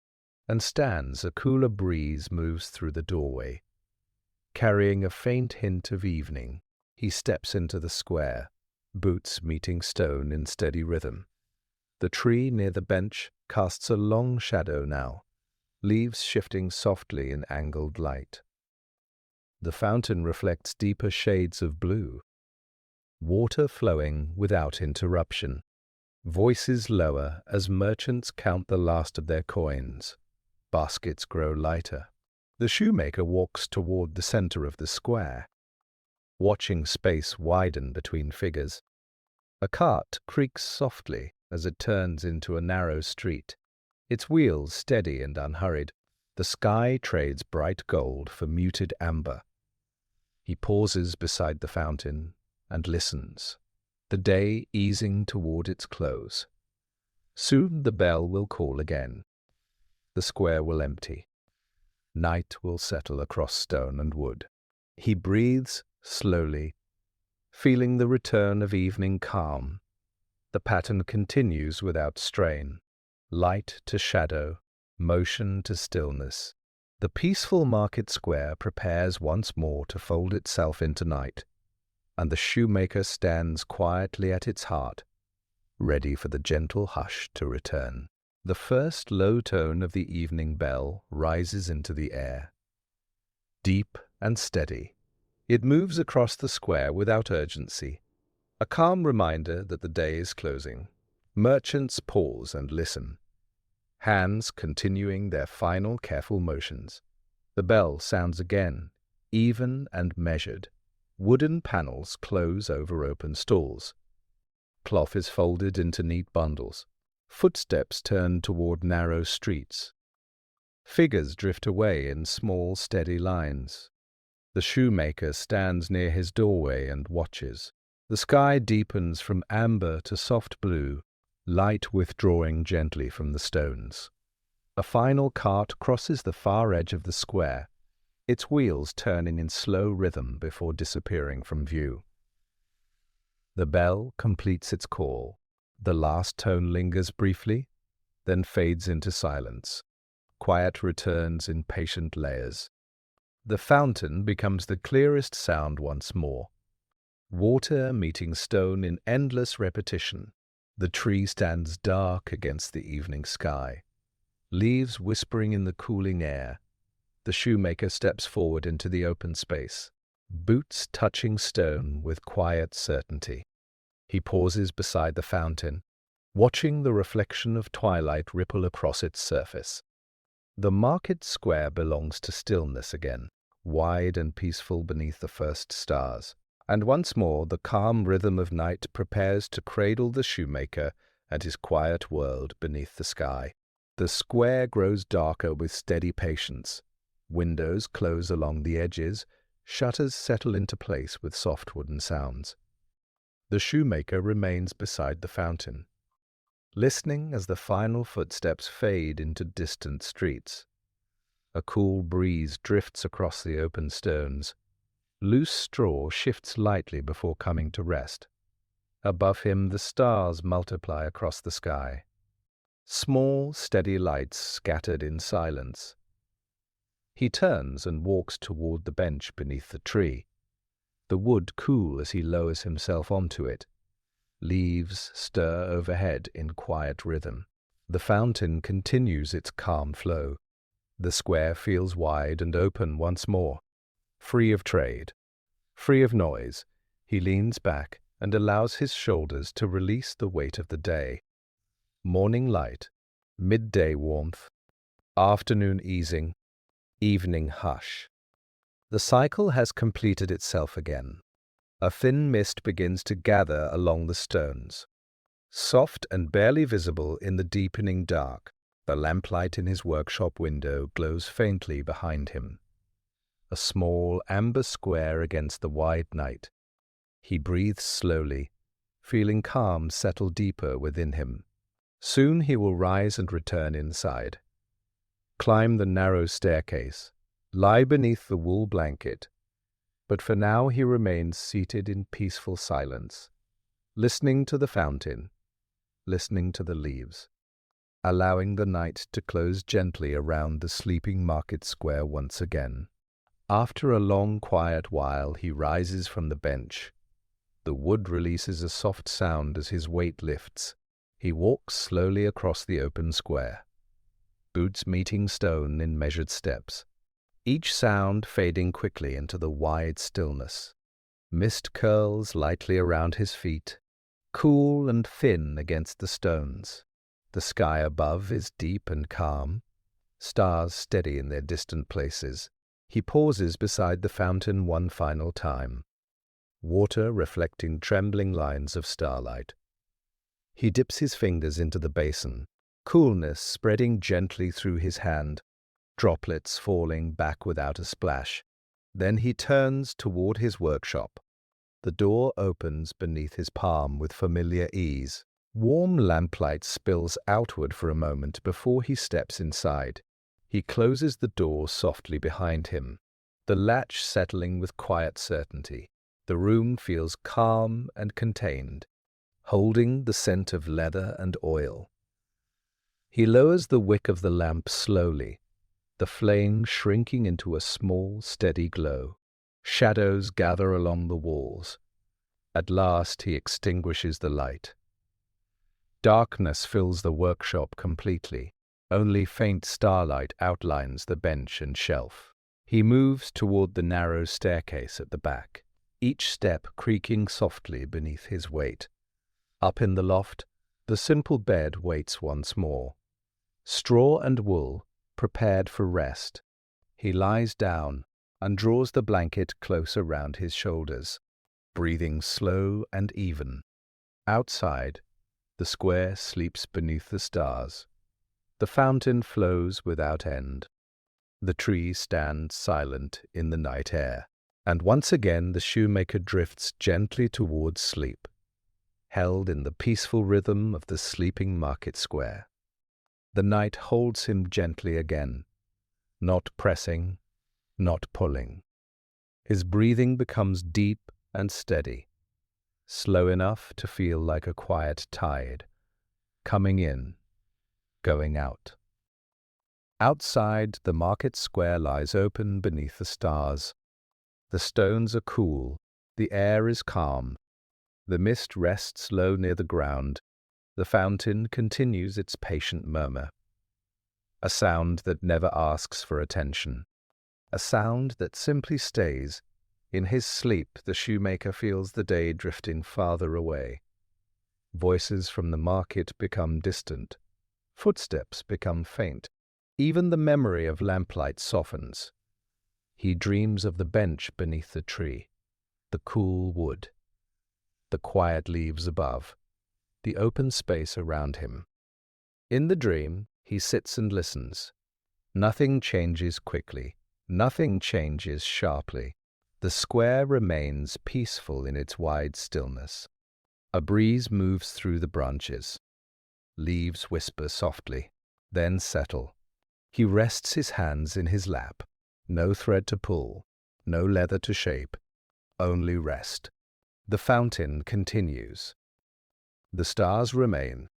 and stands. A cooler breeze moves through the doorway. Carrying a faint hint of evening, he steps into the square, boots meeting stone in steady rhythm. The tree near the bench casts a long shadow now, leaves shifting softly in angled light. The fountain reflects deeper shades of blue, water flowing without interruption. Voices lower as merchants count the last of their coins. Baskets grow lighter. The shoemaker walks toward the center of the square, watching space widen between figures. A cart creaks softly as it turns into a narrow street, its wheels steady and unhurried. The sky trades bright gold for muted amber. He pauses beside the fountain and listens, the day easing toward its close. Soon the bell will call again. The square will empty. Night will settle across stone and wood. He breathes slowly, feeling the return of evening calm. The pattern continues without strain, light to shadow, motion to stillness. The peaceful market square prepares once more to fold itself into night, and the shoemaker stands quietly at its heart, ready for the gentle hush to return. The first low tone of the evening bell rises into the air. Deep and steady, it moves across the square without urgency, a calm reminder that the day is closing. Merchants pause and listen, hands continuing their final careful motions. The bell sounds again, even and measured. Wooden panels close over open stalls. Cloth is folded into neat bundles. Footsteps turn toward narrow streets. Figures drift away in small, steady lines. The shoemaker stands near his doorway and watches. The sky deepens from amber to soft blue, light withdrawing gently from the stones. A final cart crosses the far edge of the square, its wheels turning in slow rhythm before disappearing from view. The bell completes its call. The last tone lingers briefly, then fades into silence. Quiet returns in patient layers. The fountain becomes the clearest sound once more. Water meeting stone in endless repetition. The tree stands dark against the evening sky, leaves whispering in the cooling air. The shoemaker steps forward into the open space, boots touching stone with quiet certainty. He pauses beside the fountain, watching the reflection of twilight ripple across its surface. The market square belongs to stillness again, wide and peaceful beneath the first stars. And once more the calm rhythm of night prepares to cradle the shoemaker and his quiet world beneath the sky. The square grows darker with steady patience. Windows close along the edges, shutters settle into place with soft wooden sounds. The shoemaker remains beside the fountain, listening as the final footsteps fade into distant streets. A cool breeze drifts across the open stones. Loose straw shifts lightly before coming to rest. Above him the stars multiply across the sky. Small, steady lights scattered in silence. He turns and walks toward the bench beneath the tree. The wood cool as he lowers himself onto it. Leaves stir overhead in quiet rhythm. The fountain continues its calm flow. The square feels wide and open once more. free of trade, free of noise. He leans back and allows his shoulders to release the weight of the day. Morning light, midday warmth, afternoon easing, evening hush. The cycle has completed itself again. A thin mist begins to gather along the stones. Soft and barely visible in the deepening dark, the lamplight in his workshop window glows faintly behind him. A small amber square against the wide night. He breathes slowly, feeling calm settle deeper within him. Soon he will rise and return inside. Climb the narrow staircase, lie beneath the wool blanket, but for now he remains seated in peaceful silence, listening to the fountain, listening to the leaves, allowing the night to close gently around the sleeping market square once again. After a long, quiet while, he rises from the bench. The wood releases a soft sound as his weight lifts. He walks slowly across the open square, boots meeting stone in measured steps, each sound fading quickly into the wide stillness. Mist curls lightly around his feet, cool and thin against the stones. The sky above is deep and calm, stars steady in their distant places. He pauses beside the fountain one final time, water reflecting trembling lines of starlight. He dips his fingers into the basin, coolness spreading gently through his hand, droplets falling back without a splash. Then he turns toward his workshop. The door opens beneath his palm with familiar ease. Warm lamplight spills outward for a moment before he steps inside. He closes the door softly behind him, the latch settling with quiet certainty. The room feels calm and contained, holding the scent of leather and oil. He lowers the wick of the lamp slowly, the flame shrinking into a small, steady glow. Shadows gather along the walls. At last he extinguishes the light. Darkness fills the workshop completely. Only faint starlight outlines the bench and shelf. He moves toward the narrow staircase at the back, each step creaking softly beneath his weight. Up in the loft, the simple bed waits once more. Straw and wool, prepared for rest. He lies down and draws the blanket close around his shoulders, breathing slow and even. Outside, the square sleeps beneath the stars. The fountain flows without end. The tree stands silent in the night air. And once again the shoemaker drifts gently towards sleep, held in the peaceful rhythm of the sleeping market square. The night holds him gently again, not pressing, not pulling. His breathing becomes deep and steady, slow enough to feel like a quiet tide, coming in, going out. Outside, the market square lies open beneath the stars. The stones are cool, the air is calm. The mist rests low near the ground. The fountain continues its patient murmur. A sound that never asks for attention. A sound that simply stays. In his sleep, the shoemaker feels the day drifting farther away. Voices from the market become distant. Footsteps become faint. Even the memory of lamplight softens. He dreams of the bench beneath the tree, the cool wood, the quiet leaves above, the open space around him. In the dream, he sits and listens. Nothing changes quickly. Nothing changes sharply. The square remains peaceful in its wide stillness. A breeze moves through the branches. Leaves whisper softly, then settle. He rests his hands in his lap. No thread to pull, no leather to shape, only rest. The fountain continues. The stars remain.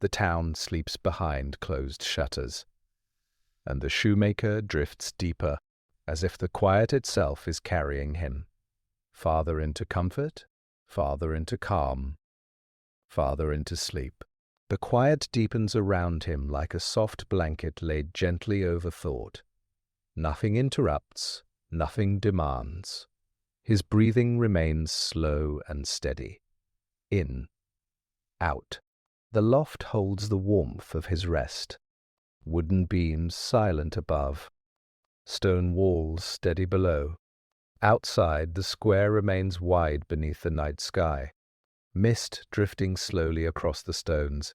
The town sleeps behind closed shutters. And the shoemaker drifts deeper, as if the quiet itself is carrying him. Farther into comfort, farther into calm, farther into sleep. The quiet deepens around him like a soft blanket laid gently over thought. Nothing interrupts, Nothing demands. His breathing remains slow and steady. In, out. The loft holds the warmth of his rest. Wooden beams silent above. Stone walls steady below. Outside, the square remains wide beneath the night sky. Mist drifting slowly across the stones.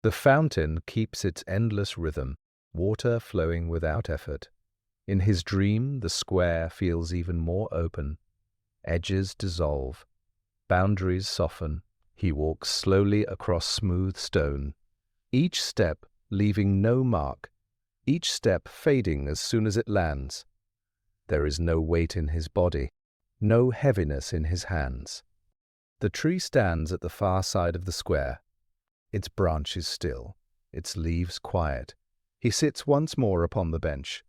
The fountain keeps its endless rhythm, water flowing without effort. In his dream, the square feels even more open. Edges dissolve. Boundaries soften. He walks slowly across smooth stone, each step leaving no mark, each step fading as soon as it lands. There is no weight in his body, no heaviness in his hands. The tree stands at the far side of the square, its branches still, its leaves quiet. He sits once more upon the bench.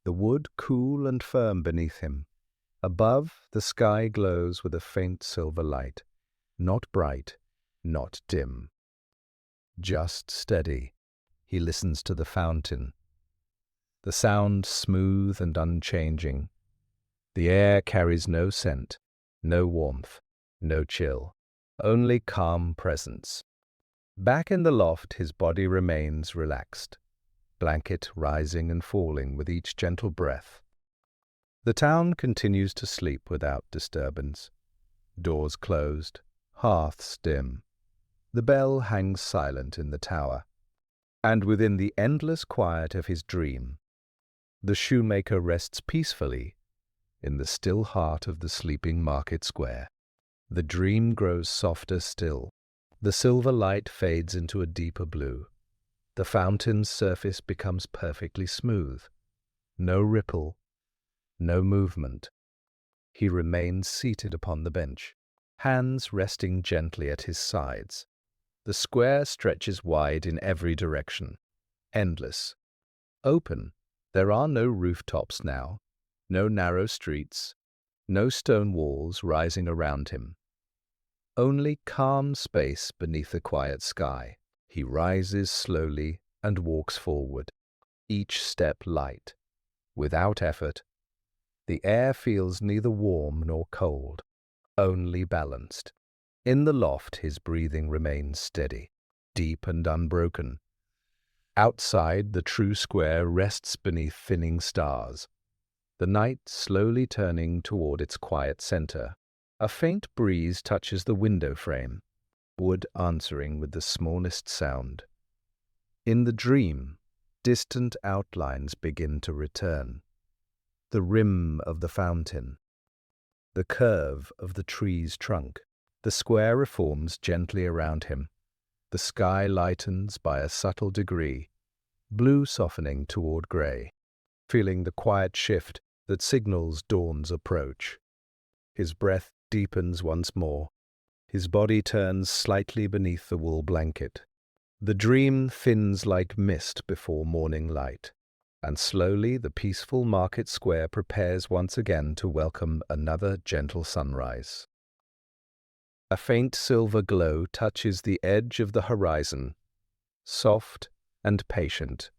The wood cool and firm beneath him. Above, the sky glows with a faint silver light, not bright, not dim. Just steady. He listens to the fountain. The sound smooth and unchanging. The air carries no scent, no warmth, no chill, only calm presence. Back in the loft, his body remains relaxed, blanket rising and falling with each gentle breath. The town continues to sleep without disturbance. Doors closed, hearths dim. The bell hangs silent in the tower. And within the endless quiet of his dream, the shoemaker rests peacefully in the still heart of the sleeping market square. The dream grows softer still. The silver light fades into a deeper blue. The fountain's surface becomes perfectly smooth. No ripple, no movement. He remains seated upon the bench, hands resting gently at his sides. The square stretches wide in every direction, endless, open. There are no rooftops now, no narrow streets, no stone walls rising around him. Only calm space beneath the quiet sky. He rises slowly and walks forward, each step light, without effort. The air feels neither warm nor cold, only balanced. In the loft, his breathing remains steady, deep and unbroken. Outside, the true square rests beneath thinning stars, the night slowly turning toward its quiet center. A faint breeze touches the window frame, wood answering with the smallest sound. In the dream, distant outlines begin to return. The rim of the fountain, the curve of the tree's trunk. The square reforms gently around him. The sky lightens by a subtle degree, blue softening toward grey, feeling the quiet shift that signals dawn's approach. His breath deepens once more. His body turns slightly beneath the wool blanket. The dream thins like mist before morning light, and slowly the peaceful market square prepares once again to welcome another gentle sunrise. A faint silver glow touches the edge of the horizon, soft and patient.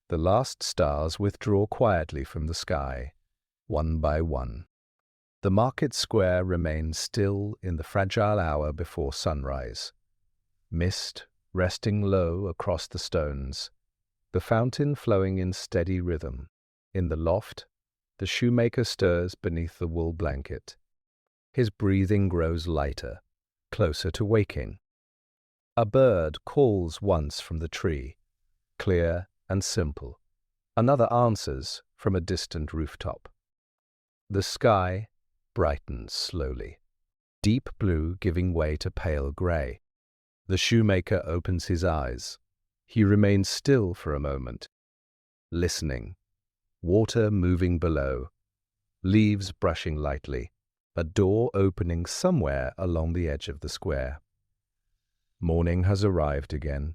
The last stars withdraw quietly from the sky, one by one. The market square remains still in the fragile hour before sunrise. Mist resting low across the stones, the fountain flowing in steady rhythm. In the loft, the shoemaker stirs beneath the wool blanket. His breathing grows lighter, closer to waking. A bird calls once from the tree, clear and simple. Another answers from a distant rooftop. The sky brightens slowly, deep blue giving way to pale grey. The shoemaker opens his eyes. He remains still for a moment, listening. Water moving below, leaves brushing lightly, a door opening somewhere along the edge of the square. Morning has arrived again.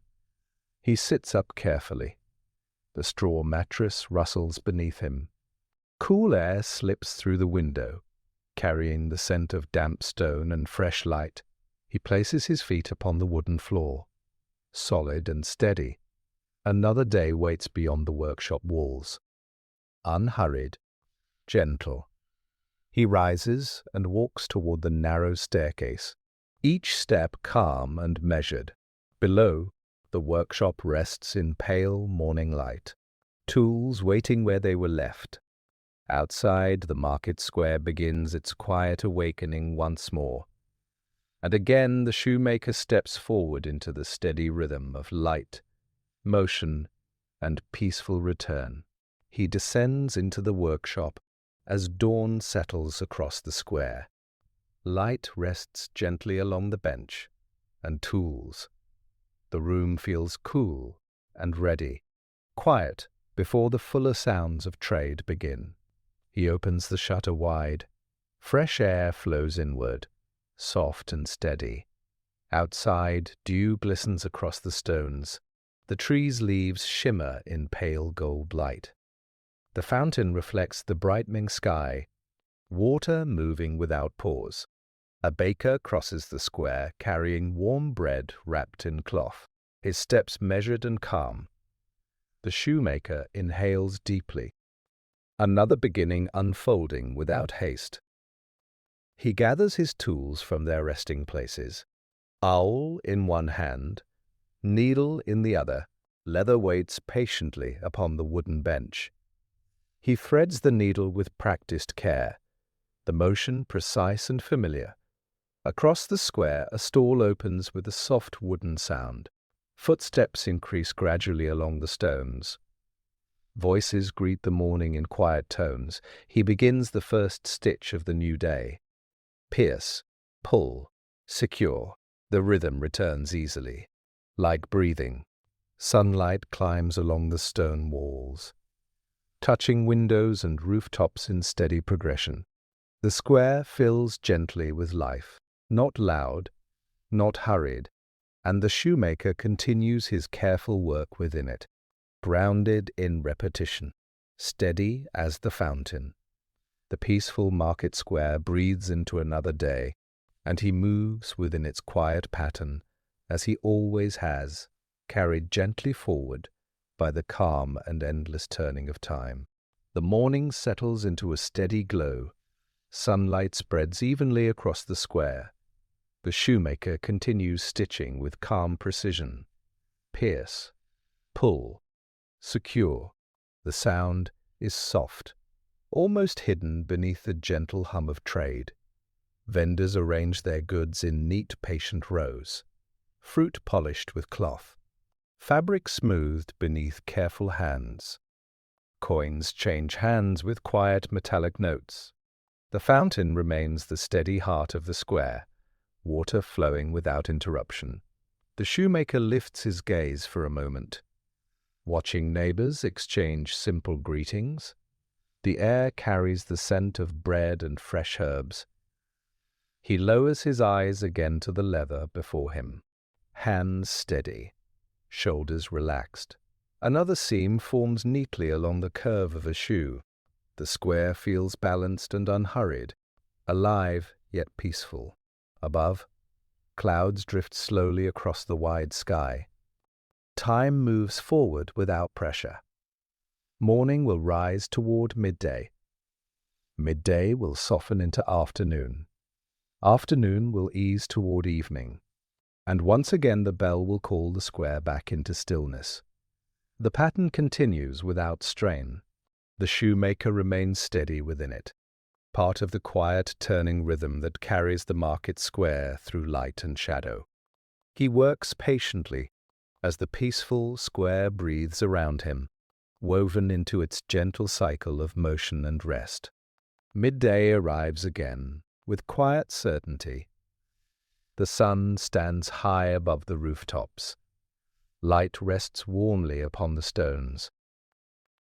He sits up carefully. The straw mattress rustles beneath him. Cool air slips through the window, carrying the scent of damp stone and fresh light. He places his feet upon the wooden floor, solid and steady. Another day waits beyond the workshop walls. Unhurried, gentle. He rises and walks toward the narrow staircase, each step calm and measured. Below, the workshop rests in pale morning light, tools waiting where they were left. Outside, the market square begins its quiet awakening once more. And again the shoemaker steps forward into the steady rhythm of light, motion, and peaceful return. He descends into the workshop as dawn settles across the square. Light rests gently along the bench and tools. The room feels cool and ready, quiet before the fuller sounds of trade begin. He opens the shutter wide. Fresh air flows inward, soft and steady. Outside, dew glistens across the stones. The trees' leaves shimmer in pale gold light. The fountain reflects the brightening sky, water moving without pause. A baker crosses the square carrying warm bread wrapped in cloth, his steps measured and calm. The shoemaker inhales deeply, another beginning unfolding without haste. He gathers his tools from their resting places, awl in one hand, needle in the other. Leather waits patiently upon the wooden bench. He threads the needle with practiced care, the motion precise and familiar. Across the square, a stall opens with a soft wooden sound. Footsteps increase gradually along the stones. Voices greet the morning in quiet tones. He begins the first stitch of the new day. Pierce, pull, secure. The rhythm returns easily. Like breathing, sunlight climbs along the stone walls, touching windows and rooftops in steady progression. The square fills gently with life, not loud, not hurried, and the shoemaker continues his careful work within it, grounded in repetition, steady as the fountain. The peaceful market square breathes into another day, and he moves within its quiet pattern, as he always has, carried gently forward by the calm and endless turning of time. The morning settles into a steady glow. Sunlight spreads evenly across the square. The shoemaker continues stitching with calm precision. Pierce, pull, secure. The sound is soft, almost hidden beneath the gentle hum of trade. Vendors arrange their goods in neat, patient rows. Fruit polished with cloth. Fabric smoothed beneath careful hands. Coins change hands with quiet metallic notes. The fountain remains the steady heart of the square, water flowing without interruption. The shoemaker lifts his gaze for a moment, watching neighbors exchange simple greetings. The air carries the scent of bread and fresh herbs. He lowers his eyes again to the leather before him, hands steady, shoulders relaxed. Another seam forms neatly along the curve of a shoe. The square feels balanced and unhurried, alive yet peaceful. Above, clouds drift slowly across the wide sky. Time moves forward without pressure. Morning will rise toward midday. Midday will soften into afternoon. Afternoon will ease toward evening. And once again the bell will call the square back into stillness. The pattern continues without strain. The shoemaker remains steady within it, part of the quiet turning rhythm that carries the market square through light and shadow. He works patiently as the peaceful square breathes around him, woven into its gentle cycle of motion and rest. Midday arrives again, with quiet certainty. The sun stands high above the rooftops. Light rests warmly upon the stones.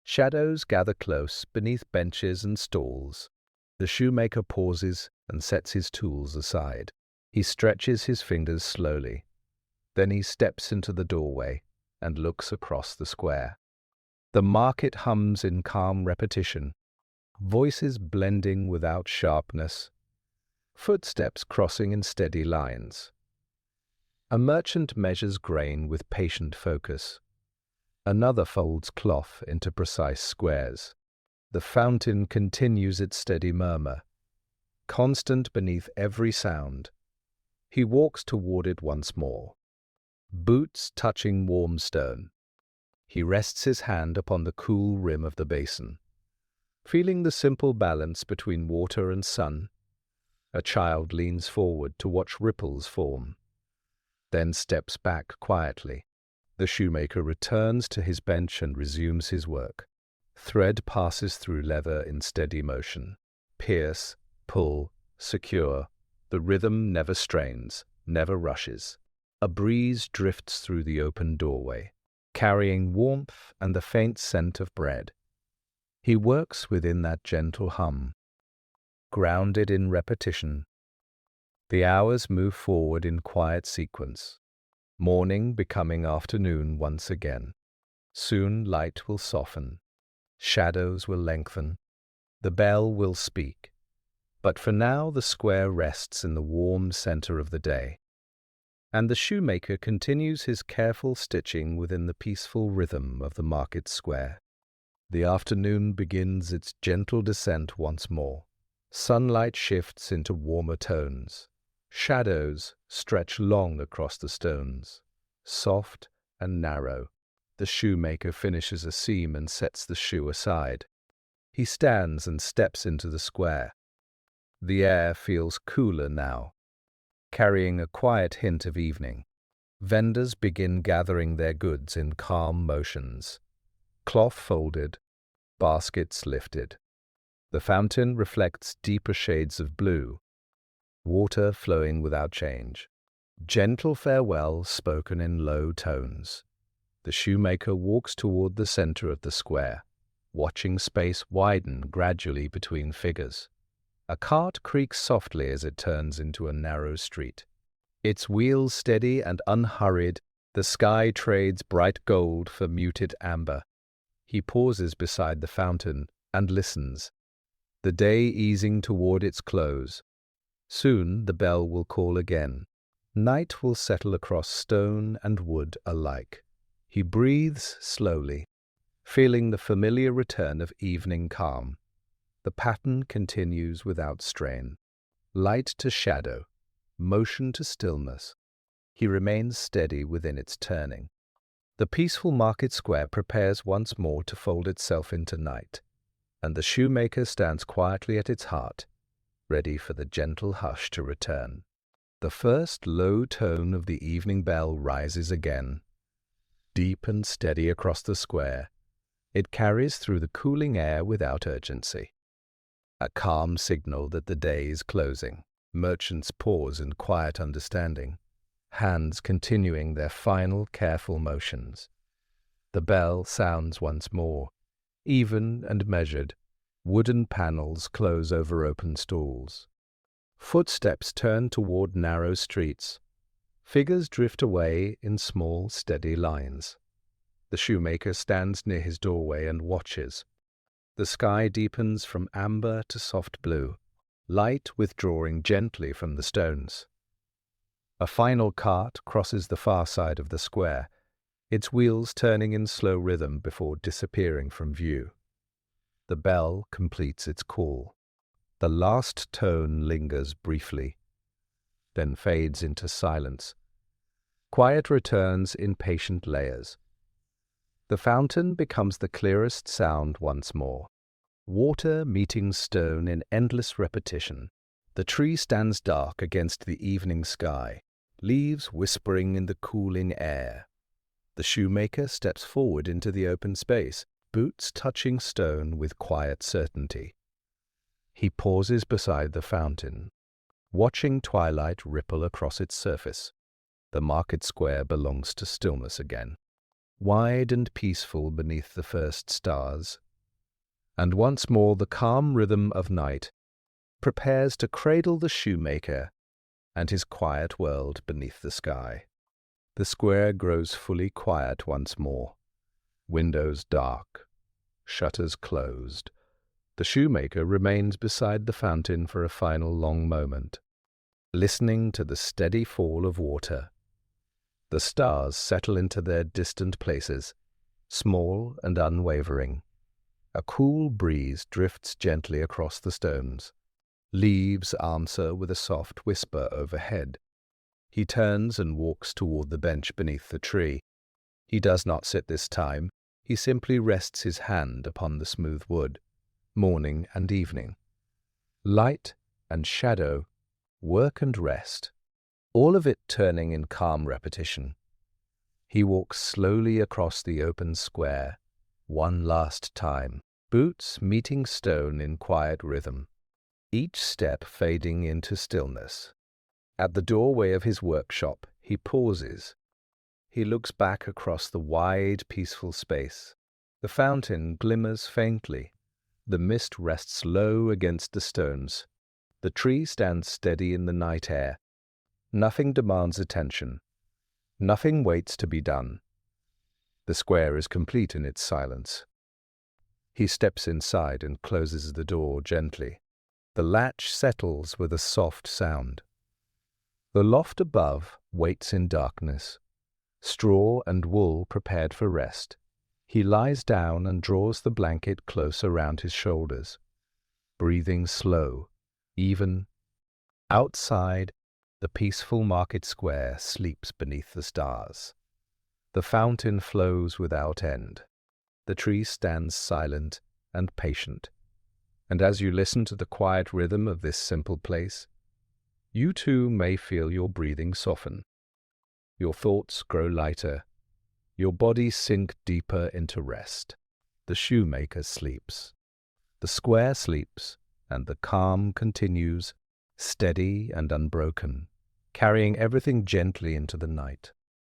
Shadows gather close beneath benches and stalls. The shoemaker pauses and sets his tools aside. He stretches his fingers slowly. Then he steps into the doorway and looks across the square. The market hums in calm repetition, voices blending without sharpness, footsteps crossing in steady lines. A merchant measures grain with patient focus. Another folds cloth into precise squares. The fountain continues its steady murmur, constant beneath every sound. He walks toward it once more, boots touching warm stone. He rests his hand upon the cool rim of the basin, feeling the simple balance between water and sun. A child leans forward to watch ripples form, then steps back quietly. The shoemaker returns to his bench and resumes his work. Thread passes through leather in steady motion. Pierce, pull, secure. The rhythm never strains, never rushes. A breeze drifts through the open doorway, carrying warmth and the faint scent of bread. He works within that gentle hum, grounded in repetition. The hours move forward in quiet sequence, morning becoming afternoon once again. Soon light will soften, shadows will lengthen, the bell will speak. But for now the square rests in the warm center of the day, and the shoemaker continues his careful stitching within the peaceful rhythm of the market square. The afternoon begins its gentle descent once more. Sunlight shifts into warmer tones. Shadows stretch long across the stones, soft and narrow. The shoemaker finishes a seam and sets the shoe aside. He stands and steps into the square. The air feels cooler now, carrying a quiet hint of evening. Vendors begin gathering their goods in calm motions. Cloth folded, baskets lifted. The fountain reflects deeper shades of blue, water flowing without change. Gentle farewell spoken in low tones. The shoemaker walks toward the center of the square, watching space widen gradually between figures. A cart creaks softly as it turns into a narrow street. Its wheels steady and unhurried, the sky trades bright gold for muted amber. He pauses beside the fountain and listens, the day easing toward its close. Soon the bell will call again. Night will settle across stone and wood alike. He breathes slowly, feeling the familiar return of evening calm. The pattern continues without strain. Light to shadow, motion to stillness. He remains steady within its turning. The peaceful market square prepares once more to fold itself into night, and the shoemaker stands quietly at its heart, ready for the gentle hush to return. The first low tone of the evening bell rises again, deep and steady across the square. It carries through the cooling air without urgency. A calm signal that the day is closing. Merchants pause in quiet understanding, hands continuing their final careful motions. The bell sounds once more, even and measured. Wooden panels close over open stalls. Footsteps turn toward narrow streets. Figures drift away in small, steady lines. The shoemaker stands near his doorway and watches. The sky deepens from amber to soft blue, light withdrawing gently from the stones. A final cart crosses the far side of the square, its wheels turning in slow rhythm before disappearing from view. The bell completes its call. The last tone lingers briefly, then fades into silence. Quiet returns in patient layers. The fountain becomes the clearest sound once more. Water meeting stone in endless repetition. The tree stands dark against the evening sky, leaves whispering in the cooling air. The shoemaker steps forward into the open space, boots touching stone with quiet certainty. He pauses beside the fountain, watching twilight ripple across its surface. The market square belongs to stillness again, wide and peaceful beneath the first stars. And once more the calm rhythm of night prepares to cradle the shoemaker and his quiet world beneath the sky. The square grows fully quiet once more. Windows dark, shutters closed. The shoemaker remains beside the fountain for a final long moment, listening to the steady fall of water. The stars settle into their distant places, small and unwavering. A cool breeze drifts gently across the stones. Leaves answer with a soft whisper overhead. He turns and walks toward the bench beneath the tree. He does not sit this time. He simply rests his hand upon the smooth wood, morning and evening. Light and shadow, work and rest, all of it turning in calm repetition. He walks slowly across the open square, one last time, boots meeting stone in quiet rhythm, each step fading into stillness. At the doorway of his workshop, he pauses. He looks back across the wide, peaceful space. The fountain glimmers faintly. The mist rests low against the stones. The tree stands steady in the night air. Nothing demands attention. Nothing waits to be done. The square is complete in its silence. He steps inside and closes the door gently. The latch settles with a soft sound. The loft above waits in darkness, straw and wool prepared for rest. He lies down and draws the blanket close around his shoulders, breathing slow, even. Outside, the peaceful market square sleeps beneath the stars. The fountain flows without end. The tree stands silent and patient. And as you listen to the quiet rhythm of this simple place, you too may feel your breathing soften. Your thoughts grow lighter. Your body sink deeper into rest. The shoemaker sleeps. The square sleeps, and the calm continues, steady and unbroken, carrying everything gently into the night.